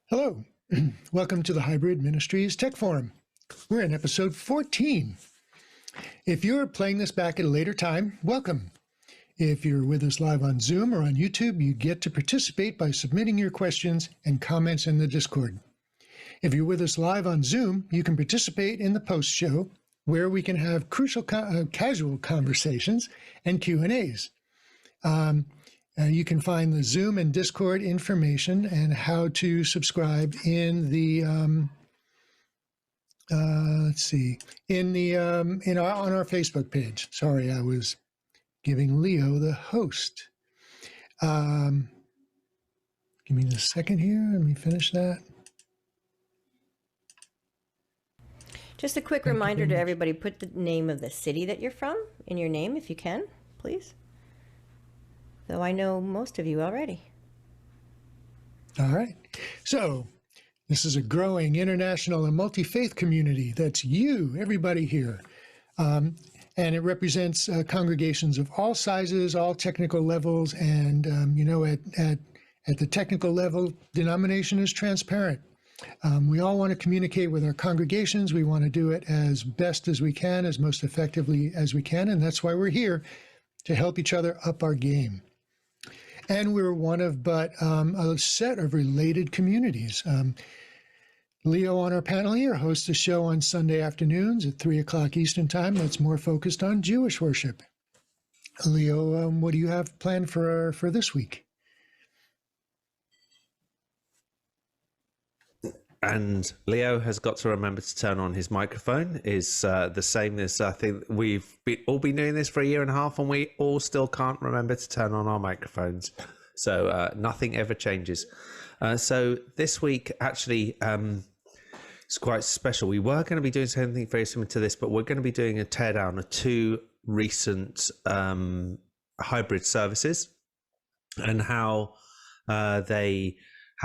Hello, welcome to the Hybrid Ministries Tech Forum. We're in episode 14. If you're playing this back at a later time, welcome. If you're with us live on Zoom or on YouTube, you get to participate by submitting your questions and comments in the Discord. If you're with us live on Zoom, you can participate in the post-show where we can have crucial casual conversations and Q&As. You can find the Zoom and Discord information and how to subscribe in the on our Facebook page. Sorry, I was giving Leo the host. Give me a second here. Let me finish that. Just a quick reminder to everybody, put the name of the city that you're from in your name if you can, please. Though I know most of you already. All right. So this is a growing international and multi-faith community. That's you, everybody here. And it represents congregations of all sizes, all technical levels. And, at the technical level, denomination is transparent. We all want to communicate with our congregations. We want to do it as best as we can, as most effectively as we can. And that's why we're here, to help each other up our game. And we're one of but a set of related communities. Leo on our panel here hosts a show on Sunday afternoons at 3 o'clock Eastern Time that's more focused on Jewish worship. Leo, what do you have planned for this week? And Leo has got to remember to turn on his microphone. Is the same as I think we've all been doing this for a year and a half, and we all still can't remember to turn on our microphones. So nothing ever changes. So this week, actually, it's quite special. We were going to be doing something very similar to this, but we're going to be doing a teardown of two recent hybrid services and how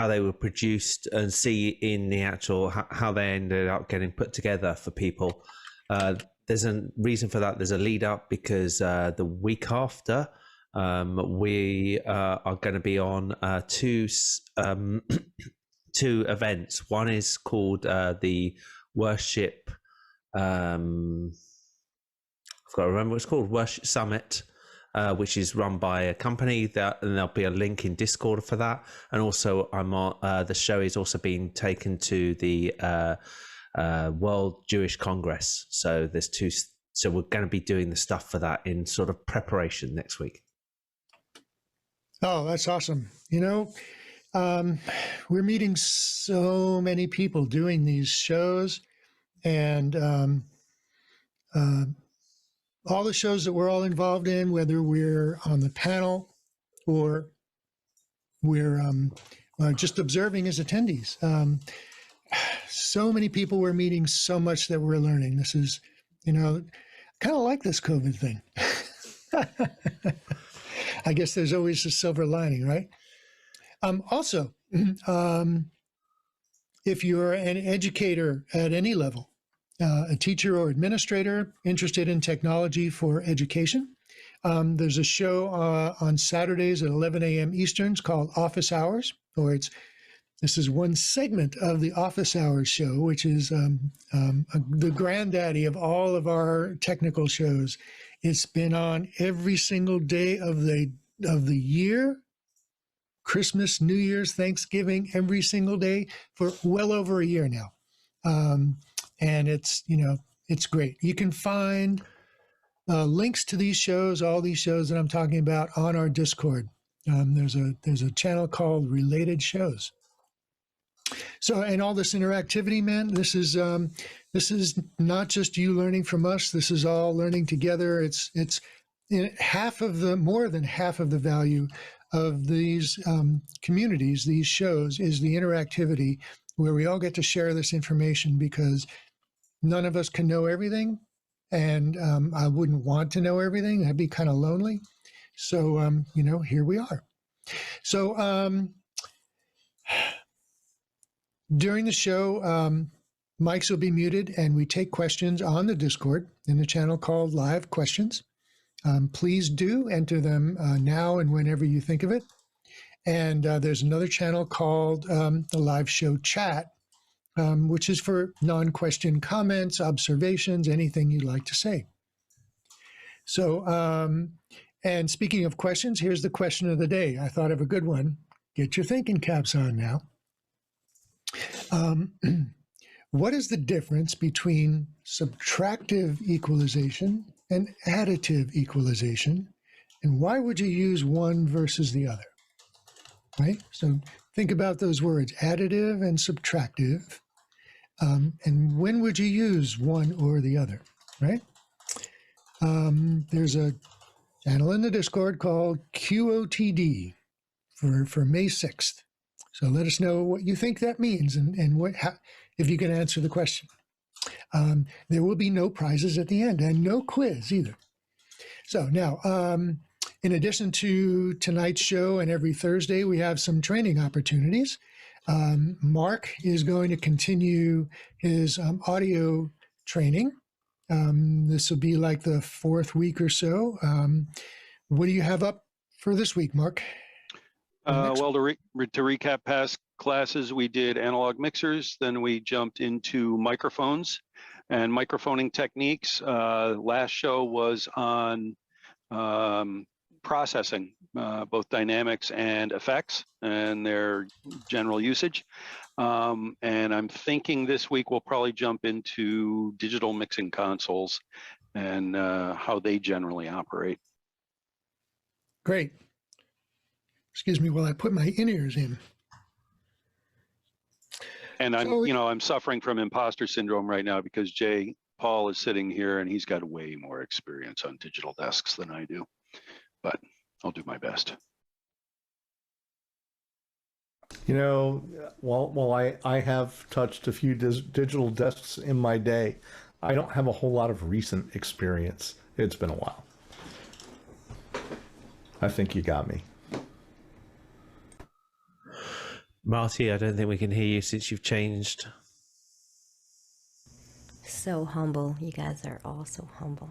they were produced, and see in the actual how they ended up getting put together for people. There's a reason for that. There's a lead up because the week after we are going to be on two events. One is called the Worship. I've got to remember what it's called. Worship Summit. Which is run by a company and there'll be a link in Discord for that. And also, I'm on the show is also being taken to the World Jewish Congress. So there's two. So we're going to be doing the stuff for that in sort of preparation next week. Oh, that's awesome. We're meeting so many people doing these shows, and all the shows that we're all involved in, whether we're on the panel or we're just observing as attendees. So many people we're meeting, so much that we're learning. This is, kind of like this COVID thing. I guess there's always a silver lining, right? Also, if you're an educator at any level, a teacher or administrator interested in technology for education, there's a show on Saturdays at 11 a.m. Easterns called Office Hours, this is one segment of the Office Hours show, which is the granddaddy of all of our technical shows. It's been on every single day of the year, Christmas, New Year's, Thanksgiving, every single day for well over a year now. And it's great. You can find links to these shows, all these shows that I'm talking about, on our Discord. There's a channel called Related Shows. So, and all this interactivity, man, this is not just you learning from us. This is all learning together. It's more than half of the value of these communities, these shows, is the interactivity, where we all get to share this information, because none of us can know everything, and I wouldn't want to know everything. That'd be kind of lonely. So, here we are. So during the show, mics will be muted, and we take questions on the Discord in the channel called Live Questions. Please do enter them now and whenever you think of it. And there's another channel called the live show chat, which is for non-question comments, observations, anything you'd like to say. So, and speaking of questions, here's the question of the day. I thought of a good one. Get your thinking caps on now. What is the difference between subtractive equalization and additive equalization? And why would you use one versus the other? Right? So think about those words, additive and subtractive. And when would you use one or the other? Right? There's a channel in the Discord called QOTD for May 6th. So let us know what you think that means and if you can answer the question. There will be no prizes at the end and no quiz either. So now, in addition to tonight's show and every Thursday, we have some training opportunities. Mark is going to continue his audio training. This will be like the 4th week or so. What do you have up for this week, Mark? Well, to recap past classes, we did analog mixers, then we jumped into microphones and microphoning techniques. Last show was on processing, both dynamics and effects and their general usage. And I'm thinking this week we'll probably jump into digital mixing consoles and how they generally operate. Great. Excuse me while I put my in-ears in. And I'm suffering from imposter syndrome right now because Paul is sitting here and he's got way more experience on digital desks than I do, but I'll do my best. While I have touched a few digital desks in my day, I don't have a whole lot of recent experience. It's been a while. I think you got me. Marty, I don't think we can hear you since you've changed. So humble. You guys are all so humble.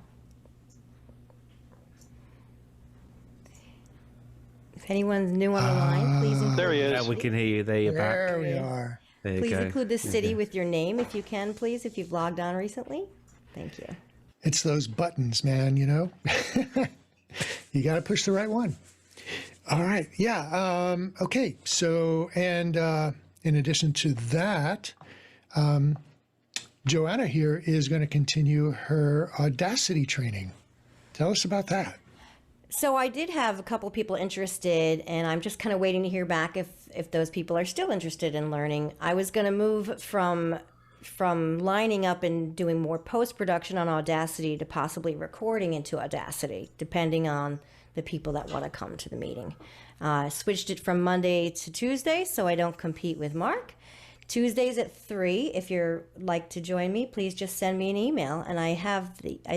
If anyone's new on the line, please include, There he is. Yeah, we can hear you. There you're back. There we are. There you please go. include the city with your name if you can, please, if you've logged on recently. Thank you. It's those buttons, man, you know. You got to push the right one. All right. Yeah. Okay. So, and in addition to that, Joanna here is going to continue her Audacity training. Tell us about that. So I did have a couple people interested, and I'm just kind of waiting to hear back if those people are still interested in learning. I was going to move from lining up and doing more post-production on Audacity to possibly recording into Audacity, depending on the people that want to come to the meeting. I switched it from Monday to Tuesday so I don't compete with Mark. Tuesdays at 3. If you're like to join me, please just send me an email. And I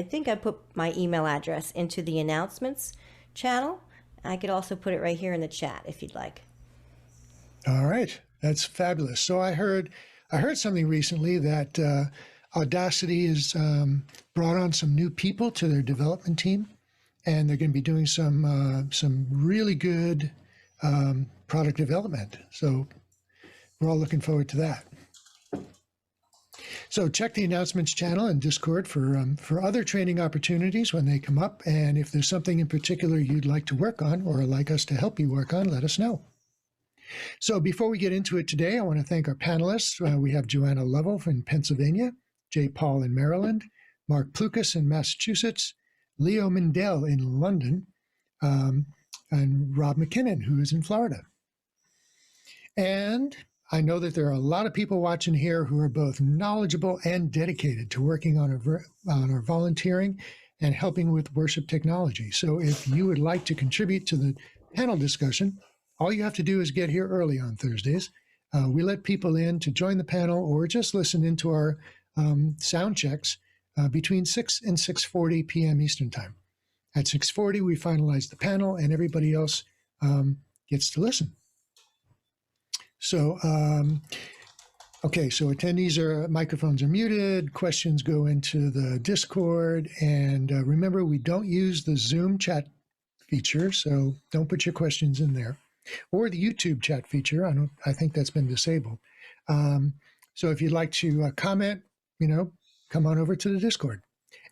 think I put my email address into the announcements channel. I could also put it right here in the chat if you'd like. All right. That's fabulous. So I heard something recently that Audacity has brought on some new people to their development team, and they're going to be doing some really good product development. So we're all looking forward to that. So check the announcements channel and Discord for other training opportunities when they come up. And if there's something in particular you'd like to work on or like us to help you work on, let us know. So before we get into it today, I want to thank our panelists. We have Joanna Lovell in Pennsylvania, Jay Paul in Maryland, Mark Plukas in Massachusetts, Leo Mindell in London, and Rob McKinnon, who is in Florida. And I know that there are a lot of people watching here who are both knowledgeable and dedicated to working on our volunteering and helping with worship technology. So if you would like to contribute to the panel discussion, all you have to do is get here early on Thursdays. We let people in to join the panel or just listen into our sound checks between 6 and 6:40 p.m. Eastern Time. At 6:40, we finalize the panel and everybody else gets to listen. So, okay, so microphones are muted, questions go into the Discord, and remember, we don't use the Zoom chat feature, so don't put your questions in there. or the YouTube chat feature. I think that's been disabled. So if you'd like to comment, come on over to the Discord.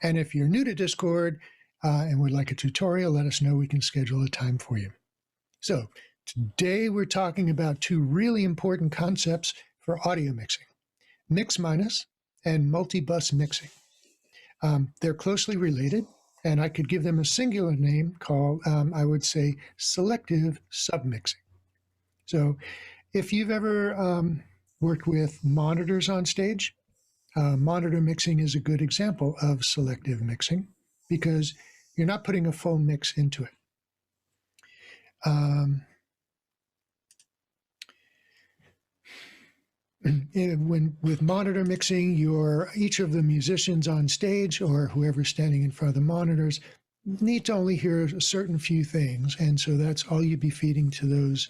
And if you're new to Discord and would like a tutorial, let us know. We can schedule a time for you. So today we're talking about two really important concepts for audio mixing: mix minus and multi-bus mixing. They're closely related, and I could give them a singular name called, I would say, selective submixing. So if you've ever worked with monitors on stage, monitor mixing is a good example of selective mixing because you're not putting a full mix into it. With monitor mixing, each of the musicians on stage or whoever's standing in front of the monitors need to only hear a certain few things, and so that's all you'd be feeding to those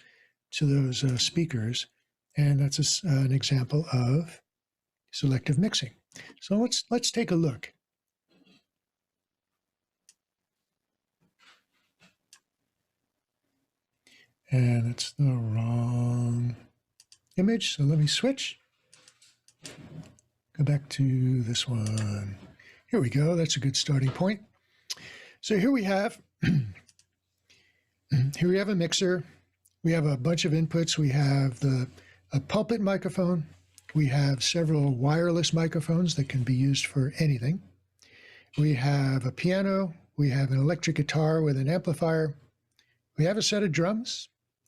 speakers, and that's an example of selective mixing. So let's take a look. And it's the wrong image, so let me switch. Go back to this one. Here we go. That's a good starting point. So here we have a mixer. We have a bunch of inputs. We have a pulpit microphone. We have several wireless microphones that can be used for anything. We have a piano. We have an electric guitar with an amplifier. We have a set of drums,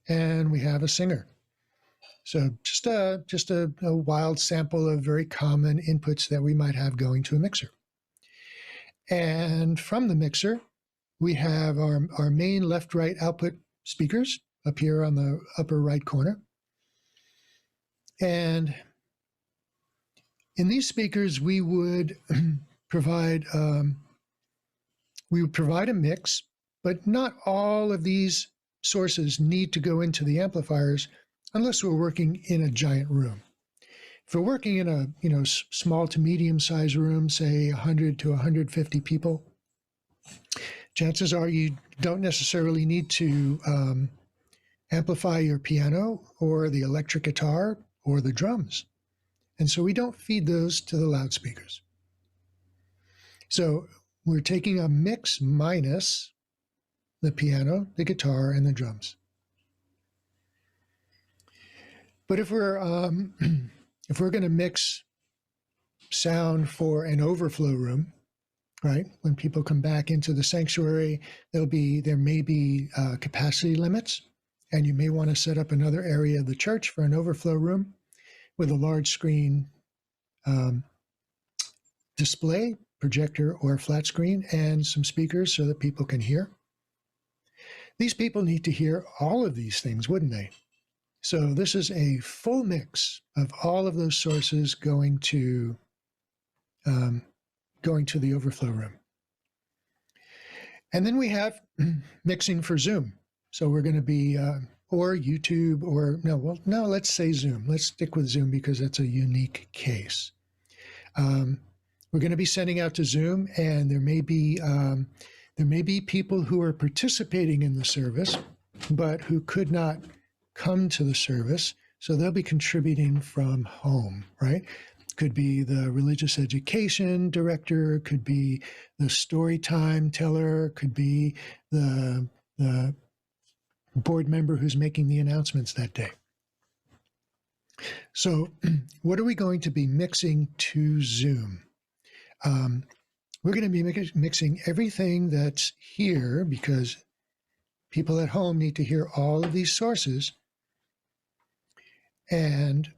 and we have a singer. So just a wild sample of very common inputs that we might have going to a mixer. And from the mixer, we have our main left-right output speakers up here on the upper right corner. And in these speakers, we would provide a mix, but not all of these sources need to go into the amplifiers unless we're working in a giant room. If we're working in a small to medium sized room, say 100 to 150 people, chances are you don't necessarily need to amplify your piano or the electric guitar or the drums. And so we don't feed those to the loudspeakers. So we're taking a mix minus the piano, the guitar, and the drums. But if we're going to mix sound for an overflow room, right? When people come back into the sanctuary, there may be capacity limits, and you may want to set up another area of the church for an overflow room with a large screen display, projector or flat screen, and some speakers so that people can hear. These people need to hear all of these things, wouldn't they? So this is a full mix of all of those sources going to the overflow room. And then we have mixing for Zoom. So we're going to be, or YouTube, or let's say Zoom. Let's stick with Zoom because that's a unique case. We're going to be sending out to Zoom, and there may be people who are participating in the service, but who could not come to the service, so they'll be contributing from home, right? Could be the religious education director, could be the story time teller, could be the board member who's making the announcements that day. So what are we going to be mixing to Zoom? We're going to be mixing everything that's here because people at home need to hear all of these sources. And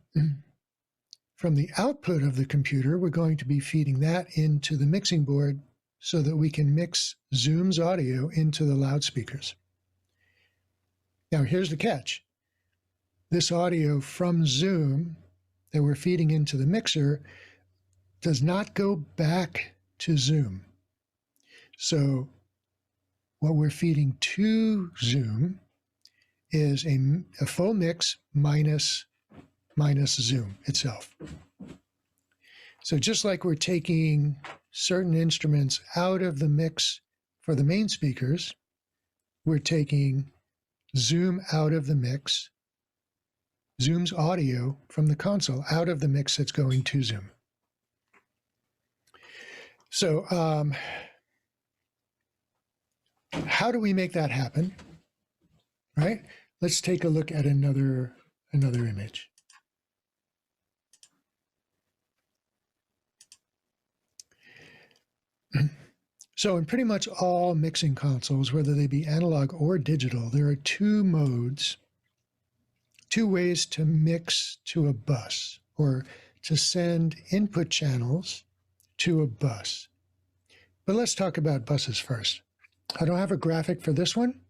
from the output of the computer, we're going to be feeding that into the mixing board so that we can mix Zoom's audio into the loudspeakers. Now, here's the catch. This audio from Zoom that we're feeding into the mixer does not go back to Zoom. So what we're feeding to Zoom is a full mix minus Zoom itself. So just like we're taking certain instruments out of the mix for the main speakers, we're taking zoom out of the mix, zooms audio from the console out of the mix that's going to Zoom. So how do we make that happen? Right? Let's take a look at another image. So in pretty much all mixing consoles, whether they be analog or digital, there are two modes, two ways to mix to a bus or to send input channels to a bus. But let's talk about buses first. I don't have a graphic for this one,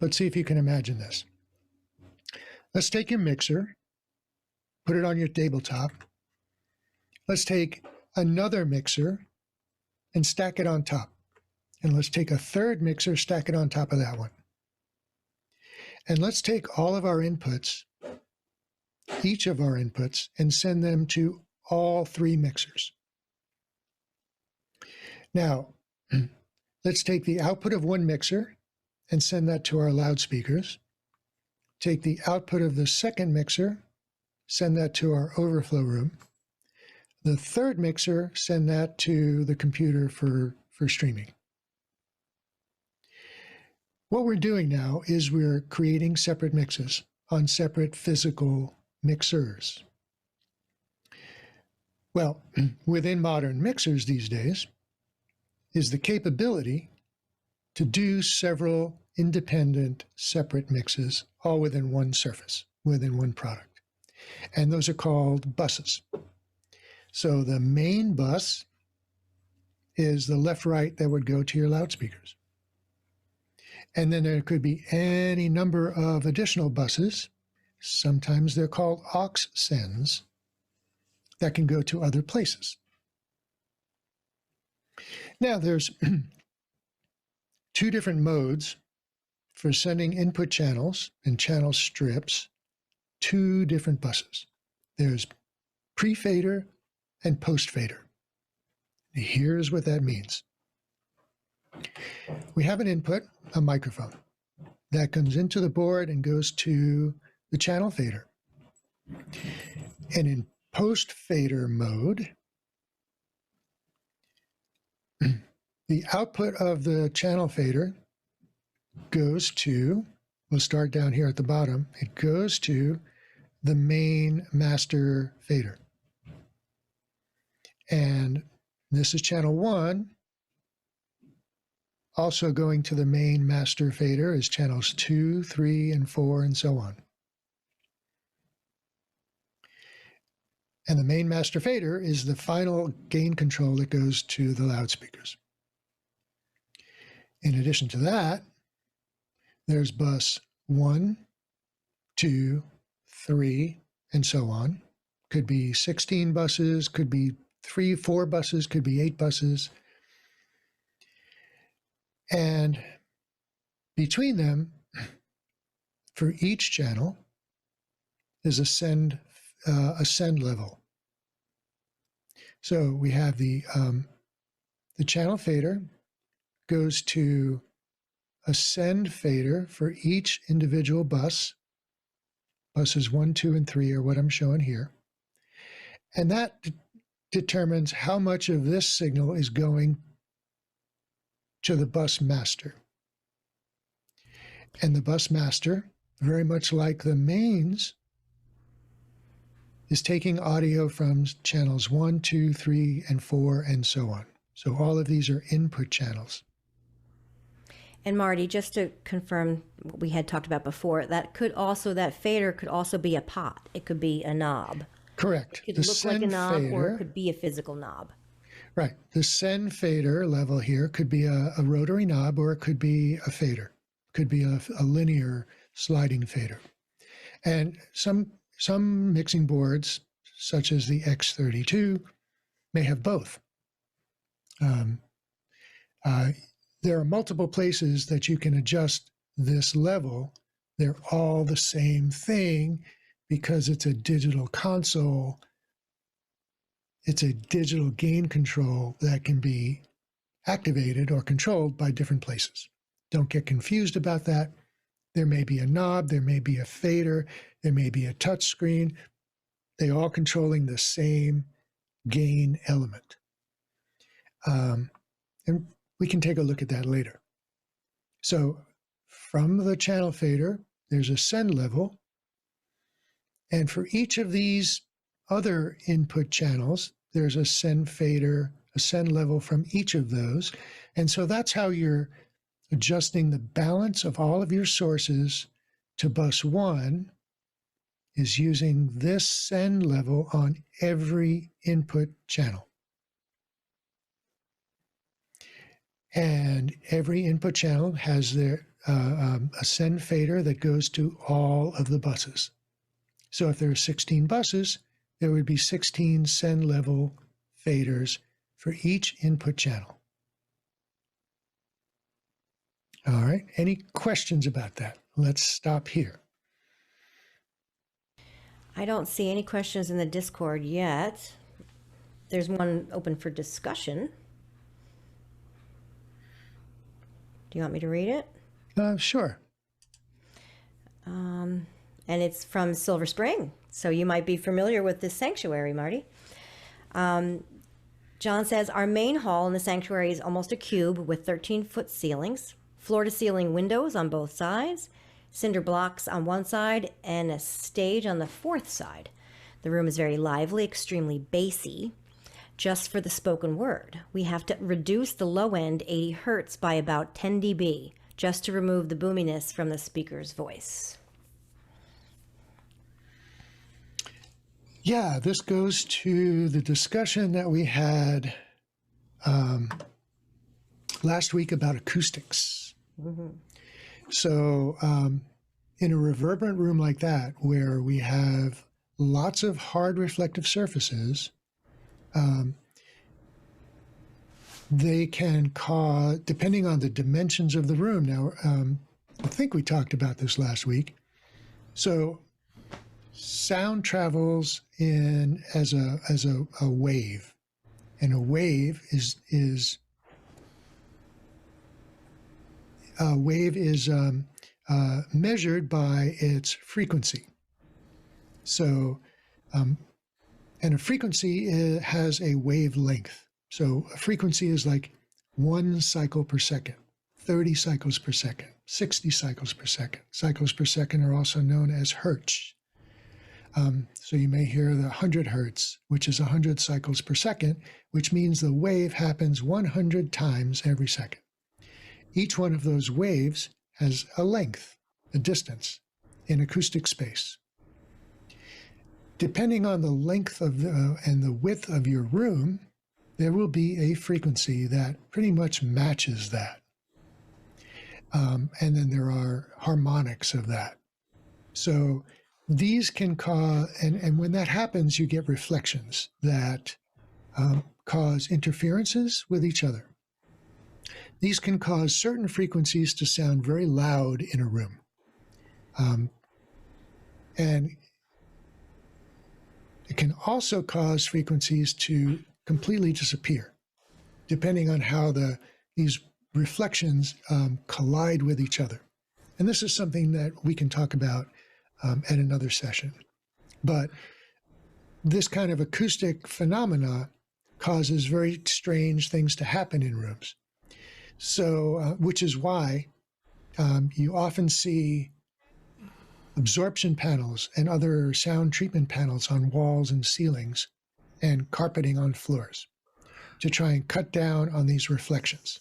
but see if you can imagine this. Let's take your mixer, put it on your tabletop. Let's take another mixer and stack it on top. And let's take a third mixer, stack it on top of that one. And let's take all of our inputs, each of our inputs, and send them to all three mixers. Now, let's take the output of one mixer and send that to our loudspeakers. Take the output of the second mixer, send that to our overflow room. The third mixer, send that to the computer for streaming. What we're doing now is we're creating separate mixes on separate physical mixers. Well, within modern mixers these days is the capability to do several independent, separate mixes, all within one surface, within one product. And those are called buses. So the main bus is the left-right that would go to your loudspeakers. And then there could be any number of additional buses. Sometimes they're called aux sends that can go to other places. Now there's two different modes for sending input channels and channel strips, two different buses. There's pre-fader and post-fader. Here's what that means. We have an input, a microphone, that comes into the board and goes to the channel fader. And in post-fader mode, the output of the channel fader goes to, we'll start down here at the bottom, it goes to the main master fader. And this is channel 1. Also going to the main master fader is channels 2, 3, and 4, and so on. And the main master fader is the final gain control that goes to the loudspeakers. In addition to that, there's bus 1, 2, 3, and so on. Could be 16 buses, could be 4 buses, could be 8 buses. And between them, for each channel, is a send level. So we have the channel fader goes to a send fader for each individual bus. Buses 1, 2, and 3 are what I'm showing here. And that determines how much of this signal is going to the bus master. And the bus master, very much like the mains, is taking audio from channels 1, 2, 3, and 4, and so on. So all of these are input channels. And Marty, just to confirm what we had talked about before, that fader could also be a pot. It could be a knob. Correct. It could look like a knob, or it could be a physical knob. Right. The send fader level here could be a rotary knob, or it could be a fader. Could be a linear sliding fader. And some mixing boards, such as the X32, may have both. There are multiple places that you can adjust this level. They're all the same thing because it's a digital console. It's a digital gain control that can be activated or controlled by different places. Don't get confused about that. There may be a knob, there may be a fader, there may be a touch screen. They all controlling the same gain element. And we can take a look at that later. So from the channel fader, there's a send level. And for each of these other input channels, there's a send fader, a send level from each of those. And so that's how you're adjusting the balance of all of your sources to bus 1 is using this send level on every input channel. And every input channel has their a send fader that goes to all of the buses. So if there are 16 buses, there would be 16 send level faders for each input channel. All right, any questions about that? Let's stop here. I don't see any questions in the Discord yet. There's one open for discussion. Do you want me to read it? Sure. And it's from Silver Spring. So you might be familiar with this sanctuary, Marty. John says, our main hall in the sanctuary is almost a cube with 13-foot ceilings, floor-to-ceiling windows on both sides, cinder blocks on one side, and a stage on the fourth side. The room is very lively, extremely bassy, just for the spoken word. We have to reduce the low end 80 hertz by about 10 dB, just to remove the boominess from the speaker's voice. Yeah, this goes to the discussion that we had last week about acoustics. Mm-hmm. So in a reverberant room like that, where we have lots of hard reflective surfaces, they can cause, depending on the dimensions of the room. Now, I think we talked about this last week. So sound travels in as a wave, and a wave is measured by its frequency. So, and a frequency has a wavelength. So a frequency is like 1 cycle per second, 30 cycles per second, 60 cycles per second. Cycles per second are also known as hertz. So you may hear the 100 hertz, which is 100 cycles per second, which means the wave happens 100 times every second. Each one of those waves has a length, a distance in acoustic space. Depending on the length of and the width of your room, there will be a frequency that pretty much matches that. And then there are harmonics of that. So these can cause, and when that happens, you get reflections that cause interferences with each other. These can cause certain frequencies to sound very loud in a room. And it can also cause frequencies to completely disappear, depending on how these reflections collide with each other. And this is something that we can talk about at another session. But this kind of acoustic phenomena causes very strange things to happen in rooms. So, which is why you often see absorption panels and other sound treatment panels on walls and ceilings and carpeting on floors to try and cut down on these reflections.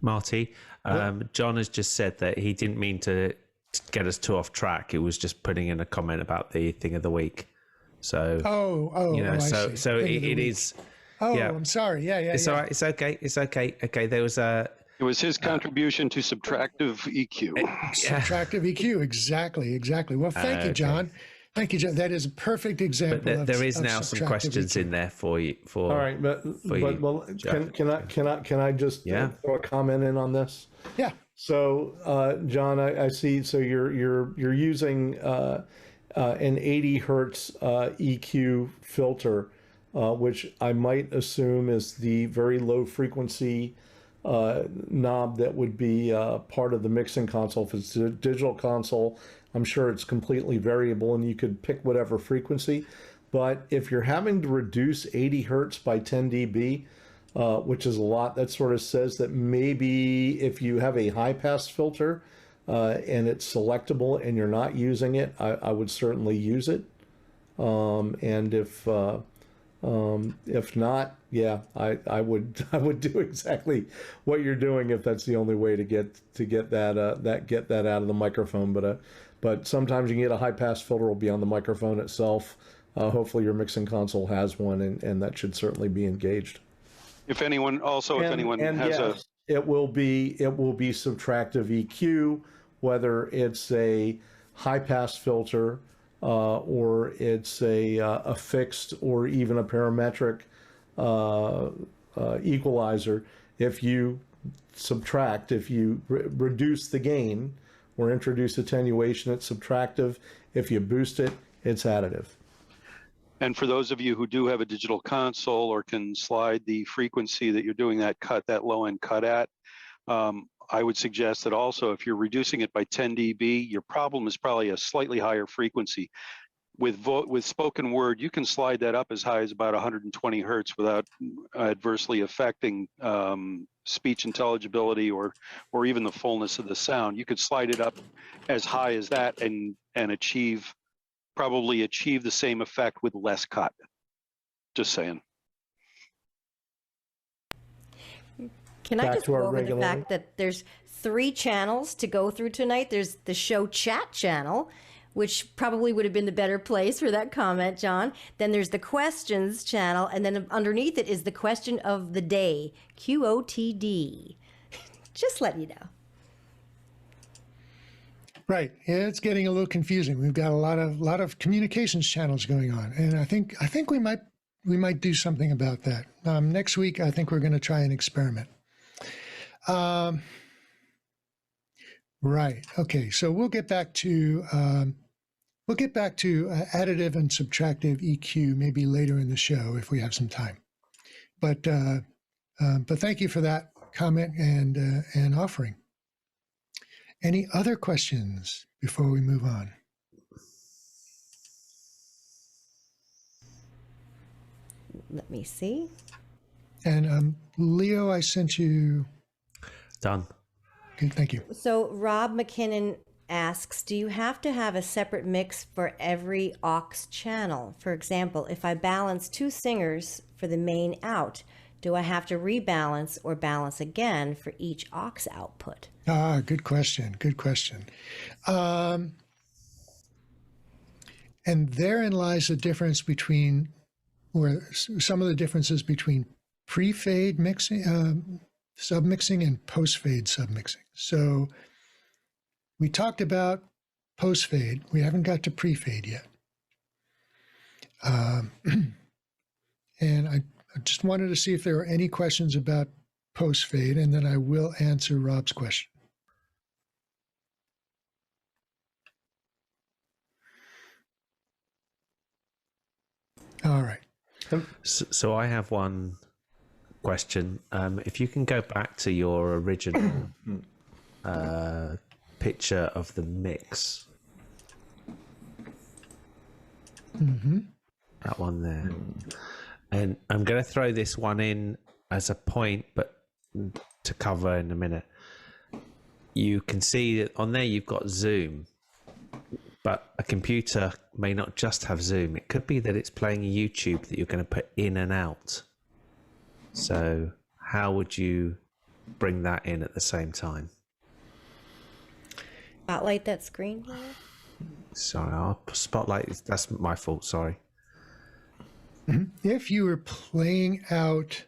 Marty, John has just said that he didn't mean to get us too off track. It was just putting in a comment about the thing of the week. So, I see. so it is. Oh, yeah. I'm sorry. Yeah. It's all right. It's okay. It's okay. Okay. There was a. It was his contribution to subtractive EQ. Subtractive EQ. Exactly. Well, thank you, John. Thank you, John. That is a perfect example. But there is of now some questions EQ. in there for you. All right, can I just throw a comment in on this? Yeah. So, John, I see. So you're using an 80 hertz EQ filter, which I might assume is the very low frequency knob that would be part of the mixing console. If it's a digital console, I'm sure it's completely variable and you could pick whatever frequency. But if you're having to reduce 80 hertz by 10 dB, which is a lot, that sort of says that maybe if you have a high pass filter and it's selectable and you're not using it, I would certainly use it. And if not, yeah, I would do exactly what you're doing if that's the only way to get that out of the microphone. But sometimes you can get a high pass filter will be on the microphone itself. Hopefully your mixing console has one, and that should certainly be engaged. If anyone has yes, it will be subtractive EQ, whether it's a high pass filter or it's a fixed or even a parametric equalizer. If you subtract, if you reduce the gain or introduce attenuation, it's subtractive. If you boost it, it's additive. And for those of you who do have a digital console or can slide the frequency that you're doing that low end cut at, I would suggest that also if you're reducing it by 10 dB, your problem is probably a slightly higher frequency. With spoken word, you can slide that up as high as about 120 hertz without adversely affecting speech intelligibility or even the fullness of the sound. You could slide it up as high as that and probably achieve the same effect with less cut. Just saying. Can I just go over the fact that there's 3 channels to go through tonight? There's the show chat channel, which probably would have been the better place for that comment, John. Then there's the questions channel, and then underneath it is the question of the day, QOTD. Just letting you know. Right. Yeah, it's getting a little confusing. We've got a lot of communications channels going on, and I think we might do something about that. Next week, I think we're going to try an experiment. Right. Okay. So we'll get back to additive and subtractive EQ maybe later in the show if we have some time. But thank you for that comment and offering. Any other questions before we move on? Let me see. And Leo, I sent you. Done. Okay, thank you. So Rob McKinnon asks, do you have to have a separate mix for every aux channel? For example, if I balance 2 singers for the main out, do I have to rebalance or balance again for each aux output? Good question. Good question. And therein lies the difference between, or some of the differences between pre-fade mixing, submixing and post-fade submixing. So we talked about post-fade. We haven't got to pre-fade yet. And I just wanted to see if there were any questions about post-fade, and then I will answer Rob's question. All right. So I have one question. If you can go back to your original picture of the mix. Mm-hmm. That one there. And I'm going to throw this one in as a point, but to cover in a minute. You can see that on there you've got zoom, but a computer may not just have zoom. It could be that it's playing a YouTube that you're going to put in and out. So how would you bring that in at the same time? Spotlight that screen here. Sorry, I'll spotlight. That's my fault. Sorry. If you were playing out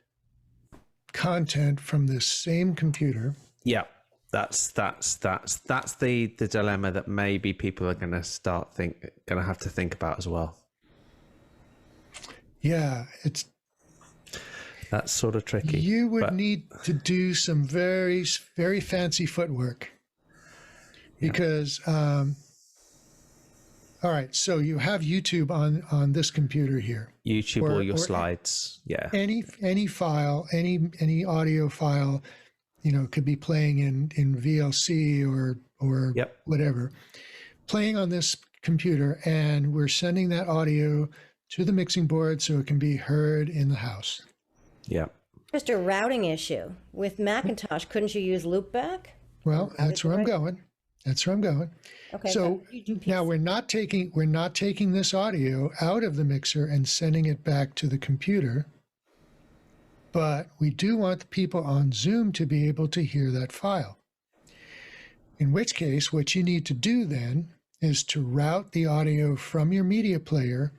content from the same computer. Yeah, that's the dilemma that maybe people are going to have to think about as well. Yeah, that's sort of tricky. You would need to do some very, very fancy footwork because, all right, so you have YouTube on this computer here. YouTube or your slides, yeah. Any file, any audio file it could be playing in VLC or Yep. whatever, playing on this computer, and we're sending that audio to the mixing board so it can be heard in the house. Yeah. Just a routing issue. With Macintosh, couldn't you use loopback? Well, that's where I'm going. Okay. So you do now we're not taking this audio out of the mixer and sending it back to the computer, but we do want the people on Zoom to be able to hear that file. In which case, what you need to do then is to route the audio from your media player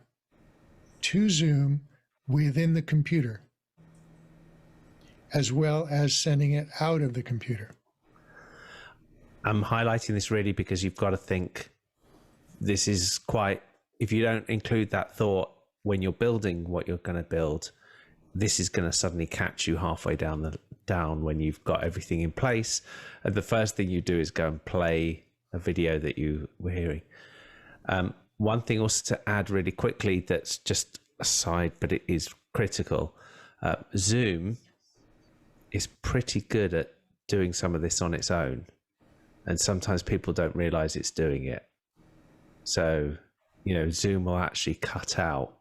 to Zoom within the computer, as well as sending it out of the computer. I'm highlighting this really because you've got to think this is quite, if you don't include that thought when you're building what you're going to build, this is going to suddenly catch you halfway down when you've got everything in place. And the first thing you do is go and play a video that you were hearing. One thing also to add really quickly that's just aside, but it is critical. Zoom is pretty good at doing some of this on its own. And sometimes people don't realize it's doing it. So, Zoom will actually cut out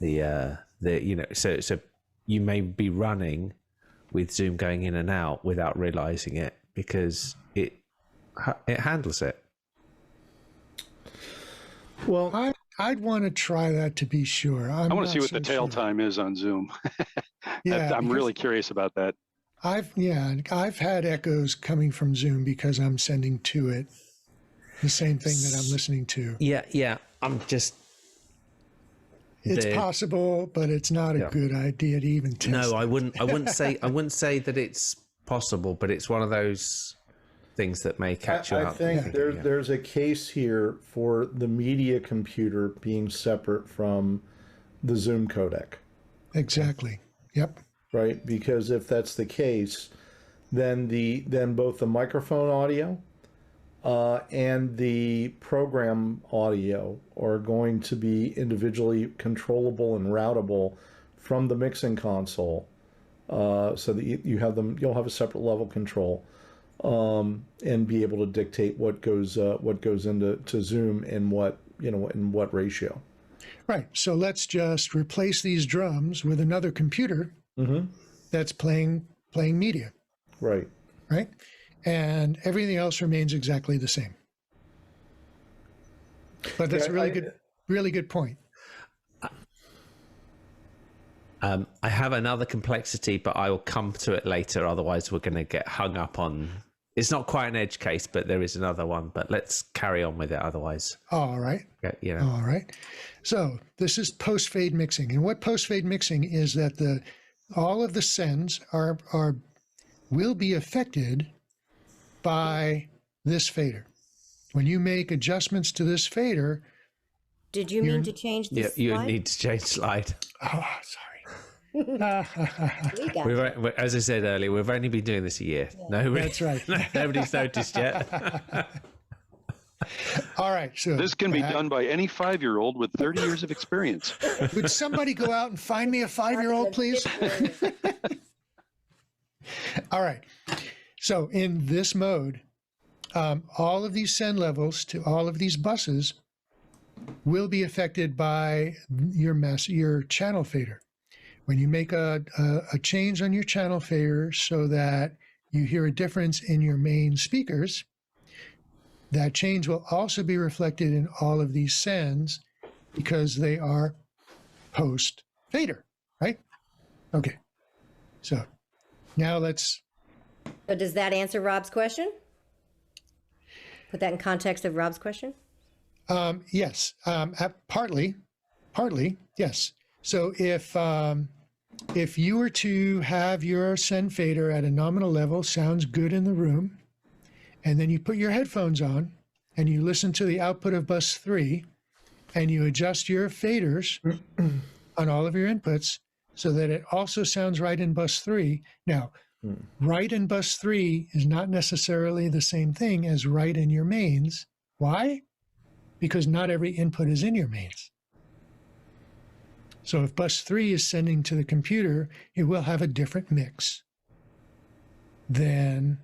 so you may be running with Zoom going in and out without realizing it because it handles it. Well, I'd want to try that to be sure. I want to see what the so tail sure. time is on Zoom. Yeah, I'm really curious about that. I've had echoes coming from Zoom because I'm sending to it the same thing that I'm listening to. Yeah. It's possible, but it's not a good idea to even test. No, I wouldn't say that it's possible, but it's one of those things that may catch you I out. think there's a case here for the media computer being separate from the Zoom codec. Exactly. Yep. Right? Because if that's the case, then both the microphone audio and the program audio are going to be individually controllable and routable from the mixing console, so that you'll have a separate level control, and be able to dictate what goes into Zoom and what in what ratio. Right. So let's just replace these drums with another computer that's playing media. Right. Right. And everything else remains exactly the same. But that's really good point. I have another complexity, but I will come to it later. Otherwise, we're going to get hung up on. It's not quite an edge case, but there is another one. But let's carry on with it. Otherwise, All right. yeah. All right. So this is post-fade mixing, and what post-fade mixing is that all of the sends will be affected by this fader. When you make adjustments to this fader, Did you mean to change the You slide? need to change slide. oh, sorry. We got you. As I said earlier, we've only been doing this a year. That's right. Nobody's noticed yet. All right. So This can be done by any 5-year-old with 30 years of experience. would somebody go out and find me a 5-year-old, please? All right. So in this mode, all of these send levels to all of these buses will be affected by your channel fader. When you make a change on your channel fader so that you hear a difference in your main speakers, that change will also be reflected in all of these sends because they are post fader, right? Okay. So now let's. So does that answer Rob's question? Put that in context of Rob's question? Yes, partly, yes. So if you were to have your send fader at a nominal level, sounds good in the room, and then you put your headphones on and you listen to the output of bus 3 and you adjust your faders on all of your inputs so that it also sounds right in bus 3. Now, right in bus 3 is not necessarily the same thing as right in your mains. Why? Because not every input is in your mains. So if bus 3 is sending to the computer, it will have a different mix than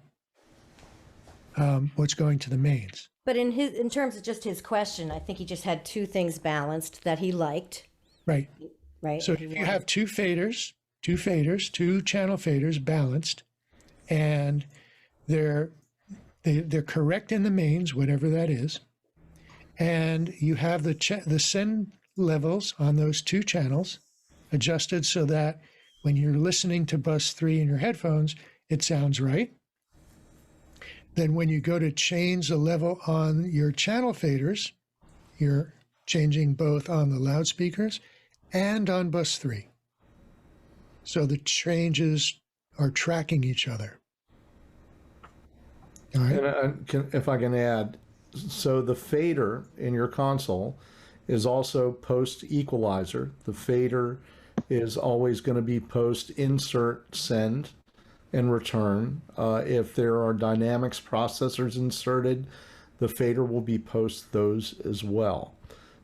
what's going to the mains. But in terms of just his question, I think he just had two things balanced that he liked, Right. right? So And if he you wanted- have two channel faders balanced, and they're correct in the mains, whatever that is, and you have the send levels on those two channels adjusted so that when you're listening to bus 3 in your headphones, it sounds right. Then when you go to change the level on your channel faders, you're changing both on the loudspeakers and on bus 3. So the changes are tracking each other. All right. And if I can add, so the fader in your console is also post equalizer. The fader is always going to be post insert send and return. If there are dynamics processors inserted, the fader will be post those as well.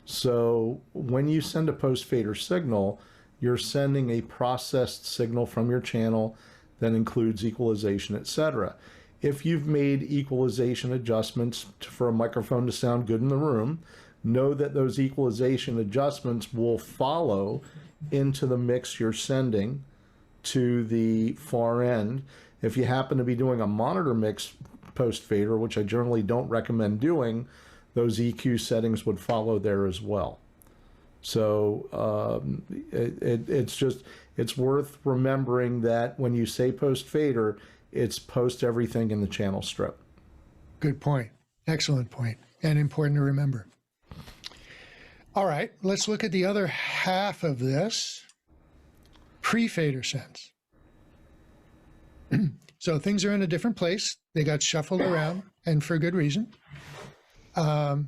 So when you send a post fader signal, you're sending a processed signal from your channel that includes equalization, etc. If you've made equalization adjustments for a microphone to sound good in the room, know that those equalization adjustments will follow into the mix you're sending to the far end. If you happen to be doing a monitor mix post fader, which I generally don't recommend doing, those EQ settings would follow there as well. So it's worth remembering that when you say post fader, it's post everything in the channel strip. Good point. Excellent point, and important to remember. All right, let's look at the other half of this, pre-fader sends. So things are in a different place. They got shuffled around, and for good reason. So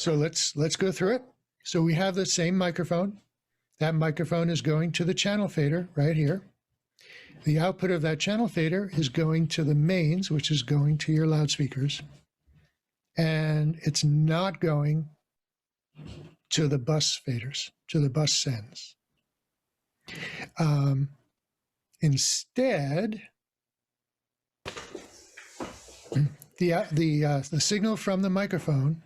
let's go through it. So we have the same microphone. That microphone is going to the channel fader right here. The output of that channel fader is going to the mains, which is going to your loudspeakers. And it's not going to the bus faders, to the bus sends. Instead, the signal from the microphone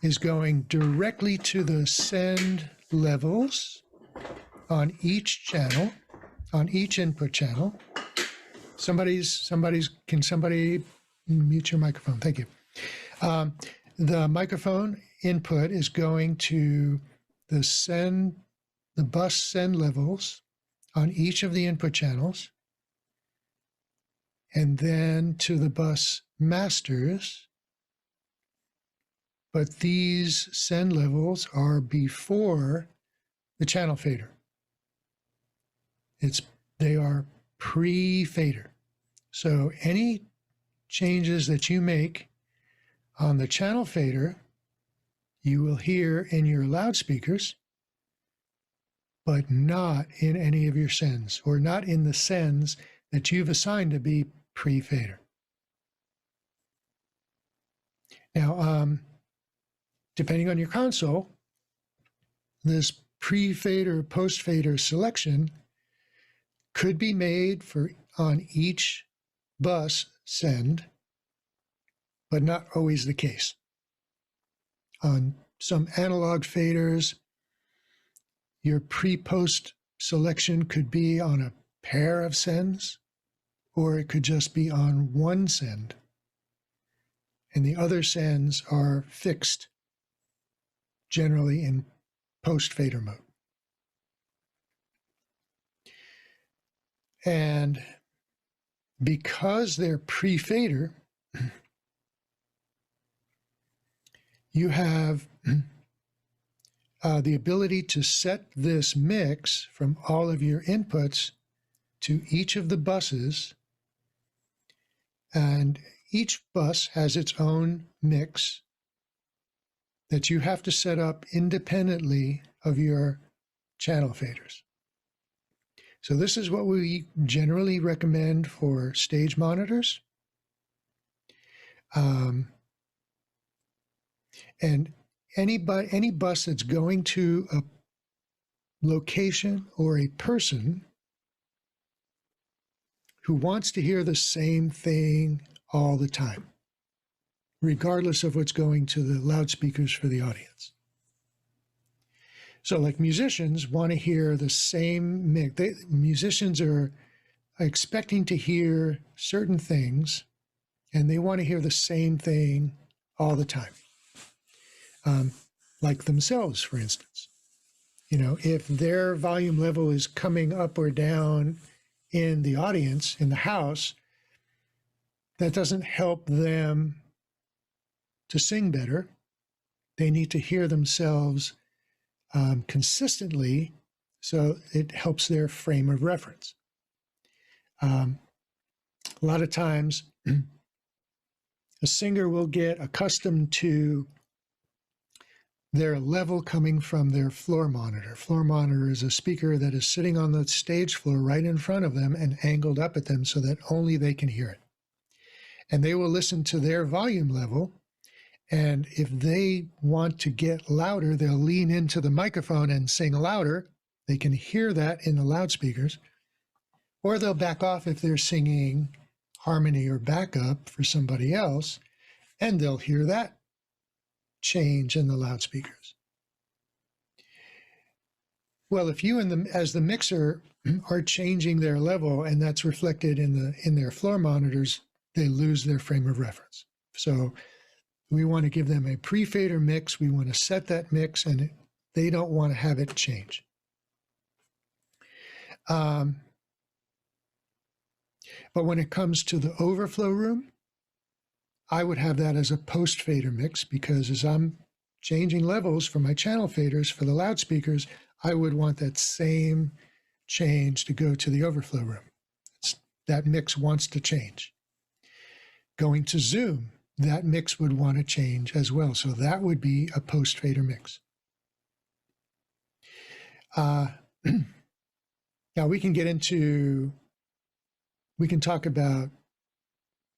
is going directly to the send levels on each channel, on each input channel. Can somebody mute your microphone? Thank you. The microphone input is going to the bus send levels on each of the input channels, and then to the bus masters. But these send levels are before the channel fader. They are pre-fader. So any changes that you make on the channel fader, you will hear in your loudspeakers, but not in any of your sends, or not in the sends that you've assigned to be pre-fader. Now, depending on your console, this pre-fader, post-fader selection could be made on each bus send, but not always the case. On some analog faders, your pre-post selection could be on a pair of sends, or it could just be on one send. And the other sends are fixed, generally in post-fader mode. And because they're pre-fader, you have the ability to set this mix from all of your inputs to each of the buses. And each bus has its own mix that you have to set up independently of your channel faders. So this is what we generally recommend for stage monitors. And any bus that's going to a location or a person who wants to hear the same thing all the time, regardless of what's going to the loudspeakers for the audience. So like musicians want to hear the same mix. Musicians are expecting to hear certain things, and they want to hear the same thing all the time. Like themselves, for instance. You know, if their volume level is coming up or down in the audience, in the house, that doesn't help them to sing better. They need to hear themselves consistently, so it helps their frame of reference. A lot of times, a singer will get accustomed to their level coming from their floor monitor. Floor monitor is a speaker that is sitting on the stage floor right in front of them and angled up at them so that only they can hear it. And they will listen to their volume level. And if they want to get louder, they'll lean into the microphone and sing louder. They can hear that in the loudspeakers. Or they'll back off if they're singing harmony or backup for somebody else, and they'll hear that change in the loudspeakers. Well, if you as the mixer are changing their level and that's reflected in their floor monitors, they lose their frame of reference. So we want to give them a pre-fader mix. We want to set that mix, and they don't want to have it change. But when it comes to the overflow room, I would have that as a post-fader mix, because as I'm changing levels for my channel faders for the loudspeakers, I would want that same change to go to the overflow room. That mix wants to change. Going to Zoom, that mix would want to change as well. So that would be a post-fader mix. Now we can talk about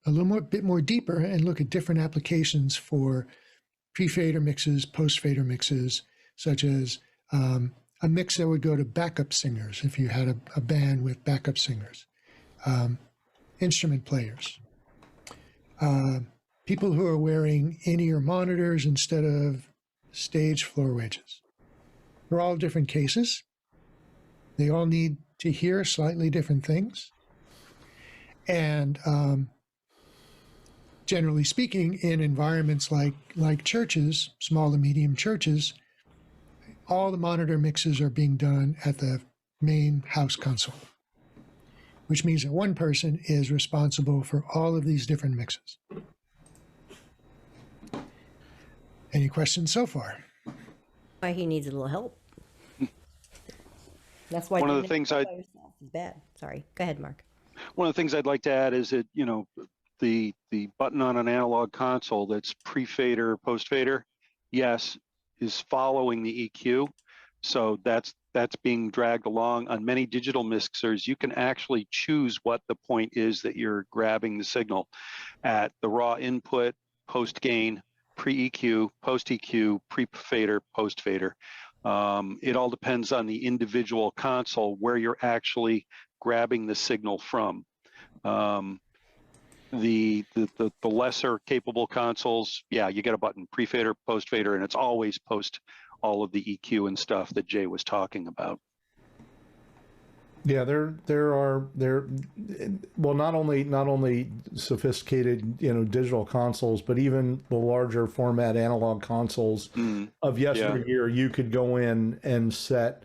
a bit more deeper and look at different applications for pre-fader mixes, post-fader mixes, such as a mix that would go to backup singers if you had a band with backup singers, instrument players, people who are wearing in-ear monitors instead of stage floor wedges. They're all different cases. They all need to hear slightly different things. And generally speaking, in environments like churches, small and medium churches, all the monitor mixes are being done at the main house console, which means that one person is responsible for all of these different mixes. Any questions so far? Why he needs a little help. That's why One of the doing it things all I- by yourself is bad. Sorry. Go ahead, Mark. One of the things I'd like to add is that, the button on an analog console that's pre-fader, post-fader, yes, is following the EQ. So that's being dragged along. On many digital mixers, you can actually choose what the point is that you're grabbing the signal at: the raw input, post-gain, pre-EQ, post-EQ, pre-fader, post-fader. It all depends on the individual console where you're actually grabbing the signal from. The lesser capable consoles, yeah, you get a button, pre-fader, post-fader, and it's always post all of the EQ and stuff that Jay was talking about. Yeah, well, not only sophisticated, digital consoles, but even the larger format analog consoles of yesteryear. You could go in and set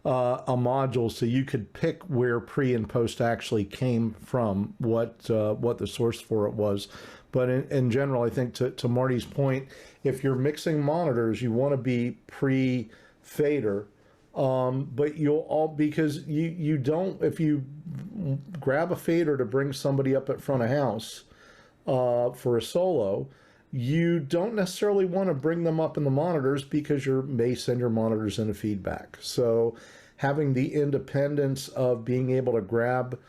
a module so you could pick where pre and post actually came from, what the source for it was. But in general, I think to Marty's point, if you're mixing monitors, you want to be pre-fader. But because you don't, if you grab a fader to bring somebody up at front of house for a solo, you don't necessarily want to bring them up in the monitors because you may send your monitors into feedback. So having the independence of being able to grab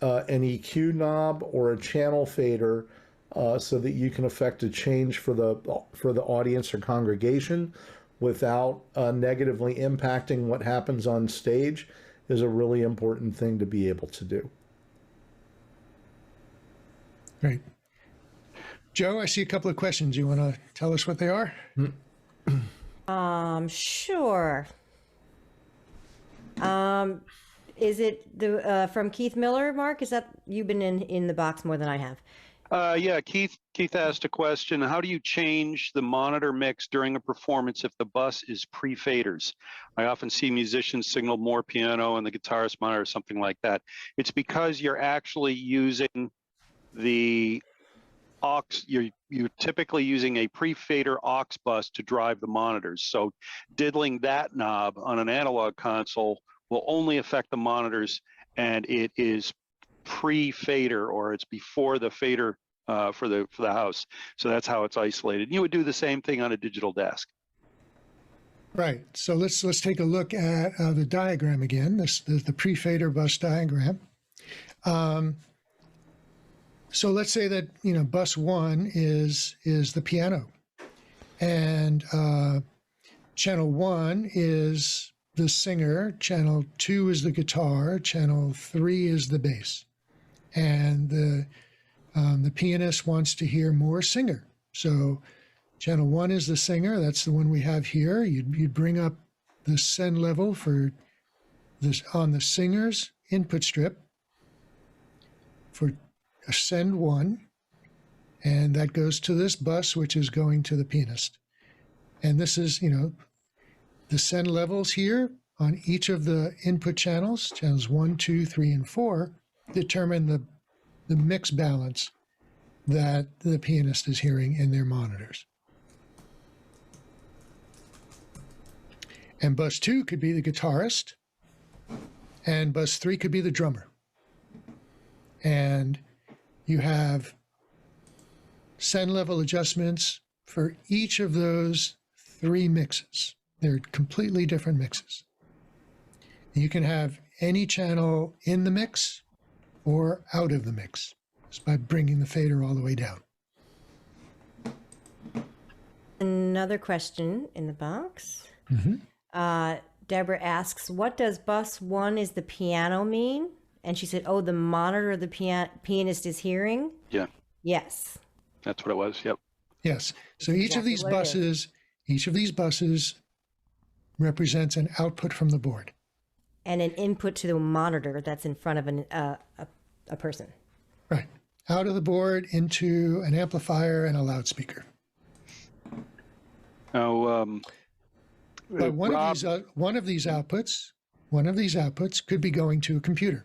an EQ knob or a channel fader so that you can affect a change for the audience or congregation without negatively impacting what happens on stage is a really important thing to be able to do. Great. Joe, I see a couple of questions. You want to tell us what they are? Sure. Is it the from Keith Miller, Mark? Is that you've been in the box more than I have? Yeah, Keith asked a question. How do you change the monitor mix during a performance if the bus is pre-faders? I often see musicians signal more piano and the guitarist monitor, something like that. It's because you're actually using the aux, you're typically using a pre-fader aux bus to drive the monitors. So diddling that knob on an analog console will only affect the monitors, and it is pre-fader, or it's before the fader for the house. So that's how it's isolated. You would do the same thing on a digital desk. Right. So let's take a look at the diagram again. The pre-fader bus diagram. So let's say that bus 1 is the piano, and channel 1 is the singer, channel 2 is the guitar, channel 3 is the bass, and the pianist wants to hear more singer. So channel 1 is the singer. That's the one we have here. You'd bring up the send level for this on the singer's input strip for send 1, and that goes to this bus, which is going to the pianist. And this is, the send levels here on each of the input channels 1, 2, 3, and 4, determine the mix balance that the pianist is hearing in their monitors. And bus 2 could be the guitarist, and bus 3 could be the drummer. And you have send level adjustments for each of those 3 mixes. They're completely different mixes. You can have any channel in the mix or out of the mix just by bringing the fader all the way down. Another question in the box. Deborah asks, what does bus 1 is the piano mean? And she said, oh, the monitor the pianist is hearing? Yeah. Yes. That's what it was. Yep. Yes. So each of these buses represents an output from the board. And an input to the monitor that's in front of a person. Right. Out of the board into an amplifier and a loudspeaker. Now, But one of these outputs could be going to a computer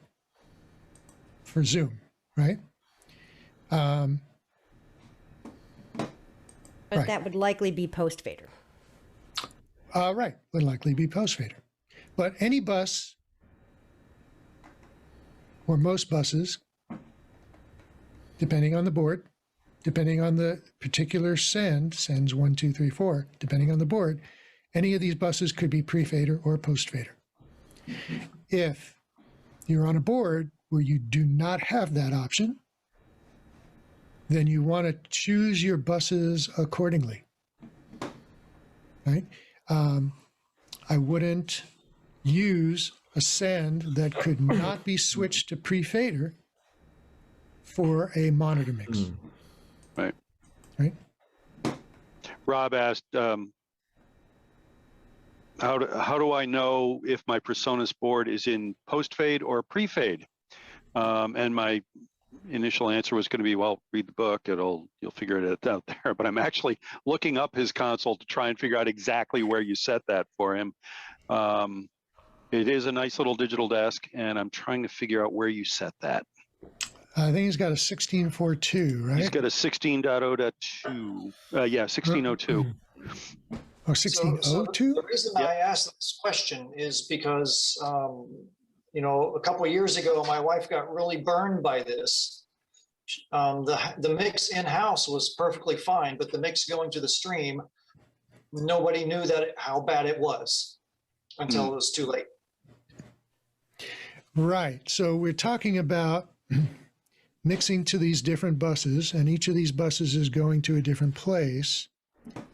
for Zoom, right? But Right. that would likely be post fader. Right, would likely be post fader. But any bus, or most buses, depending on the board, depending on the particular sends 1, 2, 3, 4, depending on the board, any of these buses could be pre-fader or post-fader. If you're on a board where you do not have that option, then you want to choose your buses accordingly, right? I wouldn't use a send that could not be switched to pre-fader for a monitor mix. Right. Right? Rob asked, how do I know if my PreSonus board is in post-fade or pre-fade? And my initial answer was going to be, well, read the book, you'll figure it out there. But I'm actually looking up his console to try and figure out exactly where you set that for him. It is a nice little digital desk, and I'm trying to figure out where you set that. I think he's got a 16.42, right? He's got a 16.0.2. Yeah, 16.02. Oh, 16.02? The reason I asked this question is because, a couple of years ago, my wife got really burned by this. The mix in-house was perfectly fine, but the mix going to the stream, nobody knew how bad it was until it was too late. Right. So we're talking about mixing to these different buses, and each of these buses is going to a different place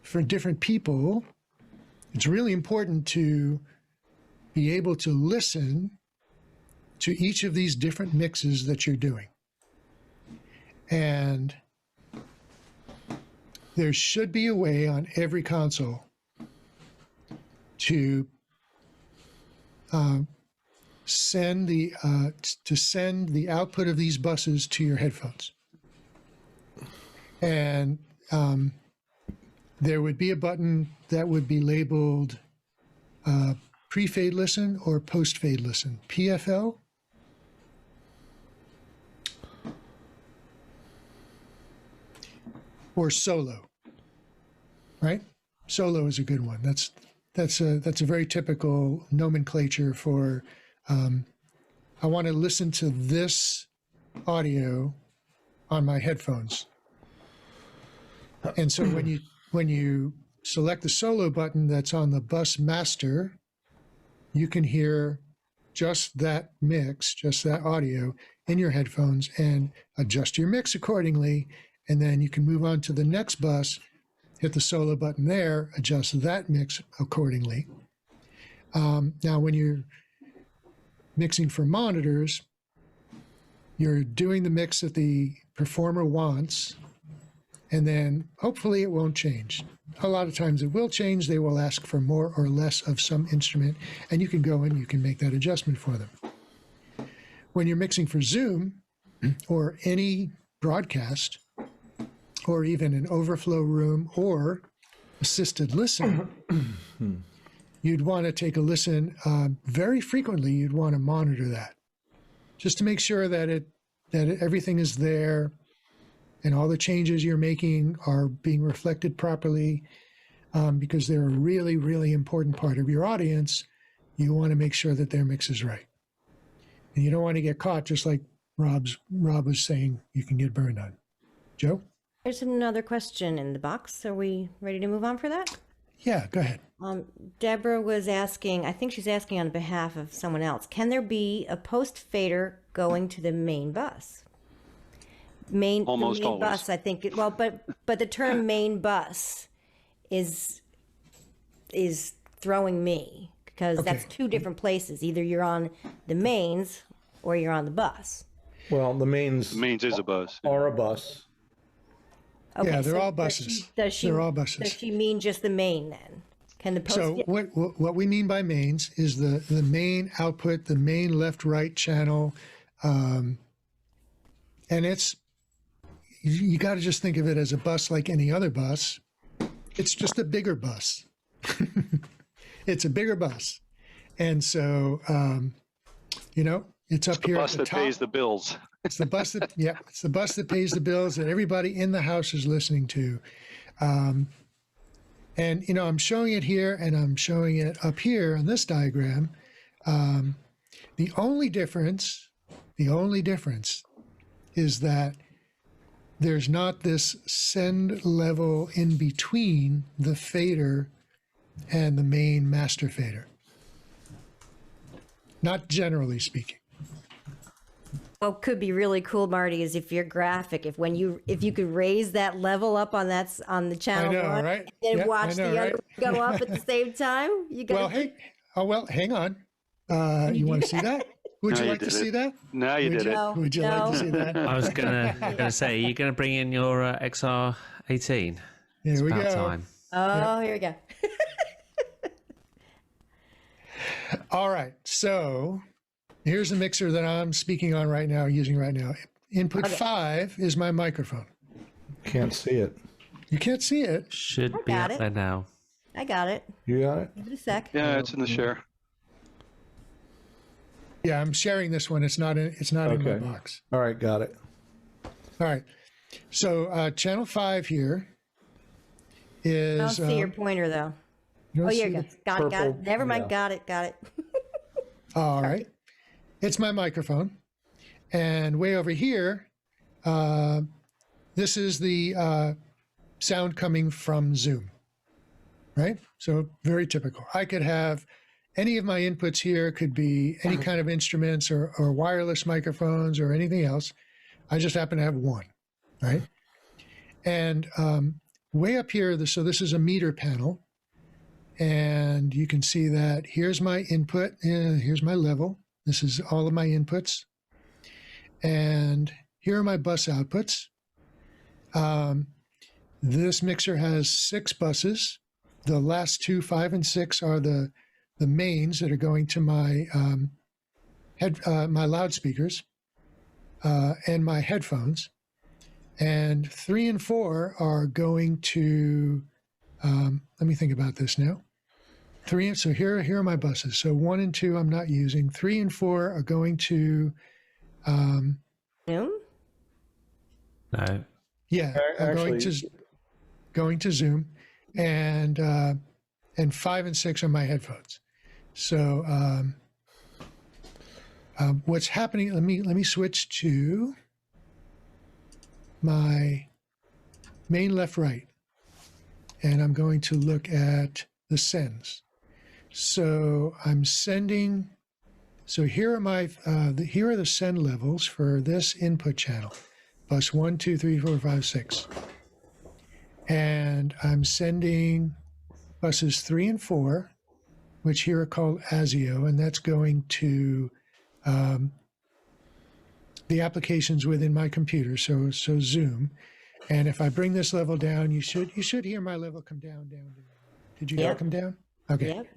for different people. It's really important to be able to listen to each of these different mixes that you're doing. And there should be a way on every console to send the output of these buses to your headphones. And there would be a button that would be labeled pre-fade listen or post-fade listen, PFL. Or solo, right? Solo is a good one. That's a very typical nomenclature for I want to listen to this audio on my headphones. And so when you select the solo button that's on the bus master, you can hear just that mix, just that audio in your headphones and adjust your mix accordingly. And then you can move on to the next bus, hit the solo button there, adjust that mix accordingly. Now, when you're mixing for monitors, you're doing the mix that the performer wants, and then hopefully it won't change. A lot of times it will change. They will ask for more or less of some instrument, and you can go and you can make that adjustment for them. When you're mixing for Zoom or any broadcast, or even an overflow room or assisted listen, you'd want to take a listen very frequently. You'd want to monitor that just to make sure that everything is there and all the changes you're making are being reflected properly, because they're a really, really important part of your audience. You want to make sure that their mix is right. And you don't want to get caught, just like Rob was saying, you can get burned on. Joe? There's another question in the box. Are we ready to move on for that? Yeah, go ahead. Deborah was asking, I think she's asking on behalf of someone else, can there be a post fader going to the main bus? Almost the main always. bus, I think. But the term main bus is throwing me, because that's Okay. two different places. Either you're on the mains or you're on the bus. Well, the mains Mains is a bus. are a bus. Okay, Yeah, they're so all buses. They're all buses. Does she mean just the main then? Can the post? So what we mean by mains is the main output, the main left-right channel, and you got to just think of it as a bus like any other bus. It's just a bigger bus. It's a bigger bus, and so it's up The here bus at the that top. pays the bills. It's the bus that it's the bus that pays the bills that everybody in the house is listening to. And I'm showing it here and I'm showing it up here on this diagram. The only difference is that there's not this send level in between the fader and the main master fader. Not generally speaking. What could be really cool, Marty, is if your graphic, if you could raise that level up on the channel I know, one, right? and then Yep, watch I know, the other right? one go up at the same time. You got Hang on. You want to see that? Would Now you you like to did see it. that? Now you did it. No. Would you like No. to see that? I was gonna say, are you gonna bring in your XR18? Here we About go. time. Oh, here we go. All right. So here's the mixer that I'm speaking on right now, using right now. Input 5 is my microphone. Can't see it. You can't see it. Should I be got up it. there now. I got it. You got it? Give it a sec. Yeah, it's in the share. Yeah, I'm sharing this one. It's not in my Okay. box. All right, got it. All right. So channel 5 here is. I don't see your pointer though. you don't Oh, see here you go. the- Got it. purple, Never mind. yeah. Got it. All right. It's my microphone. And way over here, this is the sound coming from Zoom, right? So very typical. I could have any of my inputs here, could be any kind of instruments or wireless microphones or anything else. I just happen to have one, right? And way up here, so this is a meter panel. And you can see that here's my input, and here's my level. This is all of my inputs. And here are my bus outputs. This mixer has 6 buses. The last two, 5 and 6, are the mains that are going to my my loudspeakers and my headphones. And 3 and 4 are going to, let me think about this now. So here are my buses. So 1 and 2 I'm not using. 3 and 4 are going to, Zoom? No. yeah, are going to Zoom, and 5 and 6 are my headphones. So what's happening? Let me switch to my main left right, and I'm going to look at the sends. So I'm sending. So here are my here are the send levels for this input channel: bus 1, 2, 3, 4, 5, 6. And I'm sending buses 3 and 4, which here are called ASIO, and that's going to the applications within my computer, so Zoom. And if I bring this level down, you should hear my level come down, down, down. Did you hear it come down? Okay. Yep.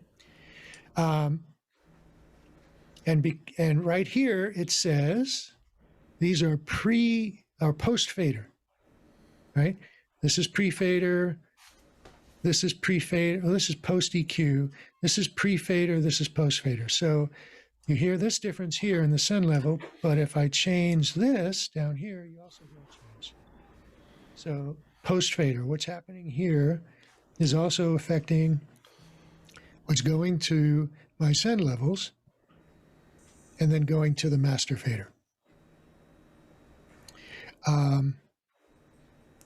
And right here it says these are post fader, right? This is pre fader. This is pre fader. Oh, this is post EQ. This is pre fader. This is post fader. So you hear this difference here in the send level, but if I change this down here, you also hear a change. So post fader, what's happening here is also affecting what's going to my send levels and then going to the master fader.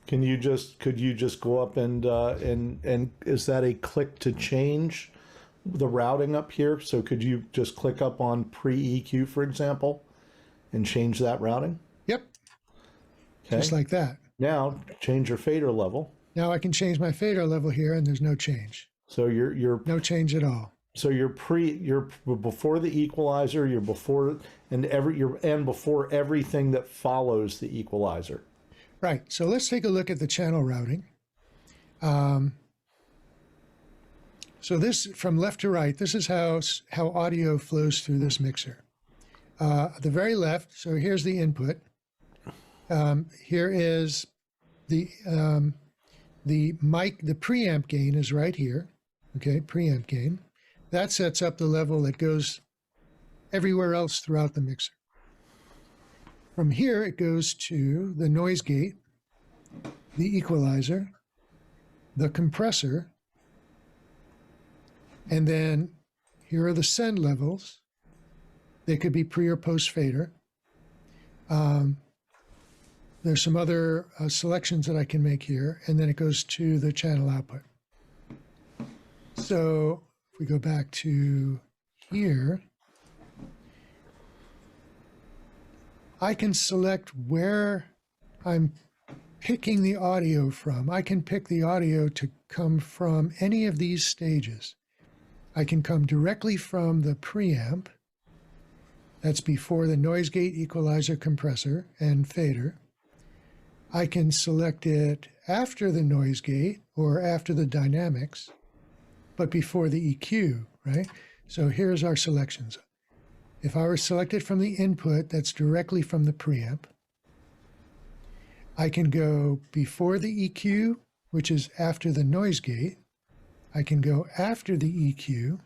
Could you just go up and is that a click to change the routing up here? So could you just click up on pre-EQ, for example, and change that routing? Yep. Okay. Just like that. Now change your fader level. Now I can change my fader level here, and there's no change. So you're no change at all. So you're before the equalizer. You're before before everything that follows the equalizer. Right. So let's take a look at the channel routing. So this, from left to right, this is how audio flows through this mixer. The very left, so here's the input. Here is the mic, the preamp gain is right here. Okay, preamp gain. That sets up the level that goes everywhere else throughout the mixer. From here, it goes to the noise gate, the equalizer, the compressor, and then here are the send levels. They could be pre or post fader. There's some other selections that I can make here, and then it goes to the channel output. So if we go back to here, I can select where I'm picking the audio from. I can pick the audio to come from any of these stages. I can come directly from the preamp. That's before the noise gate, equalizer, compressor, and fader. I can select it after the noise gate or after the dynamics, but before the EQ, right? So here's our selections. If I were selected from the input, that's directly from the preamp. I can go before the EQ, which is after the noise gate. I can go after the EQ,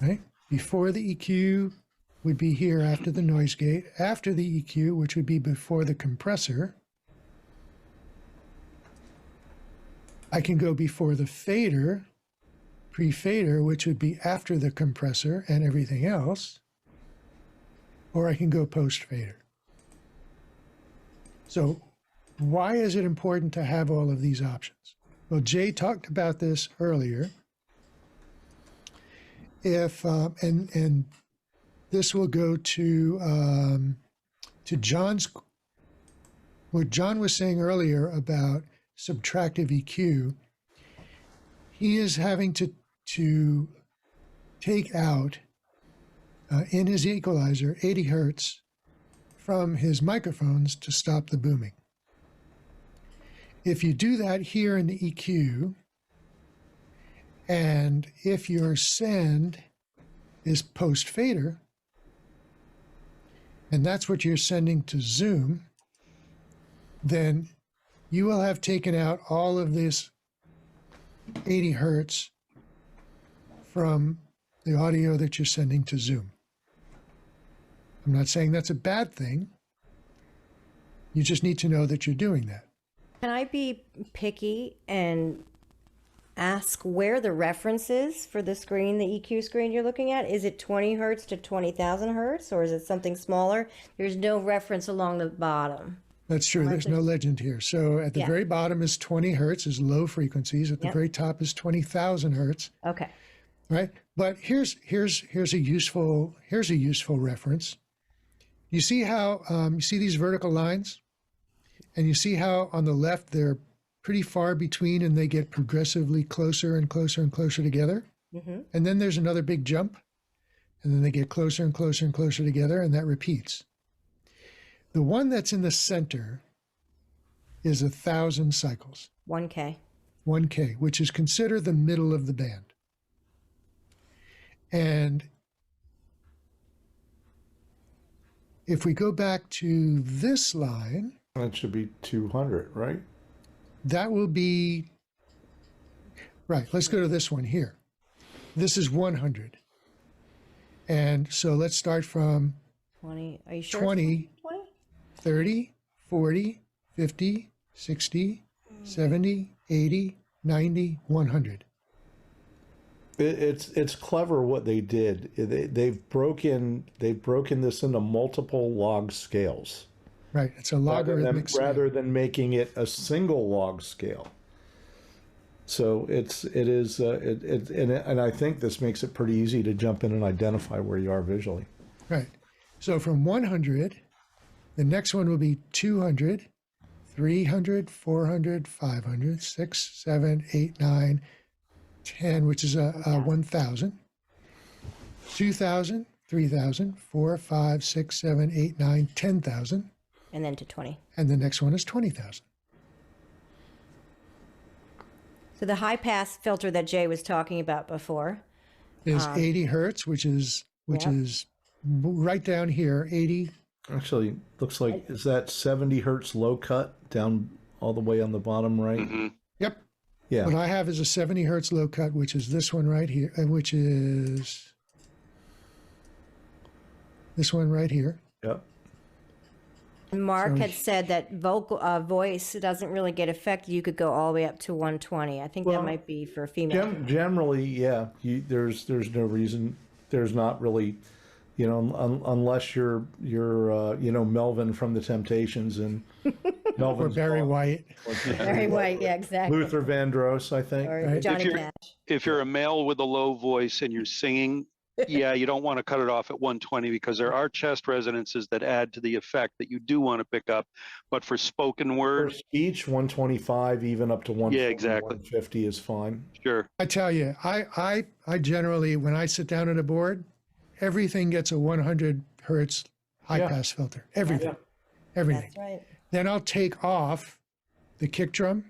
right? Before the EQ would be here after the noise gate. After the EQ, which would be before the compressor. I can go before the fader, pre-fader, which would be after the compressor and everything else, or I can go post-fader. So why is it important to have all of these options? Well, Jay talked about this earlier. If and this will go to John's, what John was saying earlier about subtractive EQ. He is having to take out in his equalizer 80 hertz from his microphones to stop the booming. If you do that here in the EQ, and if your send is post fader, and that's what you're sending to Zoom, then you will have taken out all of this 80 hertz from the audio that you're sending to Zoom. I'm not saying that's a bad thing. You just need to know that you're doing that. Can I be picky and ask where the reference is for the screen, the EQ screen you're looking at? Is it 20 hertz to 20,000 hertz, or is it something smaller? There's no reference along the bottom. That's true. There's no legend here. So at the very bottom is 20 hertz, is low frequencies. At the very top is 20,000 hertz. Okay. Right. But here's a useful reference. You see how you see these vertical lines, and you see how on the left they're pretty far between, and they get progressively closer and closer and closer together. Mm-hmm. And then there's another big jump, and then they get closer and closer and closer together, and that repeats. The one that's in the center is 1,000 cycles. 1K. 1K, which is considered the middle of the band. And if we go back to this line, That should be 200, right? that will be, right, let's go to this one here. This is 100. And so let's start from 20. Are you sure? 20, 20? 30, 40, 50, 60, 70, 80, 90, 100. It's clever what they did. They've broken this into multiple log scales. Right, it's a logarithmic scale. rather than making it a single log scale. So and I think this makes it pretty easy to jump in and identify where you are visually. Right. So from 100, the next one will be 200, 300, 400, 500, 6, 7, 8, 9, 10, which is a 1,000, 2,000, 3,000, 4, 5, 6, 7, 8, 9, 10,000. And then to 20. And the next one is 20,000. So the high pass filter that Jay was talking about before. Is 80 hertz, which is right down here, 80. Actually, looks like, is that 70 hertz low cut down all the way on the bottom right? Mm-hmm. Yep. Yeah. What I have is a 70 hertz low cut, which is this one right here, which is this one right here. Yep. Mark So had said that voice doesn't really get affected. You could go all the way up to 120. I think that might be for a female. Generally, yeah. There's no reason. There's not really, unless you're Melvin from the Temptations and Melvin Or Barry White. Very white, yeah, exactly. Luther Vandross, I think. Or Right. Johnny If you're- Cash. If you're a male with a low voice and you're singing, yeah, you don't want to cut it off at 120 because there are chest resonances that add to the effect that you do want to pick up. But for spoken For word, speech, 125, even up to 140, Yeah, exactly. 150 is fine. sure. I tell you, I generally, when I sit down at a board, everything gets a 100 hertz high pass filter. Everything. Everything. That's right. Then I'll take off the kick drum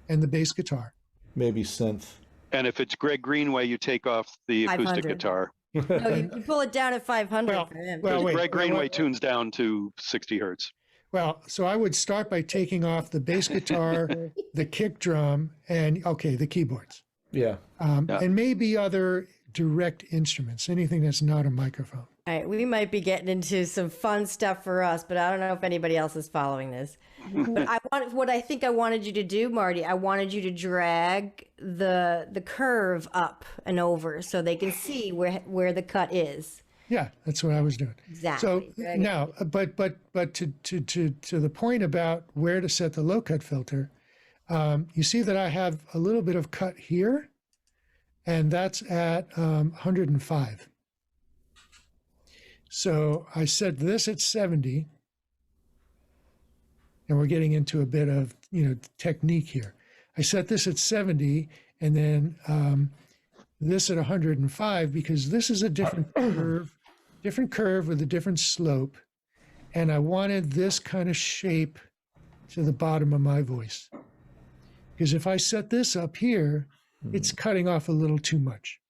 and the bass guitar. Maybe synth. And if it's Greg Greenway, you take off the acoustic 500. guitar. No, you pull it down at 500 Well, for him. well, wait, Greg Greenway wait. tunes down to 60 hertz. Well, so I would start by taking off the bass guitar, the kick drum, and the keyboards, Yeah. Yeah. and maybe other direct instruments, anything that's not a microphone. All right, we might be getting into some fun stuff for us, but I don't know if anybody else is following this. But what I think I wanted you to do, Marty, I wanted you to drag the curve up and over so they can see where the cut is. Yeah, that's what I was doing. Exactly. So now, but to the point about where to set the low cut filter, you see that I have a little bit of cut here, and that's at 105. So I set this at 70, and we're getting into a bit of technique here. I set this at 70, and then this at 105 because this is a different curve with a different slope, and I wanted this kind of shape to the bottom of my voice. Because if I set this up here, it's cutting off a little too much.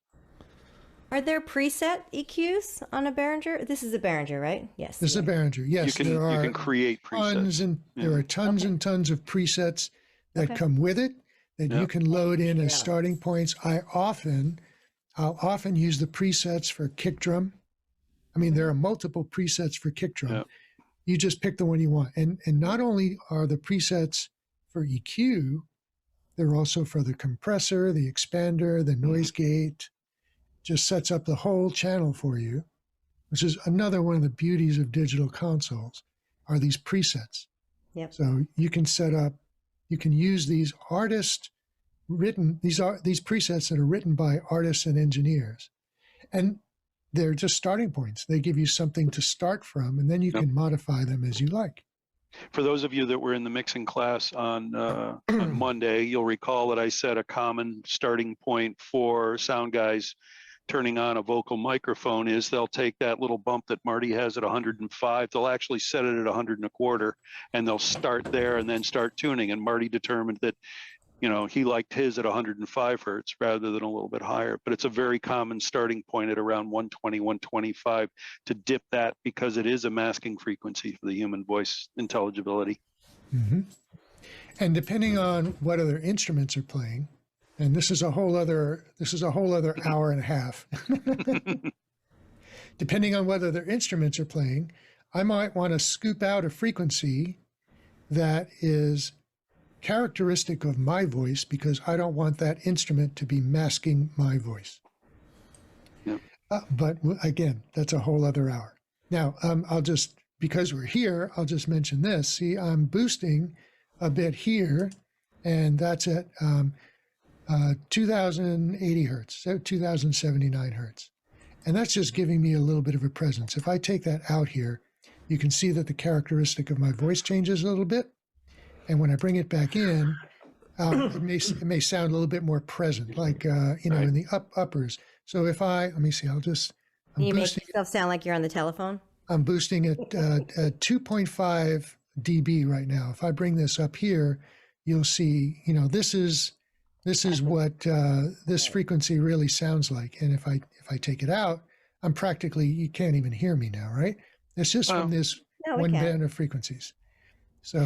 Are there preset EQs on a Behringer? This is a Behringer, right? Yes. This is a Behringer. Yes, you there can are create tons presets. and there are tons and tons of presets that Okay. come with it that you can load in as starting points. I'll often use the presets for kick drum. I mean, there are multiple presets for kick drum. Yeah. You just pick the one you want. And not only are the presets for EQ, they're also for the compressor, the expander, the noise gate. Just sets up the whole channel for you, which is another one of the beauties of digital consoles, are these presets. Yep. So you can set up, you can use these these presets that are written by artists and engineers. And they're just starting points. They give you something to start from, and then you can modify them as you like. For those of you that were in the mixing class on Monday, you'll recall that I said a common starting point for sound guys turning on a vocal microphone is they'll take that little bump that Marty has at 105, they'll actually set it at 125, and they'll start there and then start tuning. And Marty determined that, you know, he liked his at 105 hertz rather than a little bit higher. But it's a very common starting point at around 120, 125 to dip that, because it is a masking frequency for the human voice intelligibility. Mm-hmm. And depending on what other instruments are playing, and this is a whole other hour and a half. Depending on what other instruments are playing, I might want to scoop out a frequency that is characteristic of my voice, because I don't want that instrument to be masking my voice. Yep. But again, that's a whole other hour. Now, because we're here, I'll just mention this. See, I'm boosting a bit here, and that's at 2080 hertz, so 2079 hertz. And that's just giving me a little bit of a presence. If I take that out here, you can see that the characteristic of my voice changes a little bit. And when I bring it back in, it may sound a little bit more present, like, in the uppers. So if let me see, Can you make yourself sound like you're on the telephone? I'm boosting at 2.5 dB right now. If I bring this up here, you'll see, this is what this frequency really sounds like. And if I take it out, you can't even hear me now, right? It's just from this one band of frequencies. So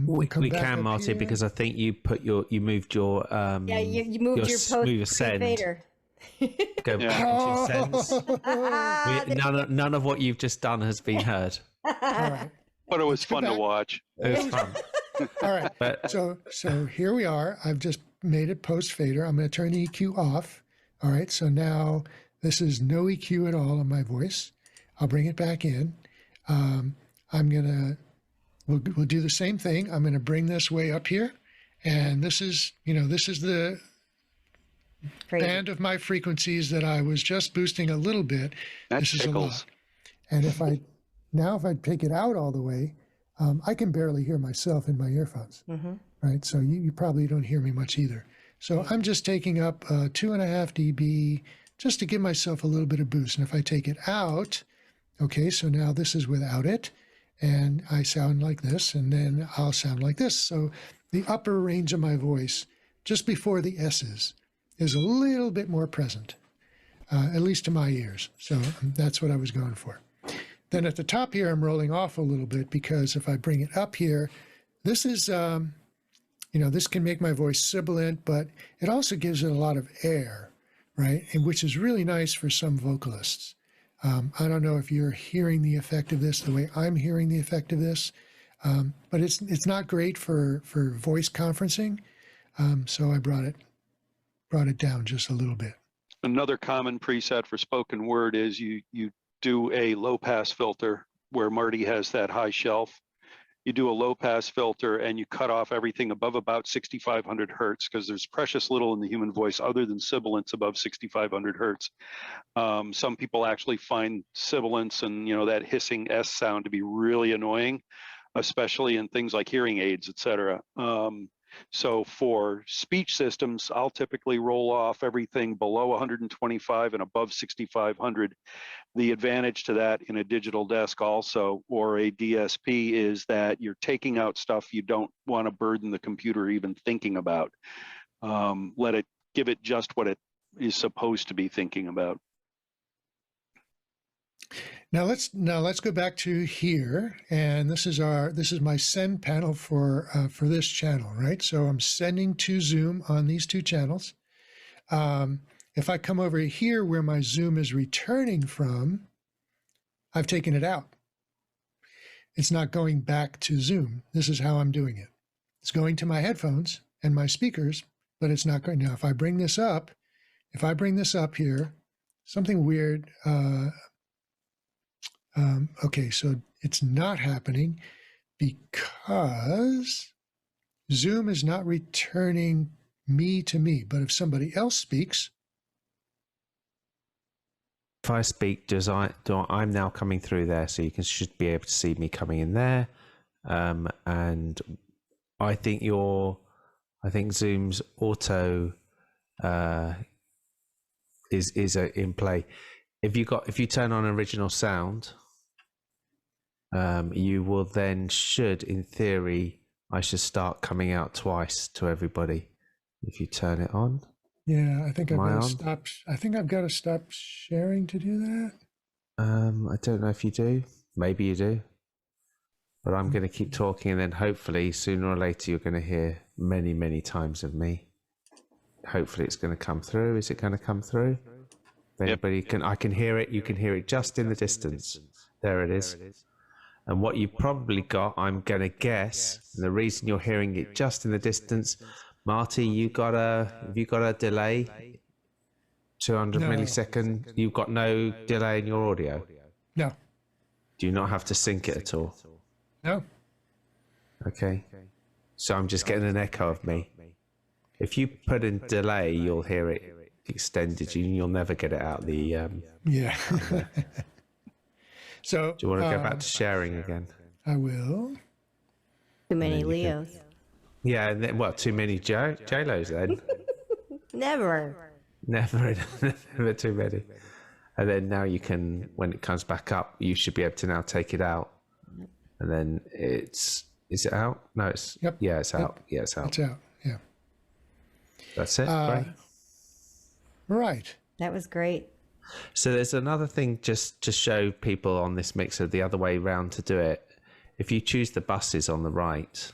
we can, Marty, here. because I think you moved your you moved your post fader. Go back into your sends. None of what you've just done has been heard. All right. But it was fun to watch. It was fun. All right. So here we are. I've just made it post fader. I'm going to turn the EQ off. All right. So now this is no EQ at all on my voice. I'll bring it back in. We'll do the same thing. I'm going to bring this way up here, and this is the band of my frequencies that I was just boosting a little bit. This is a lot. And if I take it out all the way, I can barely hear myself in my earphones. Mm-hmm. Right. So you probably don't hear me much either. So I'm just taking up 2.5 dB just to give myself a little bit of boost. And if I take it out, okay, so now this is without it. And I sound like this, and then I'll sound like this. So the upper range of my voice, just before the S's, is a little bit more present, at least to my ears. So that's what I was going for. Then at the top here, I'm rolling off a little bit, because if I bring it up here, this is, this can make my voice sibilant, but it also gives it a lot of air, right? And which is really nice for some vocalists. I don't know if you're hearing the effect of this the way I'm hearing the effect of this, but it's not great for voice conferencing. So I brought it down just a little bit. Another common preset for spoken word is you do a low pass filter where Marty has that high shelf. You do a low pass filter and you cut off everything above about 6,500 hertz, because there's precious little in the human voice other than sibilance above 6,500 hertz. Some people actually find sibilance and that hissing S sound to be really annoying, especially in things like hearing aids, etc. So for speech systems, I'll typically roll off everything below 125 and above 6,500. The advantage to that in a digital desk also, or a DSP, is that you're taking out stuff you don't want to burden the computer even thinking about. Give it just what it is supposed to be thinking about. Now let's go back to here, and this is my send panel for this channel, right? So I'm sending to Zoom on these two channels. If I come over here where my Zoom is returning from, I've taken it out. It's not going back to Zoom. This is how I'm doing it. It's going to my headphones and my speakers, but it's not going. Now, if I bring this up here, something weird. Okay, so it's not happening because Zoom is not returning me to me. But if somebody else speaks, if I speak, I'm now coming through there, so you should be able to see me coming in there. And I think Zoom's auto is in play. If you turn on original sound, you will then in theory, I should start coming out twice to everybody if you turn it on. Yeah, I think I've got to stop sharing to do that. I don't know if you do. Maybe you do. But I'm going to keep talking, and then hopefully sooner or later you're going to hear many, many times of me. Hopefully it's going to come through. Is it going to come through? Anybody I can hear it. You can hear it just in the distance. There it is. And what you probably got, I'm going to guess, and the reason you're hearing it just in the distance, Marty, have you got a delay? 200 millisecond. You've got no delay in your audio? No. Do you not have to sync it at all? No. Okay. So I'm just getting an echo of me. If you put in delay, you'll hear it extended. You'll never get it out the... Yeah. So, do you want to go back to sharing again? I will. Too many Leos. Yeah, and then, too many J-Los then. Never too many. And then now you can, when it comes back up, you should be able to now take it out. And then is it out? No, it's, yep. Yeah, it's out. Yep. Yeah, it's out. It's out, yeah. That's it, great. Right. That was great. So there's another thing just to show people on this mixer the other way round to do it. If you choose the buses on the right,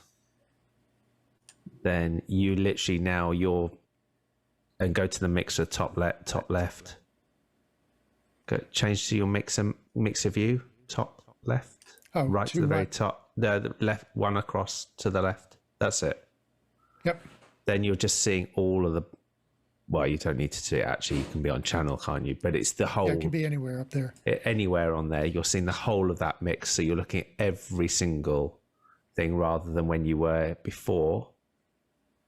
then you literally and go to the mixer top left. Change to your mixer view, top left, right to the very top, the left one across to the left. That's it. Yep. Then you're just seeing all of the. Well, you don't need to see it actually. You can be on channel, can't you? But it's the whole. Yeah, it can be anywhere up there. Anywhere on there, you're seeing the whole of that mix. So you're looking at every single thing rather than when you were before.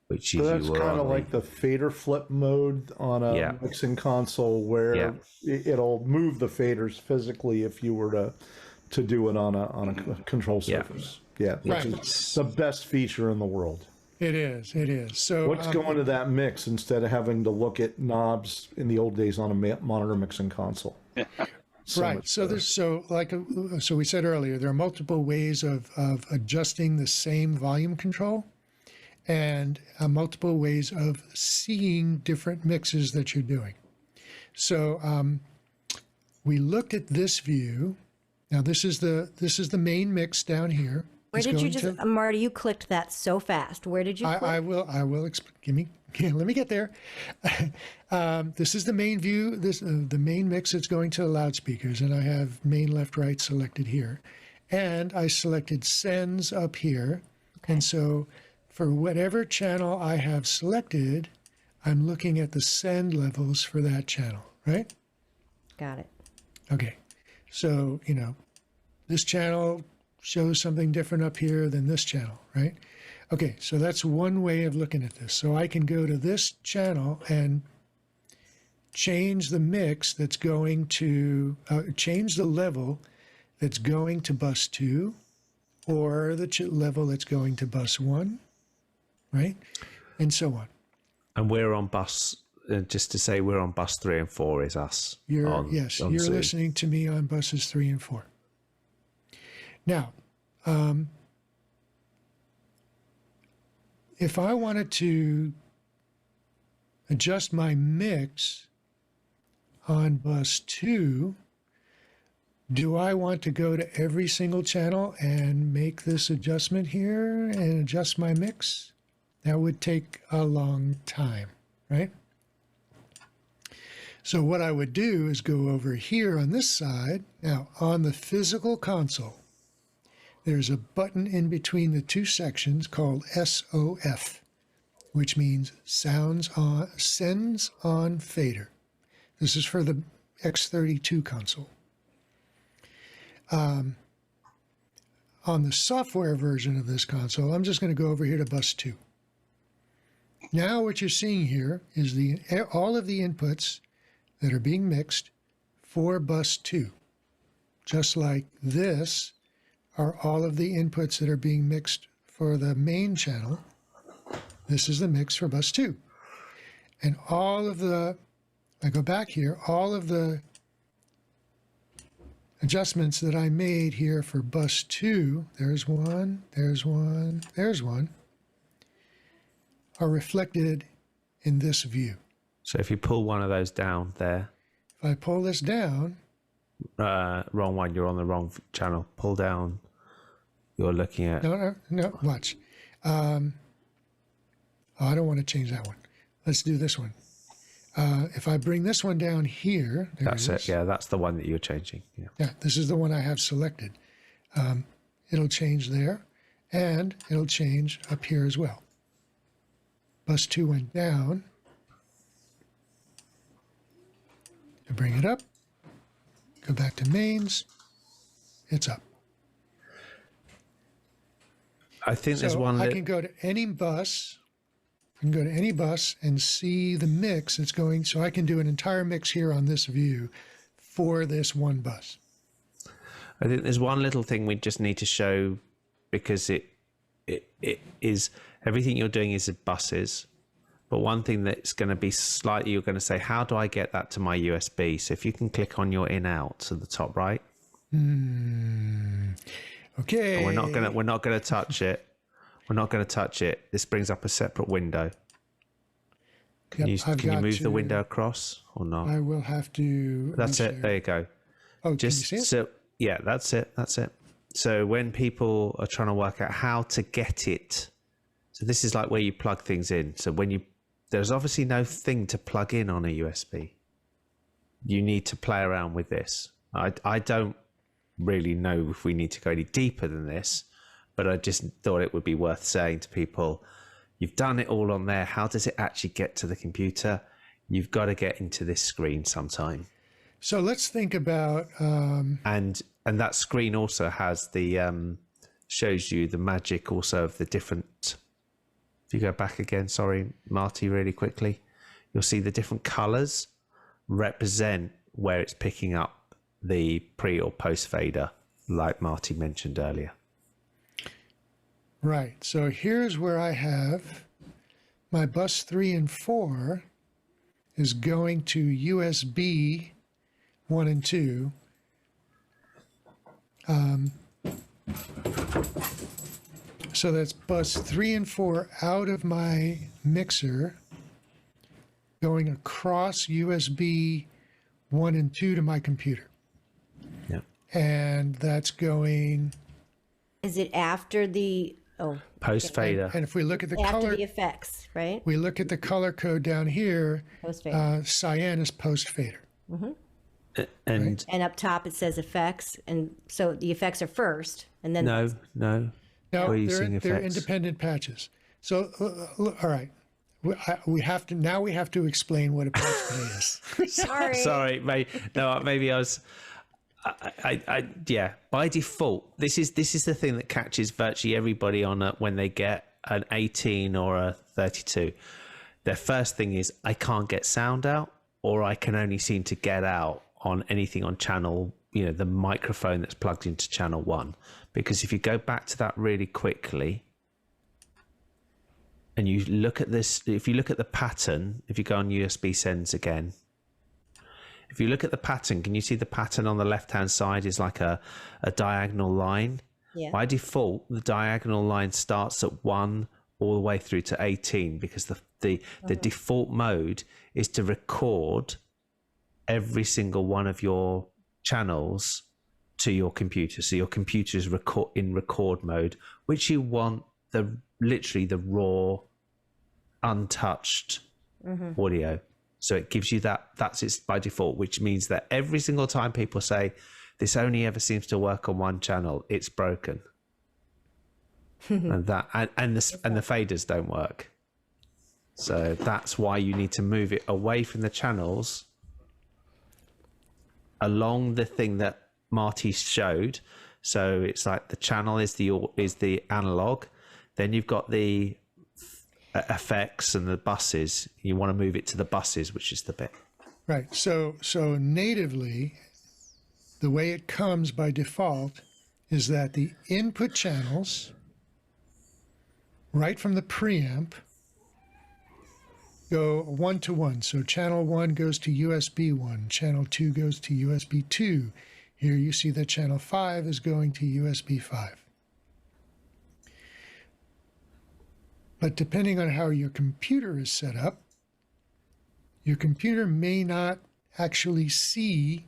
Which so that's kind of like the fader flip mode on a mixing console where it'll move the faders physically if you were to do it on a control surface. Yeah, which is the best feature in the world. It is. So let's go into that mix instead of having to look at knobs in the old days on a monitor mixing console. Right. So so we said earlier, there are multiple ways of adjusting the same volume control, and multiple ways of seeing different mixes that you're doing. So we looked at this view. Now this is the main mix down here. Where did you Marty, you clicked that so fast. Where did you click? I will explain. Let me get there. This is the main view. The main mix that's going to the loudspeakers, and I have main, left, right selected here. And I selected sends up here. Okay. And so for whatever channel I have selected, I'm looking at the send levels for that channel, right? Got it. Okay. So, this channel shows something different up here than this channel, right? Okay, so that's one way of looking at this. So I can go to this channel and change the mix that's going to, change the level that's going to bus 2 or the level that's going to bus 1, right? And so on. And we're on bus, just to say we're on bus 3 and 4 is us. You're on you're Zoom. listening to me on buses 3 and 4. Now, if I wanted to adjust my mix on bus 2, do I want to go to every single channel and make this adjustment here and adjust my mix? That would take a long time, right? So what I would do is go over here on this side. Now, on the physical console, there's a button in between the two sections called SOF, which means sends on fader. This is for the X32 console. On the software version of this console, I'm just going to go over here to bus 2. Now what you're seeing here is all of the inputs that are being mixed for bus 2. Just like this are all of the inputs that are being mixed for the main channel. This is the mix for bus 2. And I go back here, all of the adjustments that I made here for bus 2, there's one, there's one, there's one, are reflected in this view. So if you pull one of those down there, If I pull this down, wrong one, you're on the wrong channel. Pull down, you're looking at. no, watch. I don't want to change that one. Let's do this one. If I bring this one down here, That's it. Yeah, that's the one that you're changing. Yeah. Yeah, this is the one I have selected. It'll change there, and it'll change up here as well. Bus 2 went down. I bring it up, go back to mains, it's up. I think there's So one. I can go to any bus. I can go to any bus and see the mix that's going. So I can do an entire mix here on this view for this one bus. I think there's one little thing we just need to show, because it is everything you're doing is buses. But one thing that's going to be slightly, you're going to say, how do I get that to my USB? So if you can click on your in out to the top right. Okay. And we're not going to touch it. We're not going to touch it. This brings up a separate window. Can you move the window across or not? I will have to. That's it. There you go. Oh, Just can you see it? so yeah, that's it. That's it. So when people are trying to work out how to get it, so this is like where you plug things in. So there's obviously no thing to plug in on a USB. You need to play around with this. I don't really know if we need to go any deeper than this, but I just thought it would be worth saying to people, you've done it all on there. How does it actually get to the computer? You've got to get into this screen sometime. So let's think about. And that screen also has the shows you the magic also of the different. If you go back again, sorry, Marty, really quickly, you'll see the different colors represent where it's picking up the pre or post fader, like Marty mentioned earlier. Right. So here's where I have my bus 3 and 4 is going to USB 1 and 2. So that's bus 3 and 4 out of my mixer, going across USB 1 and 2 to my computer. Yeah. And that's going. Is it after the Post fader. And if we look at the after color, the effects, right? we look at the color code down here. Post fader. Cyan is post fader. And And up top it says effects, and so the effects are first, and then no. No, We're using they're effects. independent patches. So, all right, we have to explain what a patch play is. Sorry, maybe I was. Yeah. By default, this is the thing that catches virtually everybody on when they get an 18 or a 32. Their first thing is, I can't get sound out, or I can only seem to get out on anything on channel, the microphone that's plugged into channel 1. Because if you go back to that really quickly, and you look at this, if you look at the pattern, if you go on USB sends again, if you look at the pattern, can you see the pattern on the left-hand side is like a diagonal line? Yeah. By default, the diagonal line starts at 1 all the way through to 18 because the default mode is to record every single one of your channels to your computer. So your computer is in record mode, which you want literally the raw, untouched audio. So it gives you that's its by default, which means that every single time people say this only ever seems to work on one channel, it's broken. and the faders don't work. So that's why you need to move it away from the channels along the thing that Marty showed. So it's like the channel is the analog, then you've got the effects and the buses. You want to move it to the buses, which is the bit. Right. So natively, the way it comes by default is that the input channels, right from the preamp, go 1 to 1. So channel 1 goes to USB 1, channel 2 goes to USB 2. Here you see that channel 5 is going to USB 5. But depending on how your computer is set up, your computer may not actually see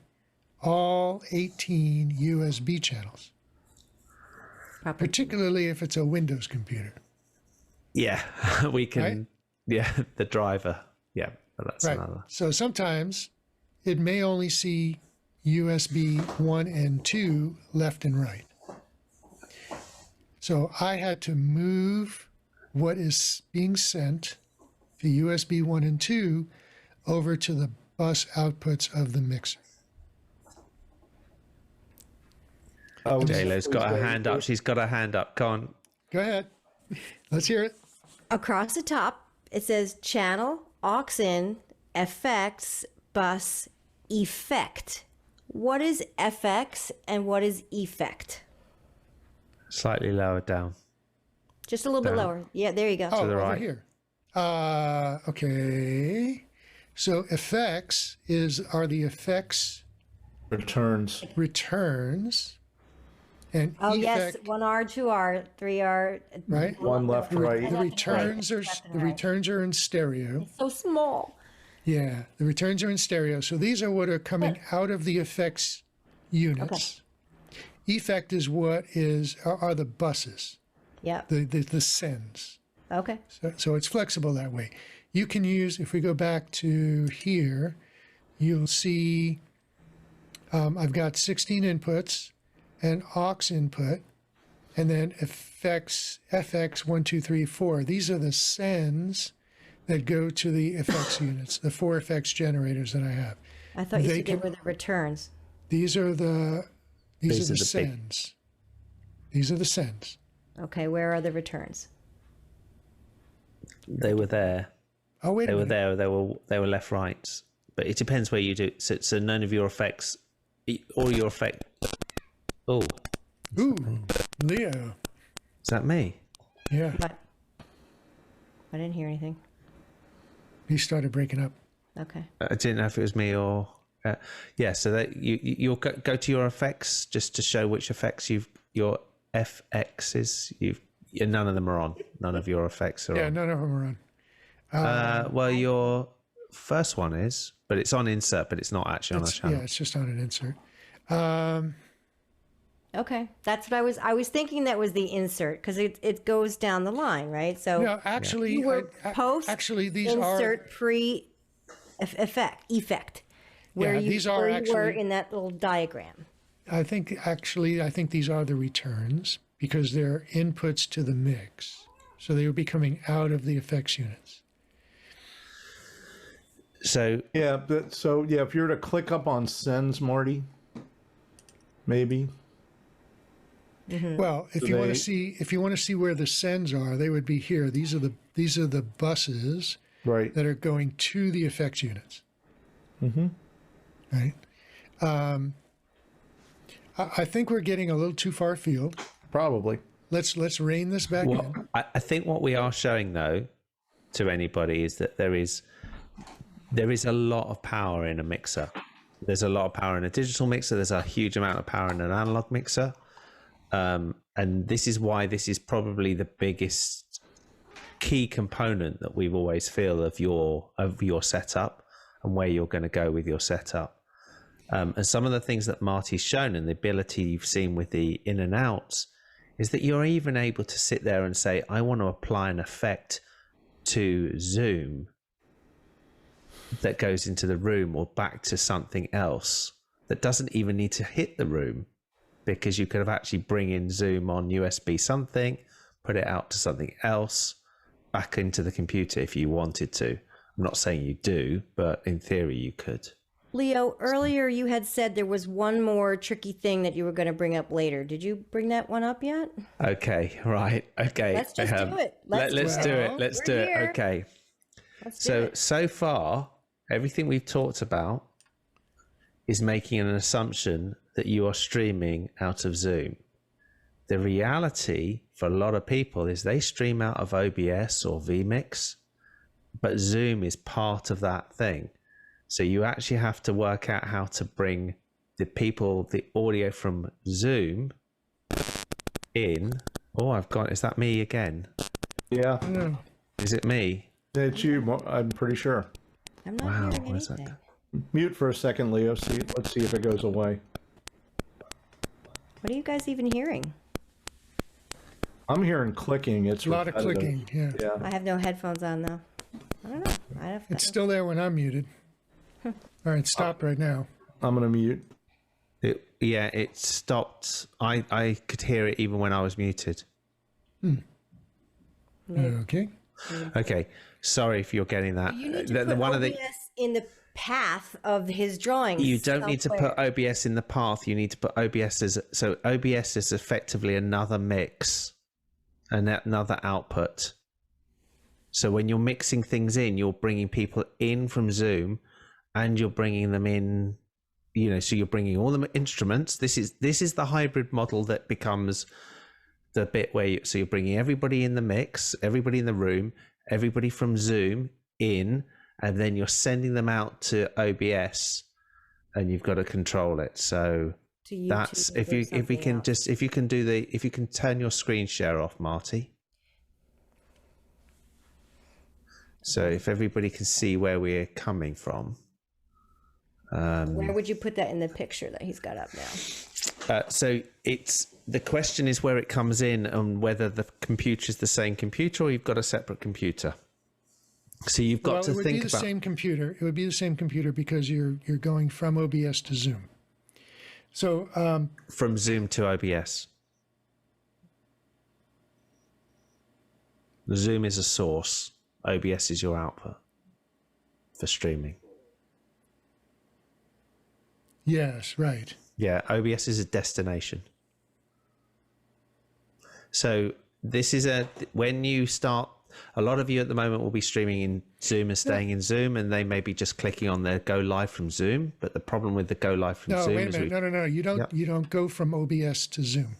all 18 USB channels, particularly if it's a Windows computer. Yeah, we can. Right? Yeah, the driver. Yeah, but that's Right. another. So sometimes it may only see USB 1 and 2 left and right. So I had to move what is being sent, the USB 1 and 2, over to the bus outputs of the mixer. Oh, JLo's got her hand up. She's got her hand up. Go on. Go ahead. Let's hear it. Across the top, it says channel, aux in, effects, bus, effect. What is FX and what is effect? Slightly lower down. Just a little bit lower. Yeah, there you go. Oh, the over right. here. Okay. So effects are the effects returns. returns, and Oh, effect, yes, 1R, 2R, 3R. right? One left, right. The returns are in stereo. So small. Yeah, the returns are in stereo. So these are what are coming out of the effects units. Effect is are the buses, Yeah. the sends. Okay. So it's flexible that way. You can use, if we go back to here, you'll see I've got 16 inputs, and aux input, and then effects, FX 1, 2, 3, 4. These are the sends that go to the effects units, the 4 effects generators that I have. I thought you They said they can- were the returns. These are the These are the big- sends. These are the sends. Okay, where are the returns? They were there. Oh, wait They a were minute. there. They were left, right. But it depends where you do. So none of your effects, all your effect. Oh, Ooh, Leo. is that me? Yeah, What? I didn't hear anything. he started breaking up. Okay. I didn't know if it was me or. Yeah, so that you'll go to your effects just to show which effects your FXs none of them are on. None of your effects are Yeah, on. none of them are on. Well, your first one is, but it's on insert, but it's not actually on a channel. Yeah, it's just on an insert. Okay. That's what I was thinking that was the insert because it goes down the line, right? So No, actually, you were post actually these insert pre effect where Yeah, you these are where you were actually- in that little diagram. I think these are the returns because they're inputs to the mix. So they would be coming out of the effects units. So Yeah, but so yeah, if you were to click up on sends, Marty, maybe. Well, if So you want they- to see where the sends are, they would be here. These are the buses Right. that are going to the effects units. Mm-hmm. Right. I think we're getting a little too far afield. Probably. Let's rein this back in. I think what we are showing though to anybody is that there is a lot of power in a mixer. There's a lot of power in a digital mixer. There's a huge amount of power in an analog mixer. And this is why this is probably the biggest key component that we've always feel of your setup and where you're going to go with your setup. And some of the things that Marty's shown and the ability you've seen with the in and outs is that you're even able to sit there and say, I want to apply an effect to Zoom that goes into the room or back to something else that doesn't even need to hit the room, because you could have actually bring in Zoom on USB something, put it out to something else, back into the computer if you wanted to. I'm not saying you do, but in theory you could. Leo, earlier you had said there was one more tricky thing that you were going to bring up later. Did you bring that one up yet? Okay, right. Okay. Let's just do it. Let's do it. Let's do it. Okay. So far, everything we've talked about is making an assumption that you are streaming out of Zoom. The reality for a lot of people is they stream out of OBS or vMix, but Zoom is part of that thing. So you actually have to work out how to bring the audio from Zoom in. Oh, is that me again? Yeah, Is it me? it's you. I'm pretty sure. I'm not hearing what's that? anything. Mute for a second, Leo. Let's see if it goes away. What are you guys even hearing? I'm hearing clicking. It's A lot of repetitive. clicking. Yeah. I have no headphones on though. I don't know. It's still there when I'm muted. All right, stop right now. I'm gonna mute. It stopped. I could hear it even when I was muted. Okay. Okay, sorry if you're getting that. You need to put OBS in the path of his drawings. You don't need to put OBS in the path. You need to put OBS so OBS is effectively another mix and another output. So when you're mixing things in, you're bringing people in from Zoom, and you're bringing them in. So you're bringing all the instruments. This is the hybrid model that becomes the bit where you're bringing everybody in the mix, everybody in the room, everybody from Zoom in, and then you're sending them out to OBS, and you've got to control it. So that's if you can turn your screen share off, Marty. So if everybody can see where we're coming from. Where would you put that in the picture that he's got up now? So the question is where it comes in and whether the computer is the same computer or you've got a separate computer. So you've got to think about. It would be the same computer. It would be the same computer because you're going from OBS to Zoom. So from Zoom to OBS. Zoom is a source. OBS is your output for streaming. Yes, right. Yeah, OBS is a destination. So this is when you start, a lot of you at the moment will be streaming in Zoom and staying in Zoom, and they may be just clicking on their go live from Zoom. But the problem with the go live from Zoom is no. You don't go from OBS to Zoom.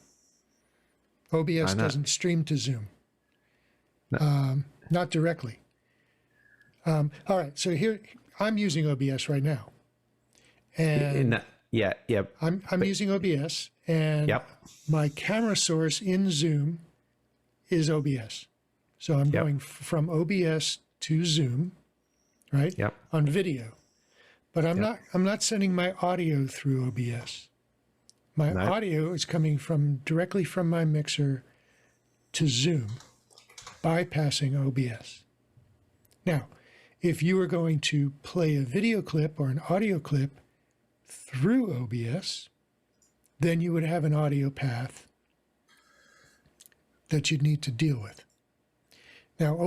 OBS doesn't stream to Zoom. No. Not directly. All right. So here I'm using OBS right now. And I'm using OBS, and my camera source in Zoom is OBS. So I'm going from OBS to Zoom, right? Yep. On video. But I'm not sending my audio through OBS. My audio is coming directly from my mixer to Zoom, bypassing OBS. Now, if you were going to play a video clip or an audio clip through OBS, then you would have an audio path that you'd need to deal with. Now,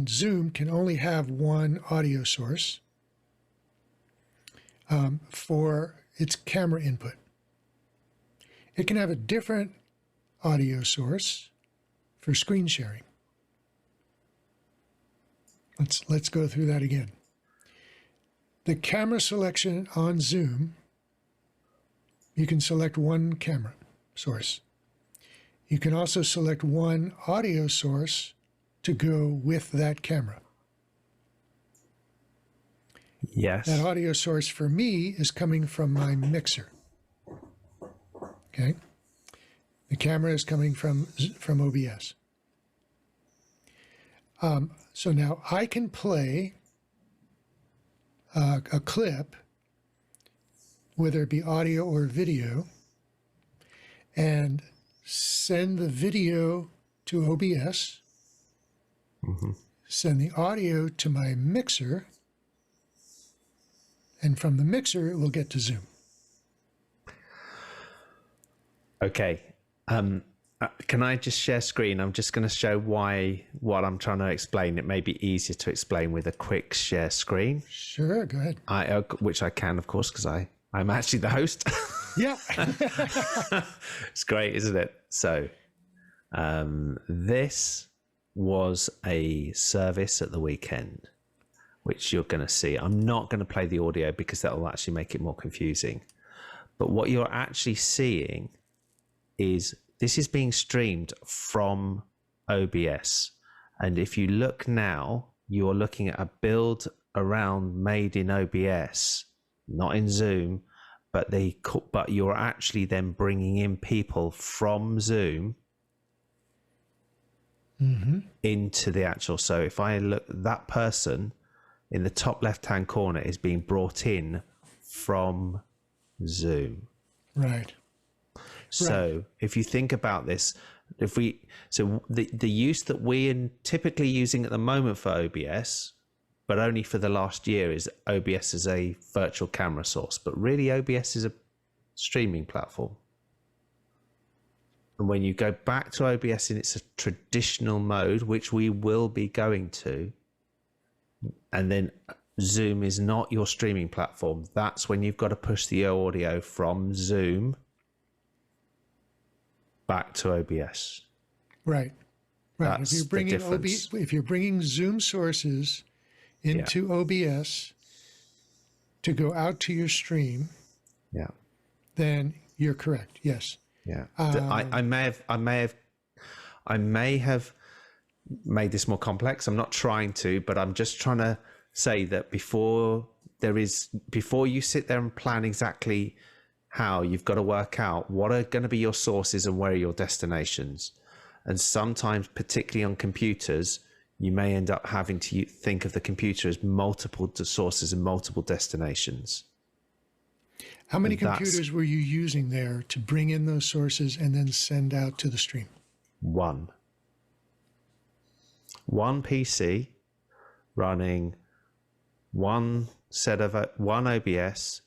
Zoom can only have one audio source for its camera input. It can have a different audio source for screen sharing. Let's go through that again. The camera selection on Zoom, you can select one camera source. You can also select one audio source to go with that camera. Yes. That audio source for me is coming from my mixer. Okay. The camera is coming from OBS. So now I can play a clip, whether it be audio or video, and send the video to OBS, send the audio to my mixer, and from the mixer, it will get to Zoom. Okay. Can I just share screen? I'm just going to show what I'm trying to explain. It may be easier to explain with a quick share screen. Sure, go ahead. Which I can, of course, because I'm actually the host. Yeah. It's great, isn't it? So this was a service at the weekend, which you're going to see. I'm not going to play the audio because that will actually make it more confusing. But what you're actually seeing is this is being streamed from OBS. And if you look now, you're looking at a build around made in OBS, not in Zoom, but you're actually then bringing in people from Zoom into the actual. So if I look, that person in the top left-hand corner is being brought in from Zoom. Right. So if you think about this, the use that we're typically using at the moment for OBS, but only for the last year, is OBS as a virtual camera source. But really, OBS is a streaming platform. And when you go back to OBS in its traditional mode, which we will be going to, and then Zoom is not your streaming platform, that's when you've got to push the audio from Zoom back to OBS. Right. Right. That's If you're bringing the difference. if you're bringing Zoom sources into OBS to go out to your stream, then you're correct. Yes. Yeah. I may have made this more complex. I'm not trying to, but I'm just trying to say that before you sit there and plan exactly how, you've got to work out what are going to be your sources and where are your destinations. And sometimes, particularly on computers, you may end up having to think of the computer as multiple sources and multiple destinations. How many computers were you using there to bring in those sources and then send out to the stream? One PC running one OBS.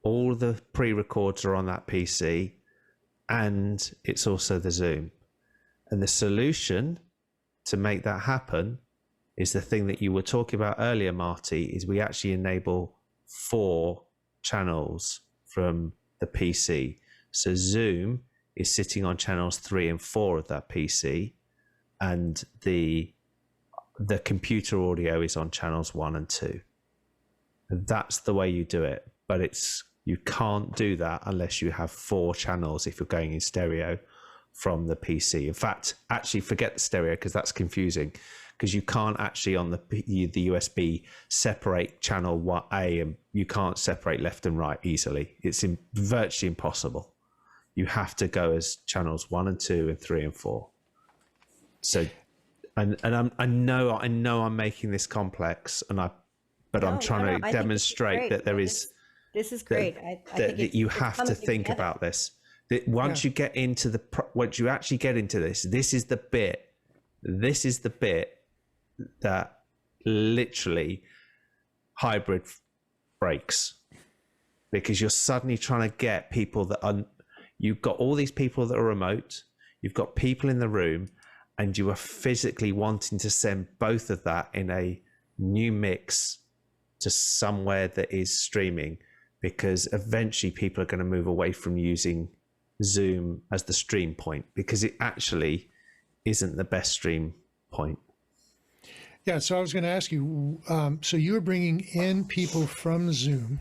All the pre-records are on that PC, and it's also the Zoom. And the solution to make that happen is the thing that you were talking about earlier, Marty, is we actually enable 4 channels from the PC. So Zoom is sitting on channels 3 and 4 of that PC, and the computer audio is on channels 1 and 2. And that's the way you do it. But you can't do that unless you have 4 channels if you're going in stereo from the PC. In fact, actually forget the stereo, because that's confusing, because you can't actually on the USB separate channel A, and you can't separate left and right easily. It's virtually impossible. You have to go as channels 1 and 2 and 3 and 4. So, I know I'm making this complex, but I'm trying to demonstrate that there is. This is great. I think you have to think about this. That once you get into once you actually get into this is the bit that literally hybrid breaks, because you're suddenly trying to get people you've got all these people that are remote, you've got people in the room, and you are physically wanting to send both of that in a new mix to somewhere that is streaming, because eventually people are going to move away from using Zoom as the stream point, because it actually isn't the best stream point. Yeah, so I was going to ask you, so you were bringing in people from Zoom.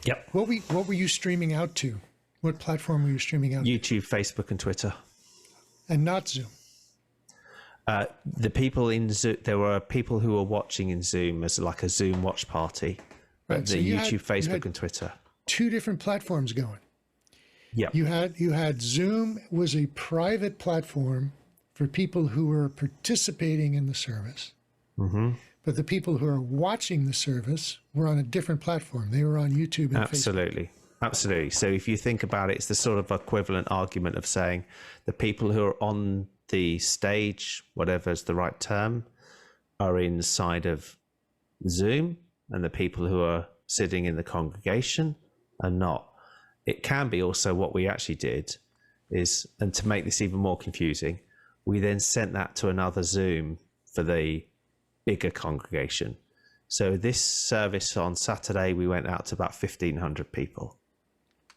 Yep. What were you streaming out to? What platform were you streaming out YouTube, Facebook, and Twitter. and not Zoom? The people in Zoom, there were people who were watching in Zoom as like a Zoom watch party. Right, The so you YouTube, had Facebook, and Twitter. 2 different platforms going. Yeah. You had Zoom was a private platform for people who were participating in the service. Mm-hmm. But the people who are watching the service were on a different platform. They were on YouTube and Facebook. Absolutely. So if you think about it, it's the sort of equivalent argument of saying the people who are on the stage, whatever is the right term, are inside of Zoom, and the people who are sitting in the congregation are not. It can be also what we actually did is, and to make this even more confusing, we then sent that to another Zoom for the bigger congregation. So this service on Saturday, we went out to about 1,500 people,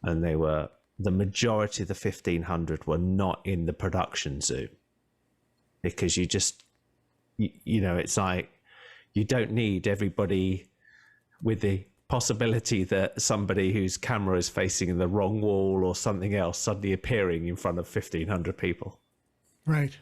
and they were, the majority of the 1,500 were not in the production Zoom, because you just, you know, it's like, you don't need everybody with the possibility that somebody whose camera is facing the wrong wall or something else suddenly appearing in front of 1,500 people. Right.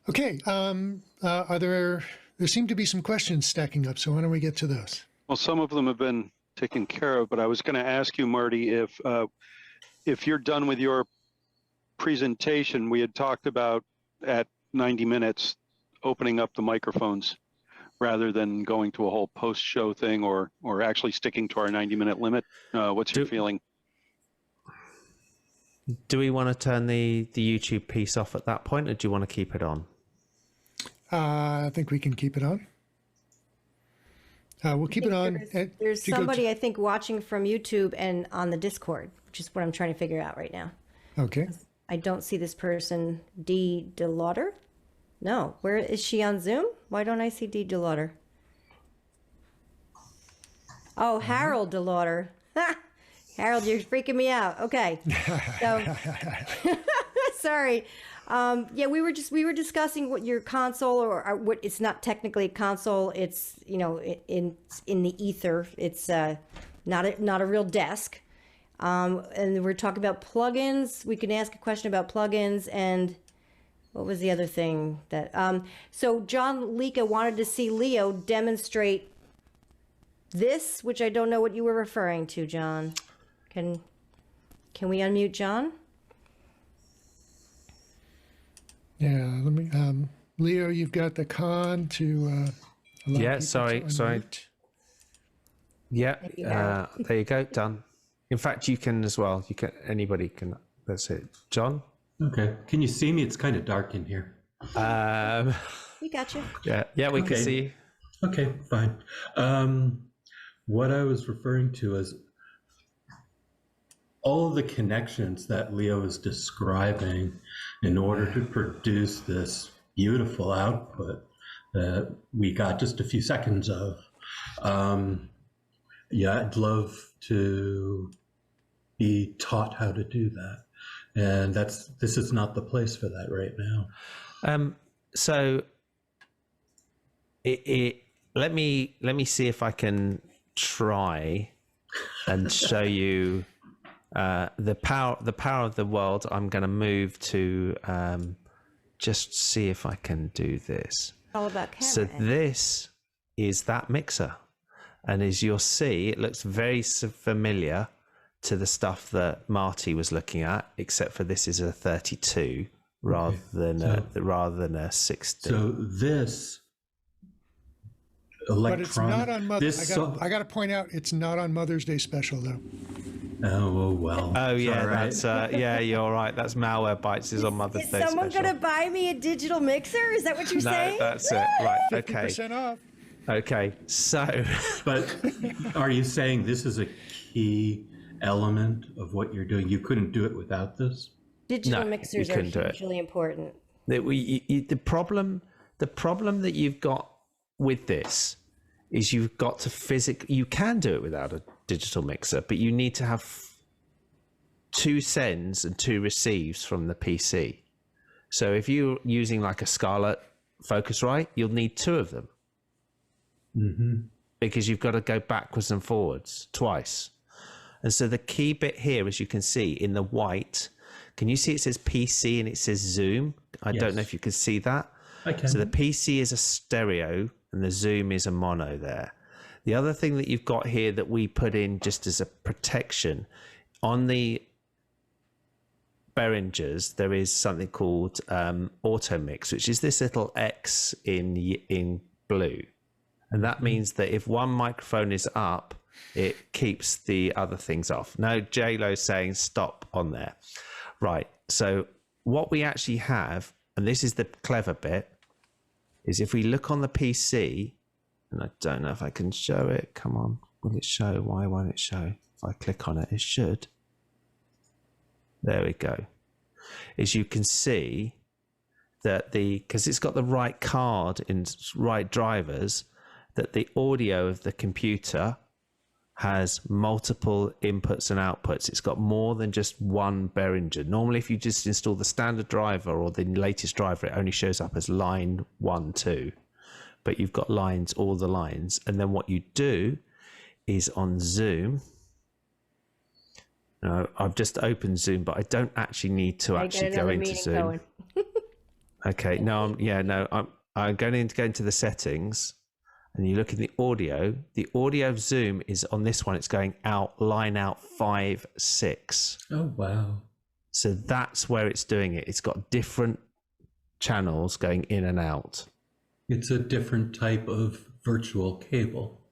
Okay. There seem to be some questions stacking up, so why don't we get to those? Well, some of them have been taken care of, but I was going to ask you, Marty, if you're done with your presentation. We had talked about at 90 minutes opening up the microphones rather than going to a whole post-show thing, or actually sticking to our 90-minute limit. What's your feeling? Do we want to turn the YouTube piece off at that point, or do you want to keep it on? I think we can keep it on. We'll keep it on. There's somebody, I think, watching from YouTube and on the Discord, which is what I'm trying to figure out right now. Okay. I don't see this person, Dee DeLauder. No, where is she on Zoom? Why don't I see Dee DeLauder? Oh, Harold DeLauder. Harold, you're freaking me out. Okay. So, sorry. Yeah, we were discussing what your console, or what, it's not technically a console. It's, you know, in the ether. It's not a real desk. And we're talking about plugins. We can ask a question about plugins, and what was the other thing that? So John Lika wanted to see Leo demonstrate this, which I don't know what you were referring to, John. Can we unmute John? Yeah, let me. Leo, you've got the con to. Yeah, sorry. Yeah, there you go, done. In fact, you can as well. Anybody can. That's it, John. Okay. Can you see me? It's kind of dark in here. We got you. Yeah, we can see you. Okay, fine. What I was referring to is all of the connections that Leo is describing in order to produce this beautiful output that we got just a few seconds of. Yeah, I'd love to be taught how to do that. And this is not the place for that right now. So let me see if I can try and show you the power of the world. I'm going to move to just see if I can do this. All about camera. So this is that mixer, and as you'll see, it looks very familiar to the stuff that Marty was looking at, except for this is a 32 rather than a 16. So this electronic. But it's not on Mother's. I got to point out, it's not on Mother's Day special though. Oh well. Oh yeah, right. that's yeah, you're right. That's Malware Bytes is on Mother's Day. Is someone special. gonna buy me a digital mixer? Is that what you're saying? No, that's it. Right. Okay. 50% off. Okay. So, But are you saying this is a key element of what you're doing? You couldn't do it without this? Digital No, mixers you are couldn't do it. hugely important. the problem that you've got with this is you've got to you can do it without a digital mixer, but you need to have 2 sends and 2 receives from the PC. So if you're using like a Scarlett Focusrite, you'll need 2 of them. Mm-hmm. Because you've got to go backwards and forwards twice. And so the key bit here, as you can see in the white, Can you see it says PC and it says Zoom? I don't know Yes. if you can see that. I can. So the PC is a stereo and the Zoom is a mono there. The other thing that you've got here that we put in just as a protection on the Behringers, there is something called Automix, which is this little X in blue. And that means that if one microphone is up, it keeps the other things off. No, J-Lo's saying stop on there. Right. So what we actually have, and this is the clever bit, is if we look on the PC, and I don't know if I can show it. Come on. Will it show? Why won't it show? If I click on it, it should. There we go. As you can see that because it's got the right card and right drivers, that the audio of the computer has multiple inputs and outputs. It's got more than just one Behringer. Normally, if you just install the standard driver or the latest driver, it only shows up as line 1, 2. But you've got lines, all the lines. And then what you do is on Zoom. No, I've just opened Zoom, but I don't actually need to actually go into Zoom. Going. Okay, no, I'm going to go into the settings, and you look in the audio. The audio of Zoom is on this one. It's going out, line out 5, 6. Oh, wow. So that's where it's doing it. It's got different channels going in and out. It's a different type of virtual cable.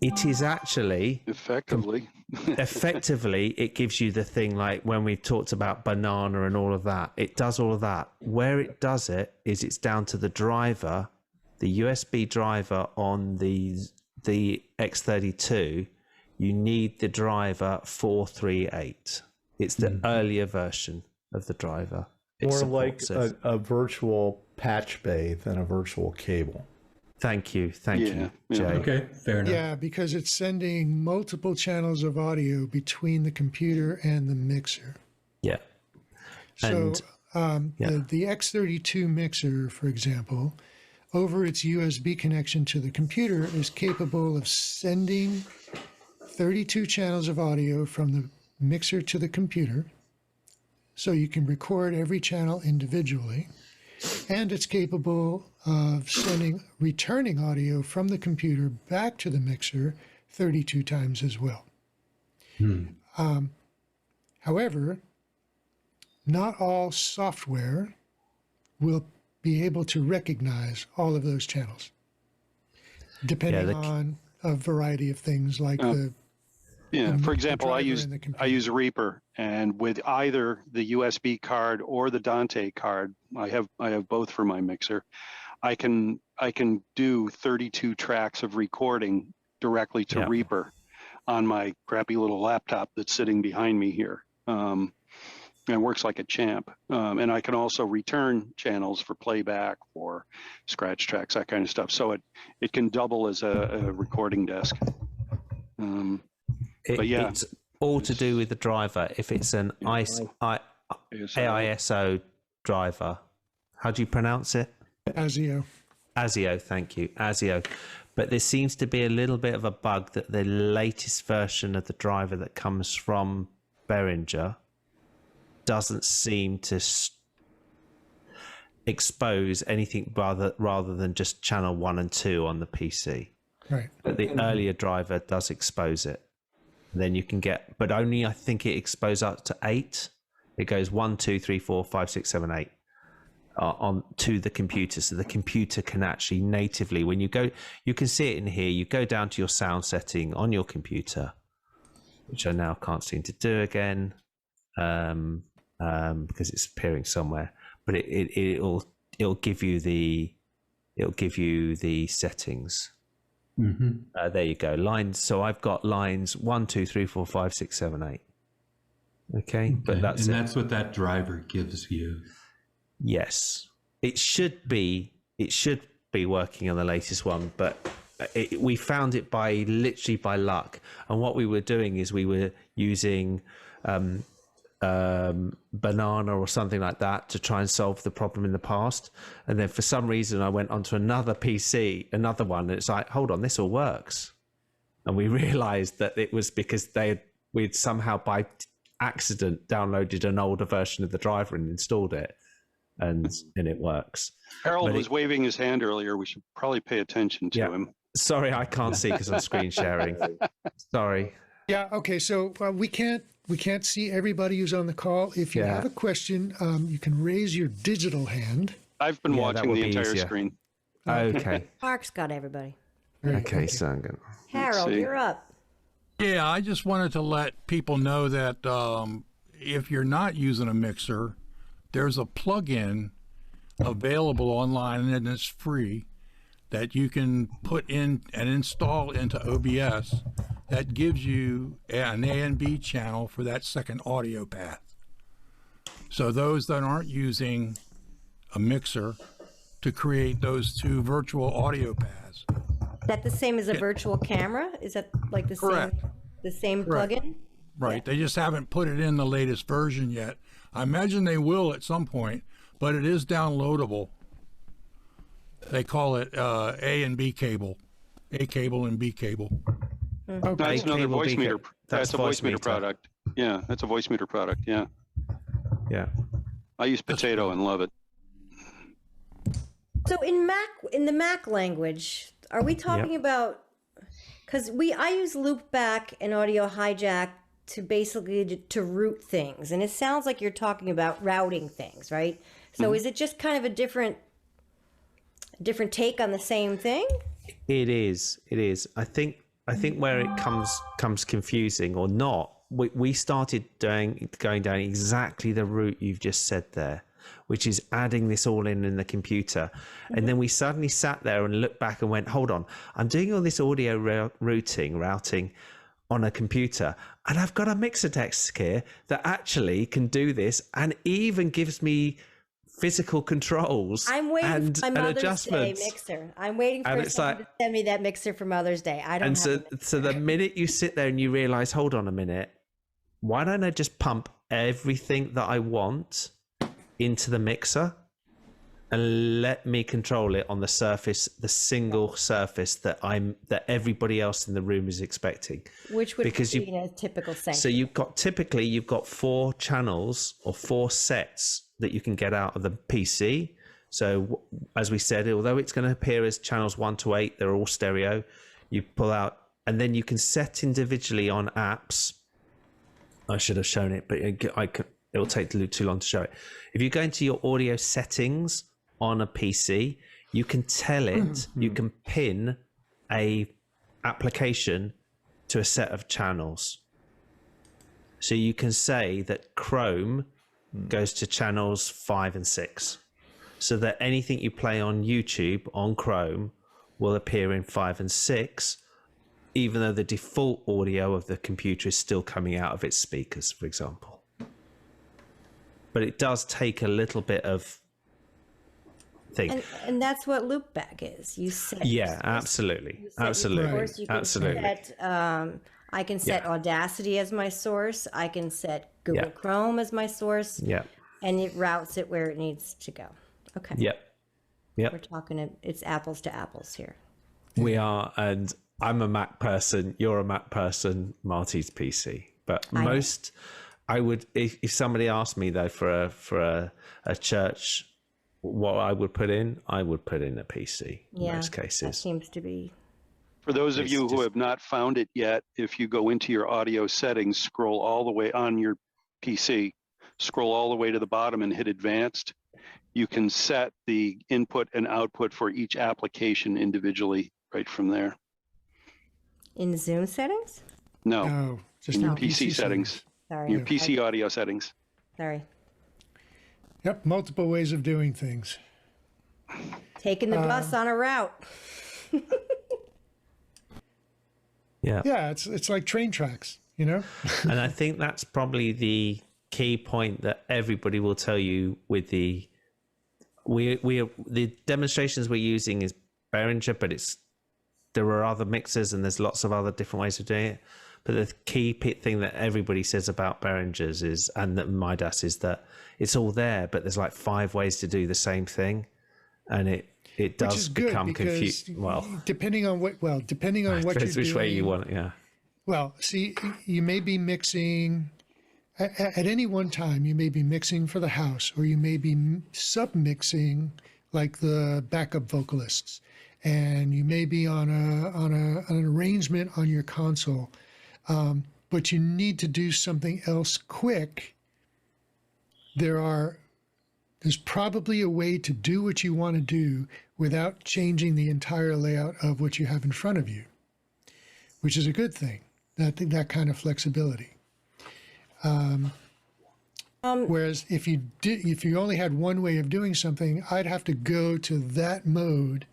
It is actually Effectively. effectively, it gives you the thing like when we talked about banana and all of that. It does all of that. Where it does it is it's down to the driver, the USB driver on the X32. You need the driver 438. It's the earlier version of the driver. It More like supports it. a virtual patch bay than a virtual cable. Thank you, Yeah, Jay. Okay, fair enough. Yeah, because it's sending multiple channels of audio between the computer and the mixer. Yeah. So And the X32 mixer, for example, over its USB connection to the computer is capable of sending 32 channels of audio from the mixer to the computer. So you can record every channel individually. And it's capable of returning audio from the computer back to the mixer 32 times as well. However, not all software will be able to recognize all of those channels, depending on a variety of things like Yeah. For example, I driver and the computer. use Reaper, and with either the USB card or the Dante card, I have both for my mixer. I can do 32 tracks of recording directly to Reaper on my crappy little laptop that's sitting behind me here. And it works like a champ. And I can also return channels for playback, for scratch tracks, that kind of stuff. So it can double as a recording desk. But yeah, it's all to do with the driver. If it's an AISO driver, how do you pronounce it? ASIO. ASIO, thank you, ASIO. But there seems to be a little bit of a bug that the latest version of the driver that comes from Behringer doesn't seem to expose anything rather than just channel 1 and 2 on the PC. Right. But the earlier driver does expose it. Then you can get, but only I think it exposes up to 8. It goes 1, 2, 3, 4, 5, 6, 7, 8 on to the computer. So the computer can actually natively, when you go, you can see it in here. You go down to your sound setting on your computer, which I now can't seem to do again because it's appearing somewhere. But it'll give you the settings. There you go. Lines. So I've got lines 1, 2, 3, 4, 5, 6, 7, 8. Okay, but that's that's what that driver gives you. Yes, it should be working on the latest one, but we found it literally by luck. And what we were doing is we were using banana or something like that to try and solve the problem in the past, and then for some reason I went onto another PC, another one, and it's like, hold on, this all works. And we realized that it was because we'd somehow by accident downloaded an older version of the driver and installed it, and it works. Harold But was waving his hand earlier. We should probably pay attention to Yeah. him. Sorry, I can't see because I'm screen sharing. Sorry. Yeah. Okay. So we can't see everybody who's on the call. If you Yeah. have a question, you can raise your digital hand. I've been Yeah, that watching would the be entire easier. screen. Okay. Mark's got everybody. Right, Okay. So I'm gonna. Harold, see. you're up. Yeah, I just wanted to let people know that if you're not using a mixer, there's a plugin available online and it's free that you can put in and install into OBS that gives you an A and B channel for that second audio path. So those that aren't using a mixer to create those two virtual audio paths. Is that the same as a virtual camera? Is that like the Correct. same Correct. plugin? Right. They just haven't put it in the latest version yet. I imagine they will at some point, but it is downloadable. They call it A and B cable, A cable and B cable. Okay. That's another cable voice beacon. meter. That's a voice meter meter. product. Yeah, that's a voice meter product. Yeah. Yeah. I use Potato and love it. So in the Mac language, are we talking about? Because I use loopback and audio hijack to basically to route things, and it sounds like you're talking about routing things, right? So is it just kind of a different take on the same thing? It is. It is. I think where it comes confusing or not, we started going down exactly the route you've just said there, which is adding this all in the computer. And then we suddenly sat there and looked back and went, hold on, I'm doing all this audio routing on a computer, and I've got a mixer desk here that actually can do this and even gives me physical controls I'm waiting and for my Mother's adjustments. Day mixer. I'm waiting And for it's someone like- to send me that mixer for Mother's Day. I don't And have so, a mixer. so the minute you sit there and you realize, hold on a minute, why don't I just pump everything that I want into the mixer and let me control it on the surface, the single surface that everybody else in the room is expecting. Which would because be a typical thing. So you've got 4 channels or 4 sets that you can get out of the PC. So as we said, although it's going to appear as channels 1 to 8, they're all stereo. You pull out, and then you can set individually on apps. I should have shown it, but it'll take too long to show it. If you go into your audio settings on a PC, you can tell it, you can pin a application to a set of channels. So you can say that Chrome goes to channels 5 and 6, so that anything you play on YouTube on Chrome will appear in 5 and 6, even though the default audio of the computer is still coming out of its speakers, for example. But it does take a little bit of thing. And that's what loopback is. You set. Yeah, absolutely. You set your Absolutely. source. You can Absolutely. set, I can set Audacity as my source. I can set Google Yeah. Chrome as my source. Yeah. And it routes it where it needs to go. Okay. Yep. Yep. We're talking, it's apples to apples here. We are, and I'm a Mac person. You're a Mac person. Marty's PC. But I would, if somebody asked me though for a church, what I would put in a PC in most That cases. seems to be. For those of It's you who just- have not found it yet, if you go into your audio settings, scroll all the way on your PC, scroll all the way to the bottom and hit advanced, you can set the input and output for each application individually right from there. In Zoom settings? No, Oh, just in your in PC settings, Sorry. your PC audio settings. Sorry. Yep, multiple ways of doing things. Taking the bus on a route. Yeah. Yeah, it's like train tracks, you know? And I think that's probably the key point that everybody will tell you with the demonstrations we're using is Behringer, but there are other mixers and there's lots of other different ways of doing it. But the key thing that everybody says about Behringers is, and that Midas, is that it's all there, but there's like 5 ways to do the same thing, and it Which does is good become because confusing. Well, depending on what you're depends which doing. way you want it. Yeah. Well, see, you may be mixing at any one time, you may be mixing for the house, or you may be sub-mixing like the backup vocalists, and you may be on an arrangement on your console, but you need to do something else quick. There's probably a way to do what you want to do without changing the entire layout of what you have in front of you, which is a good thing. That kind of flexibility. Whereas if you only had one way of doing something, I'd have to go to that mode,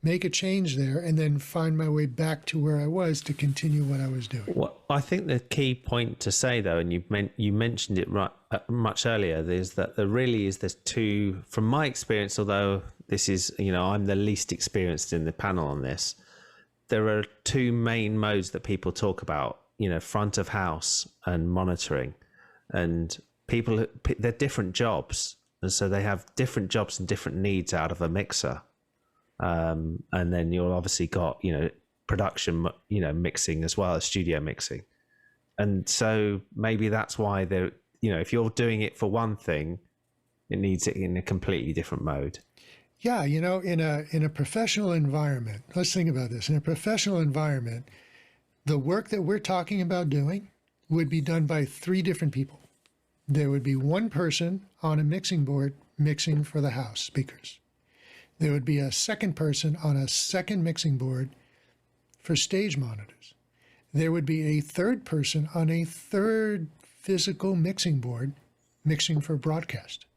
make a change there, and then find my way back to where I was to continue what I was doing. Well, I think the key point to say, though, and you mentioned it right much earlier, is that there's two. From my experience, although this is, I'm the least experienced in the panel on this, there are two main modes that people talk about. Front of house and monitoring, and they're different jobs, and so they have different jobs and different needs out of a mixer. And then you've obviously got production mixing as well as studio mixing, and so maybe that's why they're if you're doing it for one thing, it needs it in a completely different mode. Yeah, in a professional environment, let's think about this. In a professional environment, the work that we're talking about doing would be done by 3 different people. There would be one person on a mixing board mixing for the house speakers. There would be a second person on a second mixing board for stage monitors. There would be a third person on a third physical mixing board mixing for broadcast.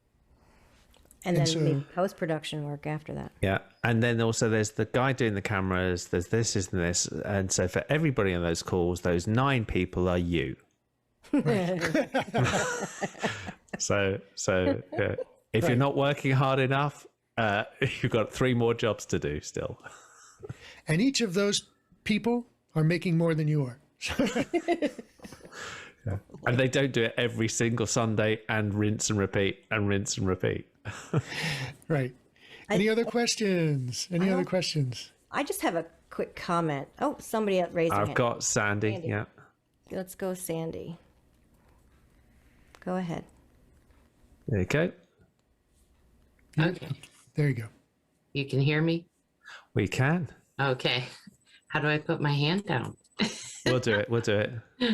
And then maybe post-production work after that. Yeah, and then also there's the guy doing the cameras, there's this, and so for everybody on those calls, those 9 people are you. So if you're not working hard enough, you've got 3 more jobs to do still. And each of those people are making more than you are. Yeah. And they don't do it every single Sunday and rinse and repeat and rinse and repeat. Right. Any other questions? Any other questions? I just have a quick comment. Oh, somebody raised their hand. I've got Sandy. Yeah. Let's go, Sandy. Go ahead. There you go. Okay. There you go. You can hear me? We can. Okay. How do I put my hand down? We'll do it.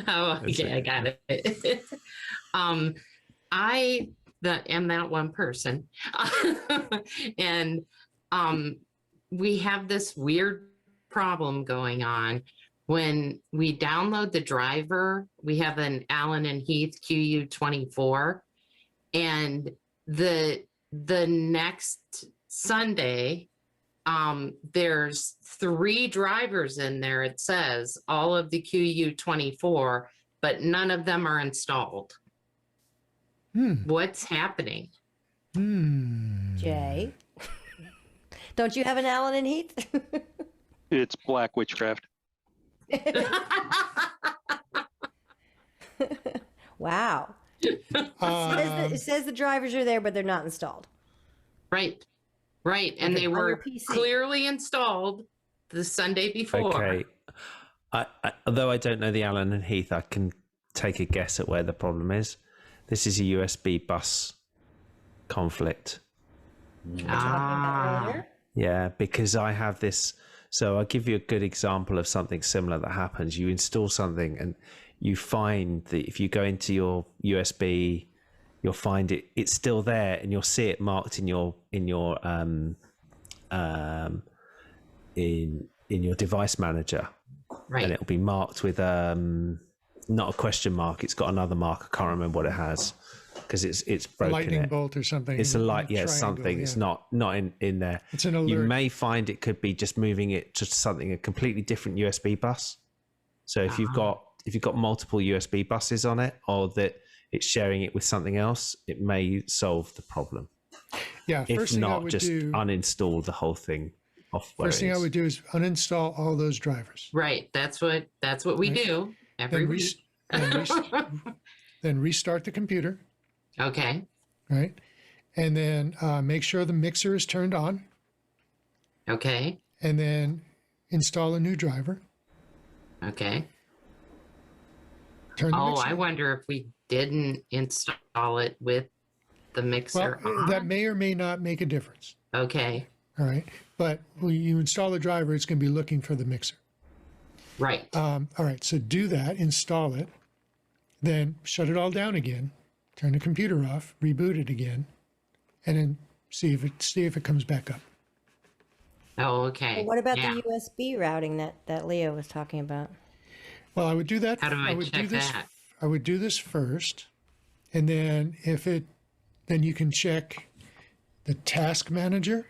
Oh, okay. I got it. I am that one person. And we have this weird problem going on. When we download the driver, we have an Allen and Heath QU24, and the next Sunday, there's 3 drivers in there. It says all of the QU24, but none of them are installed. What's happening? Jay, don't you have an Allen and Heath? It's black witchcraft. Wow. It says the drivers are there, but they're not installed. Right. And they were clearly installed the Sunday before. Okay. Although I don't know the Allen and Heath, I can take a guess at where the problem is. This is a USB bus conflict. Yeah, because I have this. So I'll give you a good example of something similar that happens. You install something and you find that if you go into your USB, you'll find it's still there, and you'll see it marked in your device manager. Right. And it'll be marked with not a question mark. It's got another mark. I can't remember what it has because it's broken. Lightning bolt or something. It's a light, yeah, triangle, something. yeah. It's not in there. It's an alert. You may find it could be just moving it to something a completely different USB bus. So if you've got multiple USB buses on it, or that it's sharing it with something else, it may solve the problem. Yeah. If not, just uninstall the whole thing off. First thing I would do is uninstall all those drivers. Right. That's what we do every week. Then restart the computer. Okay. Right. And then make sure the mixer is turned on. Okay. And then install a new driver. Okay. Turn the mixer I on. wonder if we didn't install it with the Well, mixer on? that may or may not make a difference. Okay, All right. But when you install the driver, it's going to be looking for the mixer. right. All right. So do that, install it, then shut it all down again, turn the computer off, reboot it again, and then see if it comes back up. Oh, okay. Well, what about Yeah. the USB routing that Leo was talking about? Well, I would do that. How do I would check do this. that? I would do this first, and then then you can check the task manager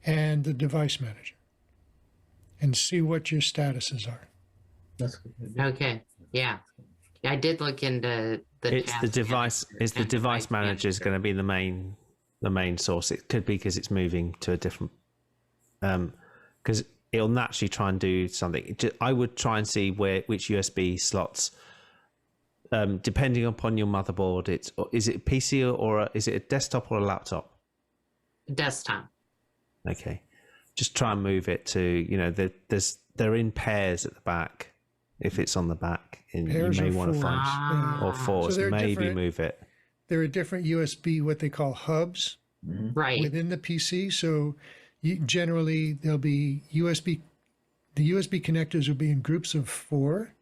and the device manager, and see what your statuses are. That's good. Okay, yeah. I did look into the It's the task device. manager It's the and device manager is going to be the main source. It could be because it's moving to a different. Because it'll naturally try and do something. I would try and see which USB slots. Depending upon your motherboard, is it a PC or is it a desktop or a laptop? desktop. Okay, just try and move it to they're in pairs at the back. If it's on the back, and Pairs you may or want to find fours. or fours, So they're maybe different. move it. There are different USB, what they call hubs, Right. within the PC. So generally there'll be USB. The USB connectors will be in groups of 4.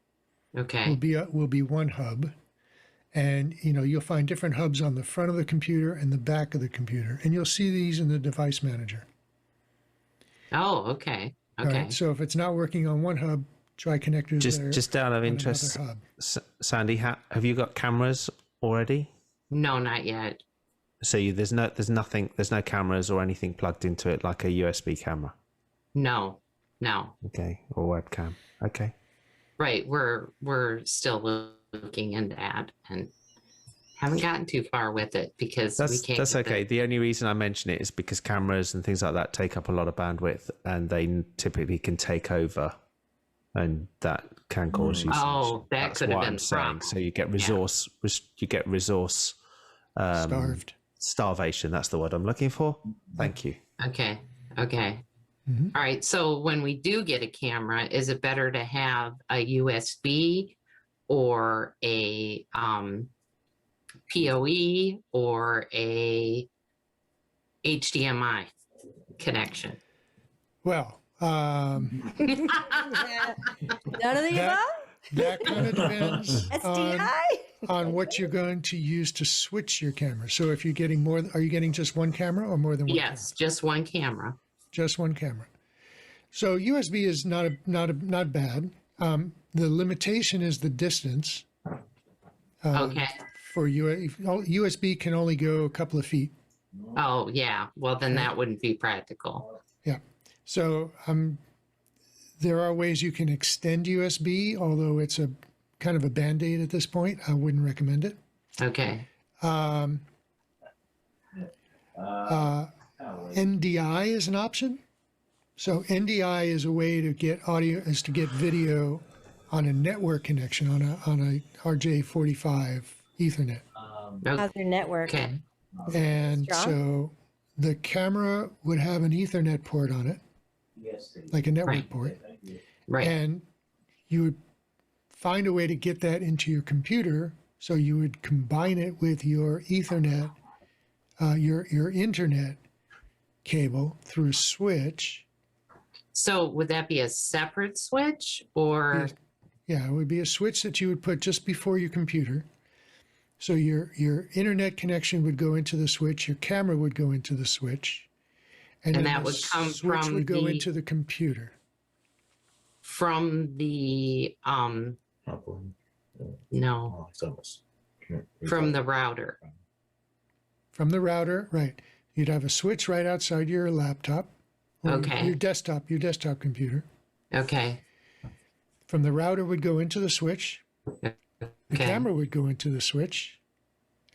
Okay. Will be one hub, and you'll find different hubs on the front of the computer and the back of the computer, and you'll see these in the device manager. Oh, okay. All Okay. right. So if it's not working on one hub, try connectors there. Just out of on interest, another hub. Sandy, have you got cameras already? No, not yet. So there's no cameras or anything plugged into it like a USB camera. No. Okay, or webcam. Okay. Right. We're still looking into that and haven't gotten too far with it because we can't. That's get okay. The only reason I mention it is because cameras and things like that take up a lot of bandwidth, and they typically can take over, and that can cause usage. Oh, that That's could have what been I'm the saying. problem. So you get resource. You get resource Starved. starvation. That's the word I'm looking for. Thank you. Okay. Okay. Mhm. All right. So when we do get a camera, is it better to have a USB or a PoE or a HDMI connection? Well, None of the above? that kind of depends SDI? on what you're going to use to switch your camera. So if you're getting more, are you getting just one camera or more than one? Yes, just one camera. Just one camera. So USB is not bad. The limitation is the distance. Okay. For USB can only go a couple of feet. Oh, yeah. Well, then that wouldn't be practical. Yeah. So there are ways you can extend USB, although it's a kind of a Band-Aid at this point. I wouldn't recommend it. Okay. NDI is an option. So NDI is a way to get video on a network connection on a RJ45 Ethernet. How's your network? Okay. And Strong? so the camera would have an Ethernet port on it, like a network Right. port. Right. And you would find a way to get that into your computer. So you would combine it with your Ethernet, your internet cable through a switch. So would that be a separate switch or? Yeah, it would be a switch that you would put just before your computer. So your internet connection would go into the switch, your camera would go into the switch, And then that the would come switch from would go the- into the computer. From the, no, from the router. From the router, right. You'd have a switch right outside your laptop. Or Okay. your desktop computer. Okay. From the router would go into the switch. The Okay. camera would go into the switch.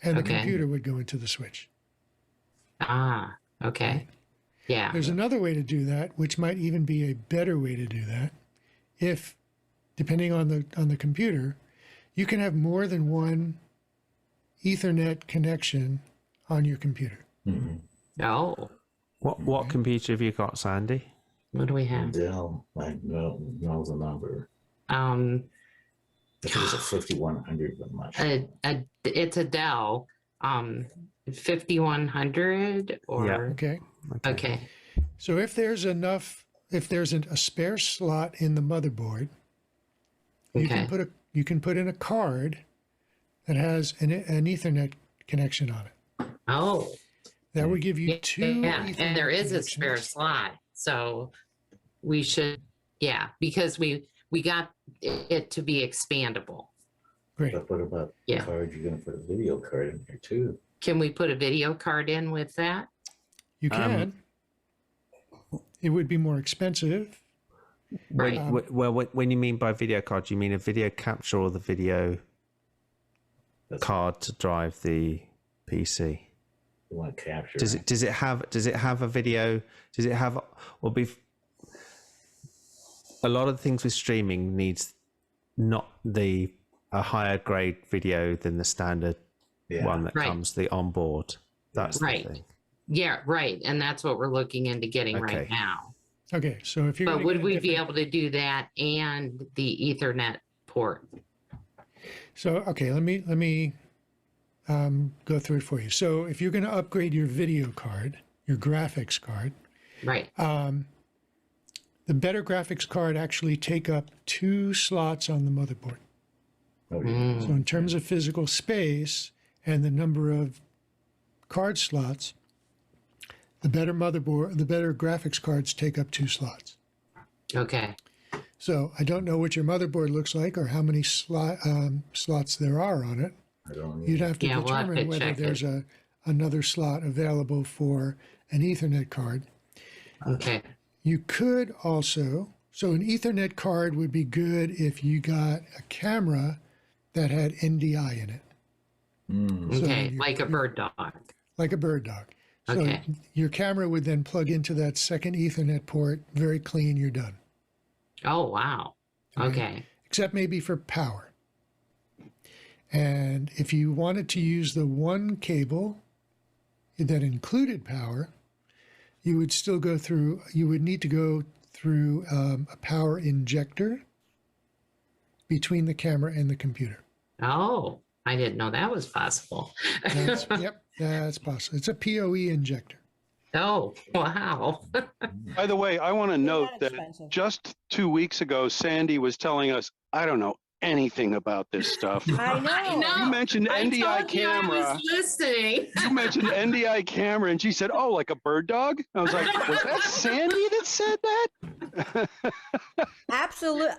And the Okay. computer would go into the switch. Ah, okay. Yeah. There's another way to do that, which might even be a better way to do that. If, depending on the computer, you can have more than one Ethernet connection on your computer. Oh, What computer have you got, Sandy? what do we have? Dell, knows a number. I think it's a 5100, but I'm not sure. It's a Dell 5100 or Yeah. Okay. okay. So if there's a spare slot in the motherboard, you can put in a card that has an Ethernet connection on it. Oh, That would give you yeah, two. Ethernet and there is a connections. spare slot, so we should, because we got it to be expandable. Great. But what about Yeah. the card? You're going to put a video card in here too. Can we put a video card in with that? You can. It would be more expensive. Right. Well, when you mean by video card, do you mean a video capture or the video card to drive the PC? You want to capture. Does it have a video? Does it have or be? A lot of the things with streaming needs not a higher grade video than the standard one that comes the onboard. That's right. the thing. Yeah, right. And that's what we're looking into getting right Okay. now. Okay, so if you're But would we be able to do that and the Ethernet port? So okay, let me go through it for you. So if you're going to upgrade your video card, your graphics card, Right. the better graphics card actually take up 2 slots on the motherboard. Okay. So in terms of physical space and the number of card slots, the better graphics cards take up 2 slots. Okay. So I don't know what your motherboard looks like or how many slots there are on it. I don't know. You'd have to Yeah, we'll have determine to whether check there's another slot available for an Ethernet card. Okay. You could also, so an Ethernet card would be good if you got a camera that had NDI in it. So Okay. your- Like a bird dog. Like a bird dog. So Okay. your camera would then plug into that second Ethernet port, very clean, you're done. Oh, wow. Okay. Except maybe for power. And if you wanted to use the one cable that included power, you would need to go through a power injector between the camera and the computer. Oh, I didn't know that was possible. Yep, that's possible. It's a PoE injector. Oh, wow. By the way, I want to note that expensive. just 2 weeks ago, Sandy was telling us, I don't know anything about this stuff. I know. You mentioned I NDI told you I camera. was listening. You mentioned NDI camera, and she said, "Oh, like a bird dog." I was like, "Was that Sandy that said that?" Absolutely.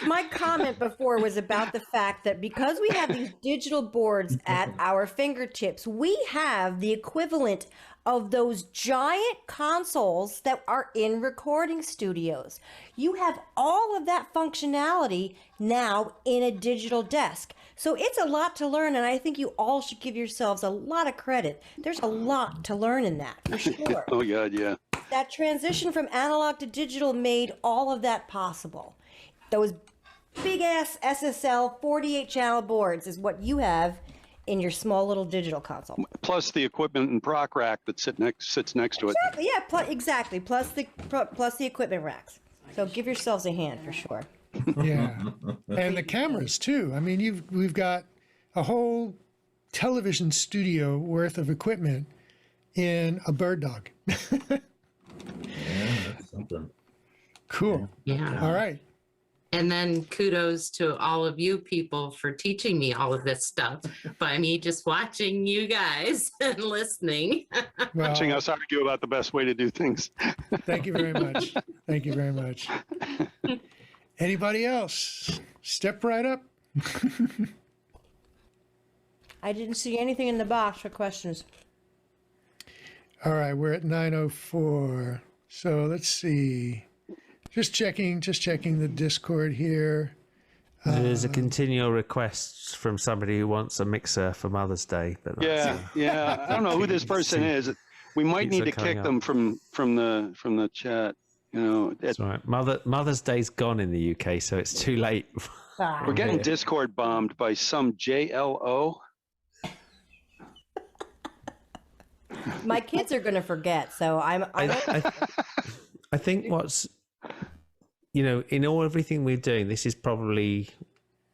My comment before was about the fact that because we have these digital boards at our fingertips, we have the equivalent of those giant consoles that are in recording studios. You have all of that functionality now in a digital desk. So it's a lot to learn, and I think you all should give yourselves a lot of credit. There's a lot to learn in that, for sure. Oh God, yeah. That transition from analog to digital made all of that possible. Those big ass SSL 48 channel boards is what you have in your small little digital console. Plus the equipment and proc rack that sits next to it. Exactly, yeah, exactly. Plus the equipment racks. So give yourselves a hand for sure. Yeah, and the cameras too. I mean, we've got a whole television studio worth of equipment in a bird dog. Yeah, that's something. Cool. Yeah. All right. And then kudos to all of you people for teaching me all of this stuff by me just watching you guys and listening. Well, Watching us argue about the best way to do things. thank you very much. Thank you very much. Anybody else? Step right up. I didn't see anything in the box for questions. All right, we're at 9:04. So let's see. Just checking the Discord here. There's a continual request from somebody who wants a mixer for Mother's Day. But that's, Yeah. I don't know who this person is. We might Keeps need to on coming kick up. them from the chat. You know, that's right. Mother's Day's gone in the UK, so it's too late. we're getting Discord bombed by some JLO. My kids are going to forget, so I think what's, in everything we're doing, this is probably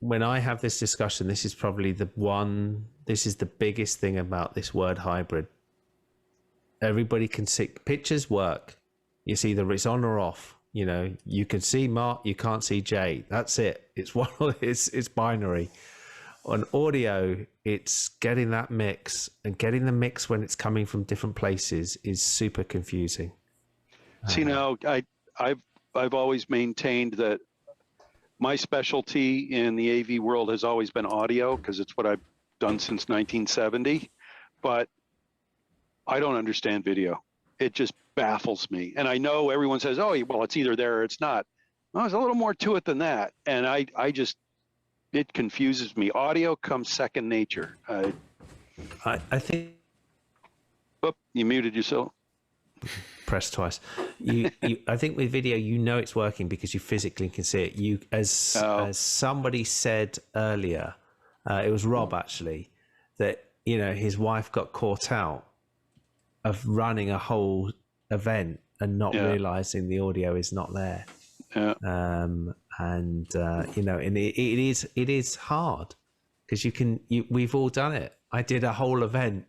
when I have this discussion, this is probably this is the biggest thing about this word hybrid. Everybody can see pictures work. It's either it's on or off. You know, you can see Mark, you can't see Jay. That's it. It's one. It's binary. On audio, it's getting that mix, and getting the mix when it's coming from different places is super confusing. See, now I've always maintained that my specialty in the AV world has always been audio, because it's what I've done since 1970. But I don't understand video. It just baffles me. And I know everyone says, "Oh, well, it's either there or it's not." Well, there's a little more to it than that. And it confuses me. Audio comes second nature. I think. Oh, you muted yourself. Press twice. I think with video, you know it's working because you physically can see it. As somebody said earlier, it was Rob actually, that his wife got caught out of running a whole event and not realizing the audio is not there. Yeah. And it is hard because we've all done it. I did a whole event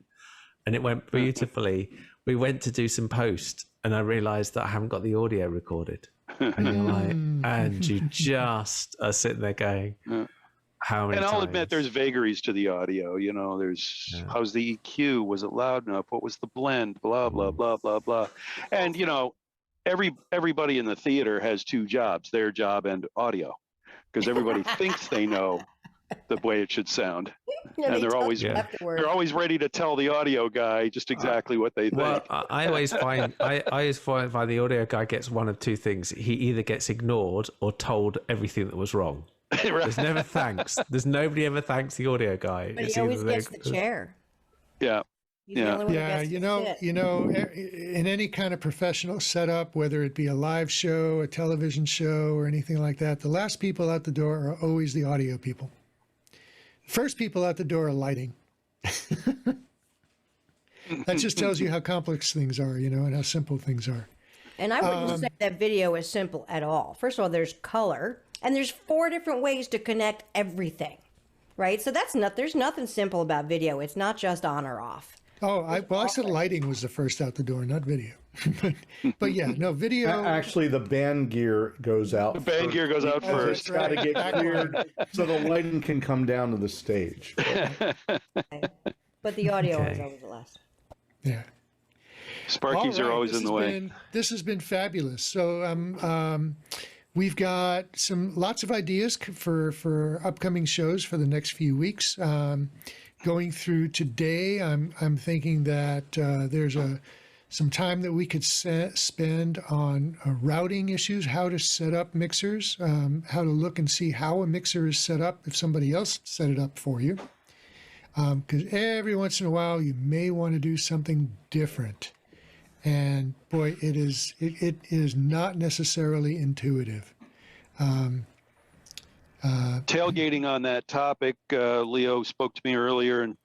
and it went beautifully. We went to do some post and I realized that I haven't got the audio recorded. And you're like, and you just are sitting there going, how many times? I'll admit there's vagaries to the audio. There's how's the EQ? Was it loud enough? What was the blend? Blah, blah, blah, blah, blah. And, everybody in the theater has two jobs, their job and audio, because everybody thinks they know the way it should sound. And they're always ready to tell the audio guy just exactly what they think. Well, I always find the audio guy gets one of two things. He either gets ignored or told everything that was wrong. Right. There's never thanks. There's nobody ever thanks the audio guy. But he always gets the chair. Yeah. He's the only one who gets to sit. In any kind of professional setup, whether it be a live show, a television show, or anything like that, the last people out the door are always the audio people. First people out the door are lighting. That just tells you how complex things are, and how simple things are. And I wouldn't say that video is simple at all. First of all, there's color, and there's 4 different ways to connect everything, right? So there's nothing simple about video. It's not just on or off. Oh, I said lighting was the first out the door, not video. but yeah, no, video. Actually, the band gear goes out. The band gear goes out first. It's got to get cleared so the lighting can come down to the stage. But the audio is always the last. Yeah. Sparkies are always in the way. This has been fabulous. So we've got lots of ideas for upcoming shows for the next few weeks. Going through today, I'm thinking that there's some time that we could spend on routing issues, how to set up mixers, how to look and see how a mixer is set up if somebody else set it up for you. Because every once in a while you may want to do something different, and boy, it is not necessarily intuitive. Tailgating on that topic, Leo spoke to me earlier, and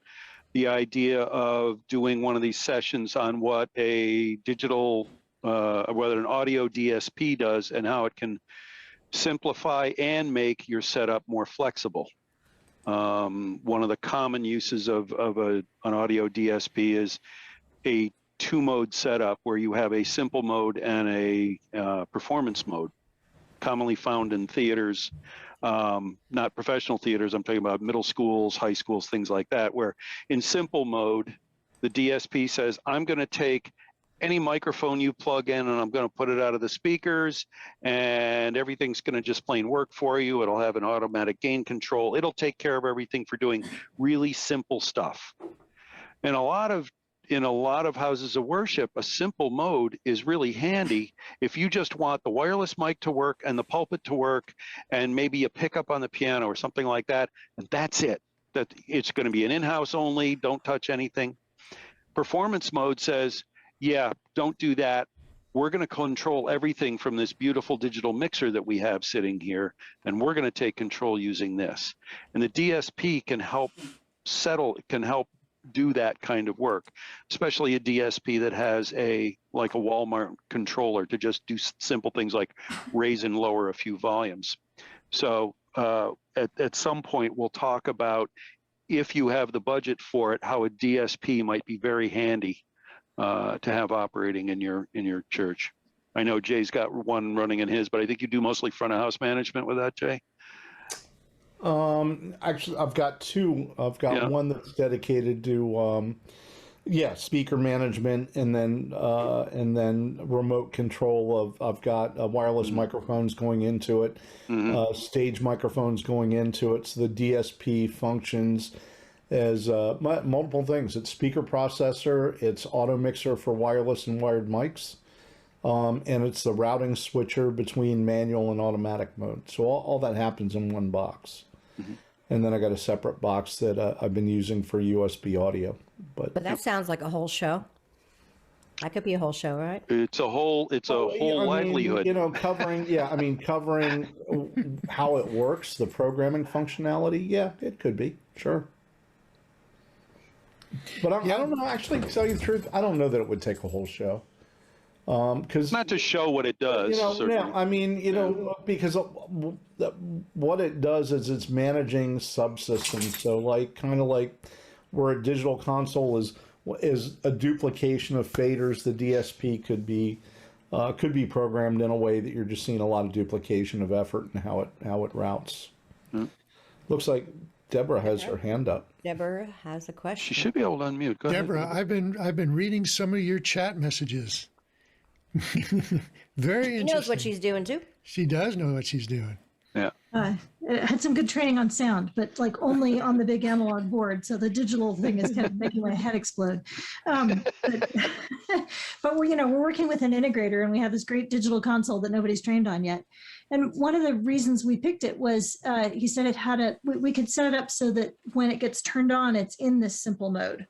the idea of doing one of these sessions on what a digital, whether an audio DSP does, and how it can simplify and make your setup more flexible. One of the common uses of an audio DSP is a 2-mode setup where you have a simple mode and a performance mode, commonly found in theaters. Not professional theaters, I'm talking about middle schools, high schools, things like that, where in simple mode, the DSP says, I'm going to take any microphone you plug in and I'm going to put it out of the speakers, and everything's going to just plain work for you. It'll have an automatic gain control. It'll take care of everything for doing really simple stuff. And in a lot of houses of worship, a simple mode is really handy if you just want the wireless mic to work and the pulpit to work and maybe a pickup on the piano or something like that, and that's it. That it's going to be an in-house only, don't touch anything. Performance mode says, yeah, don't do that. We're going to control everything from this beautiful digital mixer that we have sitting here, and we're going to take control using this. And the DSP can help do that kind of work, especially a DSP that has like a Walmart controller to just do simple things like raise and lower a few volumes. So at some point we'll talk about, if you have the budget for it, how a DSP might be very handy to have operating in your church. I know Jay's got one running in his, but I think you do mostly front of house management with that, Jay. Actually, I've got two. I've got Yeah. one that's dedicated to, speaker management, and then remote control of. I've got wireless microphones going into it, stage microphones going into it. So the DSP functions as multiple things. It's speaker processor, it's auto mixer for wireless and wired mics, and it's the routing switcher between manual and automatic mode. So all that happens in one box. And then I got a separate box that I've been using for USB audio. But that sounds like a whole show. That could be a whole show, right? It's a whole livelihood. Covering how it works, the programming functionality. Yeah, it could be, sure. But I don't know. Actually, to tell you the truth, I don't know that it would take a whole show. Because not to show what it does. Because what it does is it's managing subsystems. So kind of like where a digital console is a duplication of faders, the DSP could be programmed in a way that you're just seeing a lot of duplication of effort and how it routes. Looks like Deborah has her hand up. Deborah has a question. She should be able to unmute. Go Deborah, ahead. I've been reading some of your chat messages. Very interesting. She knows what she's doing too. She does know what she's doing. Yeah. I had some good training on sound, but only on the big analog board. So the digital thing is kind of making my head explode. But we're working with an integrator, and we have this great digital console that nobody's trained on yet. And one of the reasons we picked it was he said we could set it up so that when it gets turned on, it's in this simple mode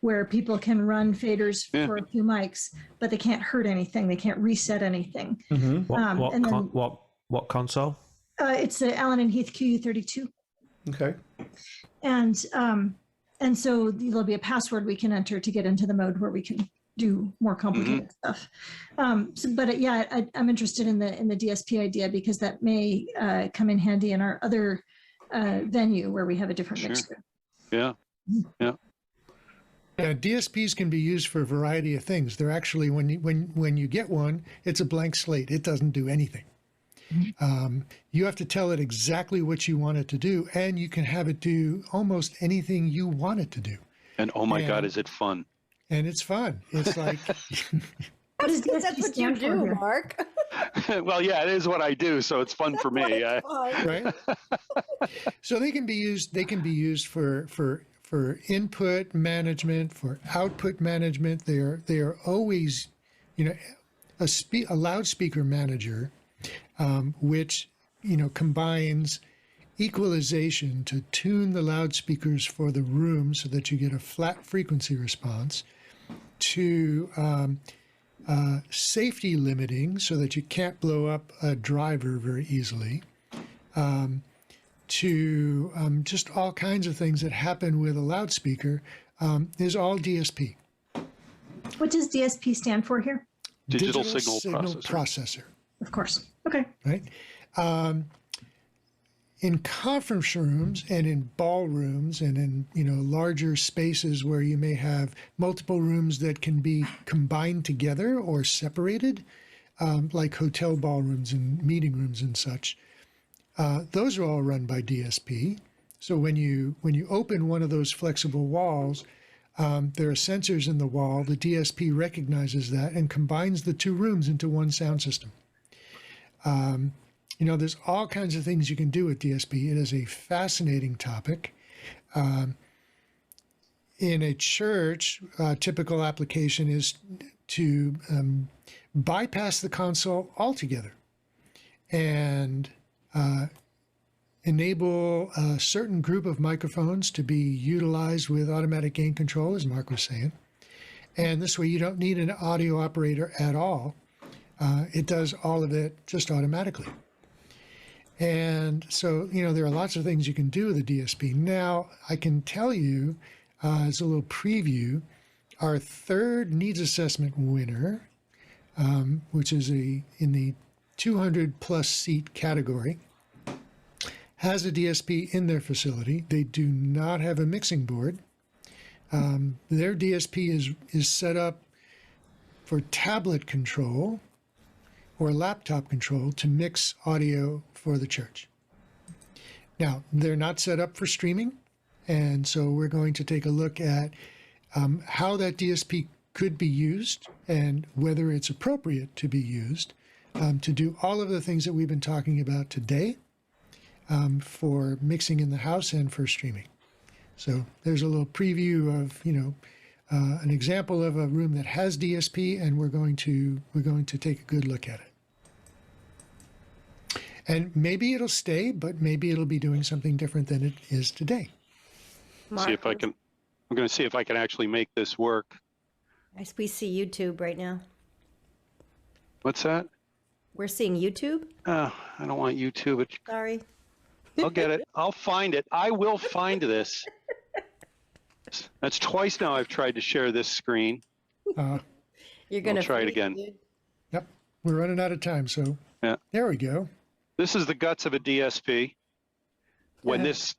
where people can run faders for a few mics, but they can't hurt anything. They can't reset anything. What console? It's the Allen and Heath QU32. Okay. And so there'll be a password we can enter to get into the mode where we can do more complicated stuff. I'm interested in the DSP idea because that may come in handy in our other venue where we have a different mixer. Yeah. Yeah. Yeah, DSPs can be used for a variety of things. They're actually, when you get one, it's a blank slate. It doesn't do anything. You have to tell it exactly what you want it to do, and you can have it do almost anything you want it to do. And oh my God, is it fun? And it's fun. It's like... That's what you do, Mark. Well, yeah, it is what I do, so it's fun for me. Right? So they can be used for input management, for output management. They are always, a loudspeaker manager, which combines equalization to tune the loudspeakers for the room so that you get a flat frequency response, to safety limiting so that you can't blow up a driver very easily, to just all kinds of things that happen with a loudspeaker, is all DSP. What does DSP stand for here? Digital signal processor. Of course. Okay. Right. In conference rooms and in ballrooms and in larger spaces where you may have multiple rooms that can be combined together or separated, like hotel ballrooms and meeting rooms and such, those are all run by DSP. So when you open one of those flexible walls, there are sensors in the wall. The DSP recognizes that and combines the two rooms into one sound system. There's all kinds of things you can do with DSP. It is a fascinating topic. In a church, a typical application is to bypass the console altogether and enable a certain group of microphones to be utilized with automatic gain control, as Mark was saying. And this way you don't need an audio operator at all. It does all of it just automatically. And so, there are lots of things you can do with a DSP. Now, I can tell you, as a little preview, our third needs assessment winner, which is in the 200 plus seat category, has a DSP in their facility. They do not have a mixing board. Their DSP is set up for tablet control or laptop control to mix audio for the church. Now, they're not set up for streaming, and so we're going to take a look at how that DSP could be used and whether it's appropriate to be used to do all of the things that we've been talking about today for mixing in the house and for streaming. So there's a little preview of, an example of a room that has DSP, and we're going to take a good look at it. And maybe it'll stay, but maybe it'll be doing something different than it is today. See if I can. I'm going to see if I can actually make this work. We see YouTube right now. What's that? We're seeing YouTube. Oh, I don't want YouTube. Sorry. I'll get it. I'll find it. I will find this. That's twice now I've tried to share this screen. You're going to try it again. Yep, we're running out of time, so yeah. There we go. This is the guts of a DSP. When this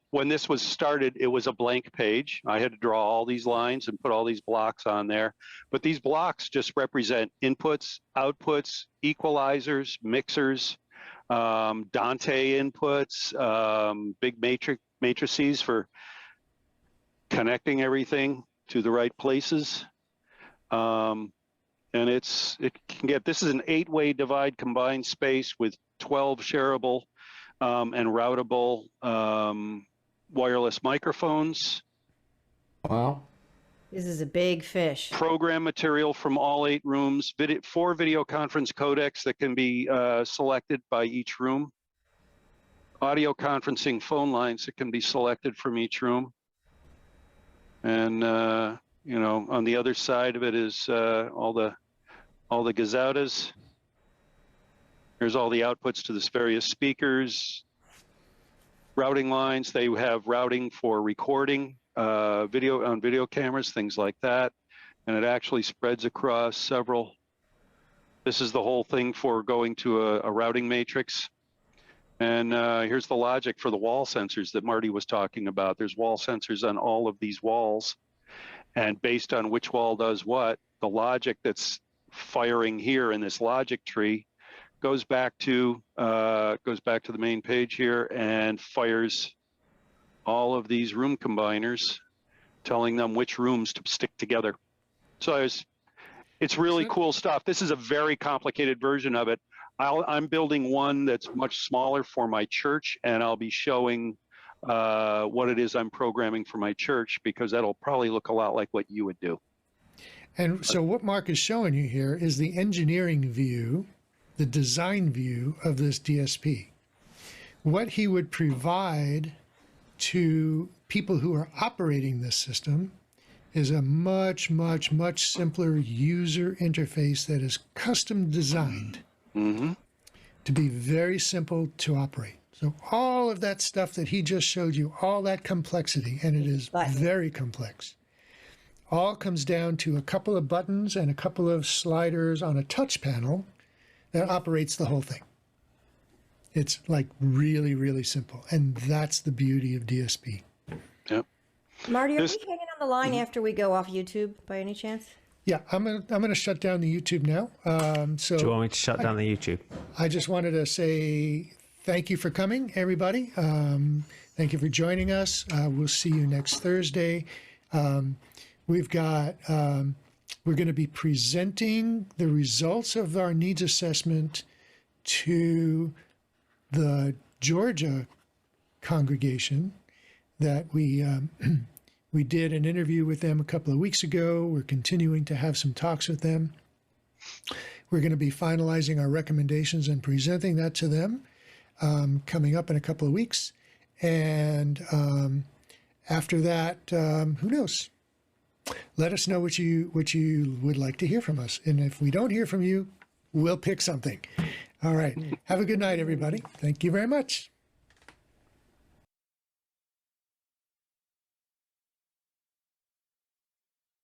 was started, it was a blank page. I had to draw all these lines and put all these blocks on there. But these blocks just represent inputs, outputs, equalizers, mixers, Dante inputs, big matrices for connecting everything to the right places. And this is an 8-way divide combined space with 12 shareable and routable wireless microphones. Wow. This is a big fish. Program material from all 8 rooms, 4 video conference codecs that can be selected by each room. Audio conferencing phone lines that can be selected from each room. And, on the other side of it is all the gazoutas. Here's all the outputs to the various speakers. Routing lines, they have routing for recording, video cameras, things like that. And it actually spreads across several. This is the whole thing for going to a routing matrix. And here's the logic for the wall sensors that Marty was talking about. There's wall sensors on all of these walls. And based on which wall does what, the logic that's firing here in this logic tree goes back to the main page here and fires all of these room combiners, telling them which rooms to stick together. So it's really cool stuff. This is a very complicated version of it. I'm building one that's much smaller for my church, and I'll be showing what it is I'm programming for my church, because that'll probably look a lot like what you would do. And so what Mark is showing you here is the engineering view, the design view of this DSP. What he would provide to people who are operating this system is a much, much, much simpler user interface that is custom designed to be very simple to operate. So all of that stuff that he just showed you, all that complexity, and it is very complex, all comes down to a couple of buttons and a couple of sliders on a touch panel that operates the whole thing. It's like really, really simple. And that's the beauty of DSP. Yep. Marty, are we hanging on the line after we go off YouTube by any chance? Yeah, I'm gonna shut down the YouTube now. So do you want me to shut down the YouTube? I just wanted to say thank you for coming, everybody. Thank you for joining us. We'll see you next Thursday. We're going to be presenting the results of our needs assessment to the Georgia congregation that we did an interview with them a couple of weeks ago. We're continuing to have some talks with them. We're going to be finalizing our recommendations and presenting that to them coming up in a couple of weeks. And after that, who knows? Let us know what you would like to hear from us. And if we don't hear from you, we'll pick something. All right. Have a good night, everybody. Thank you very much.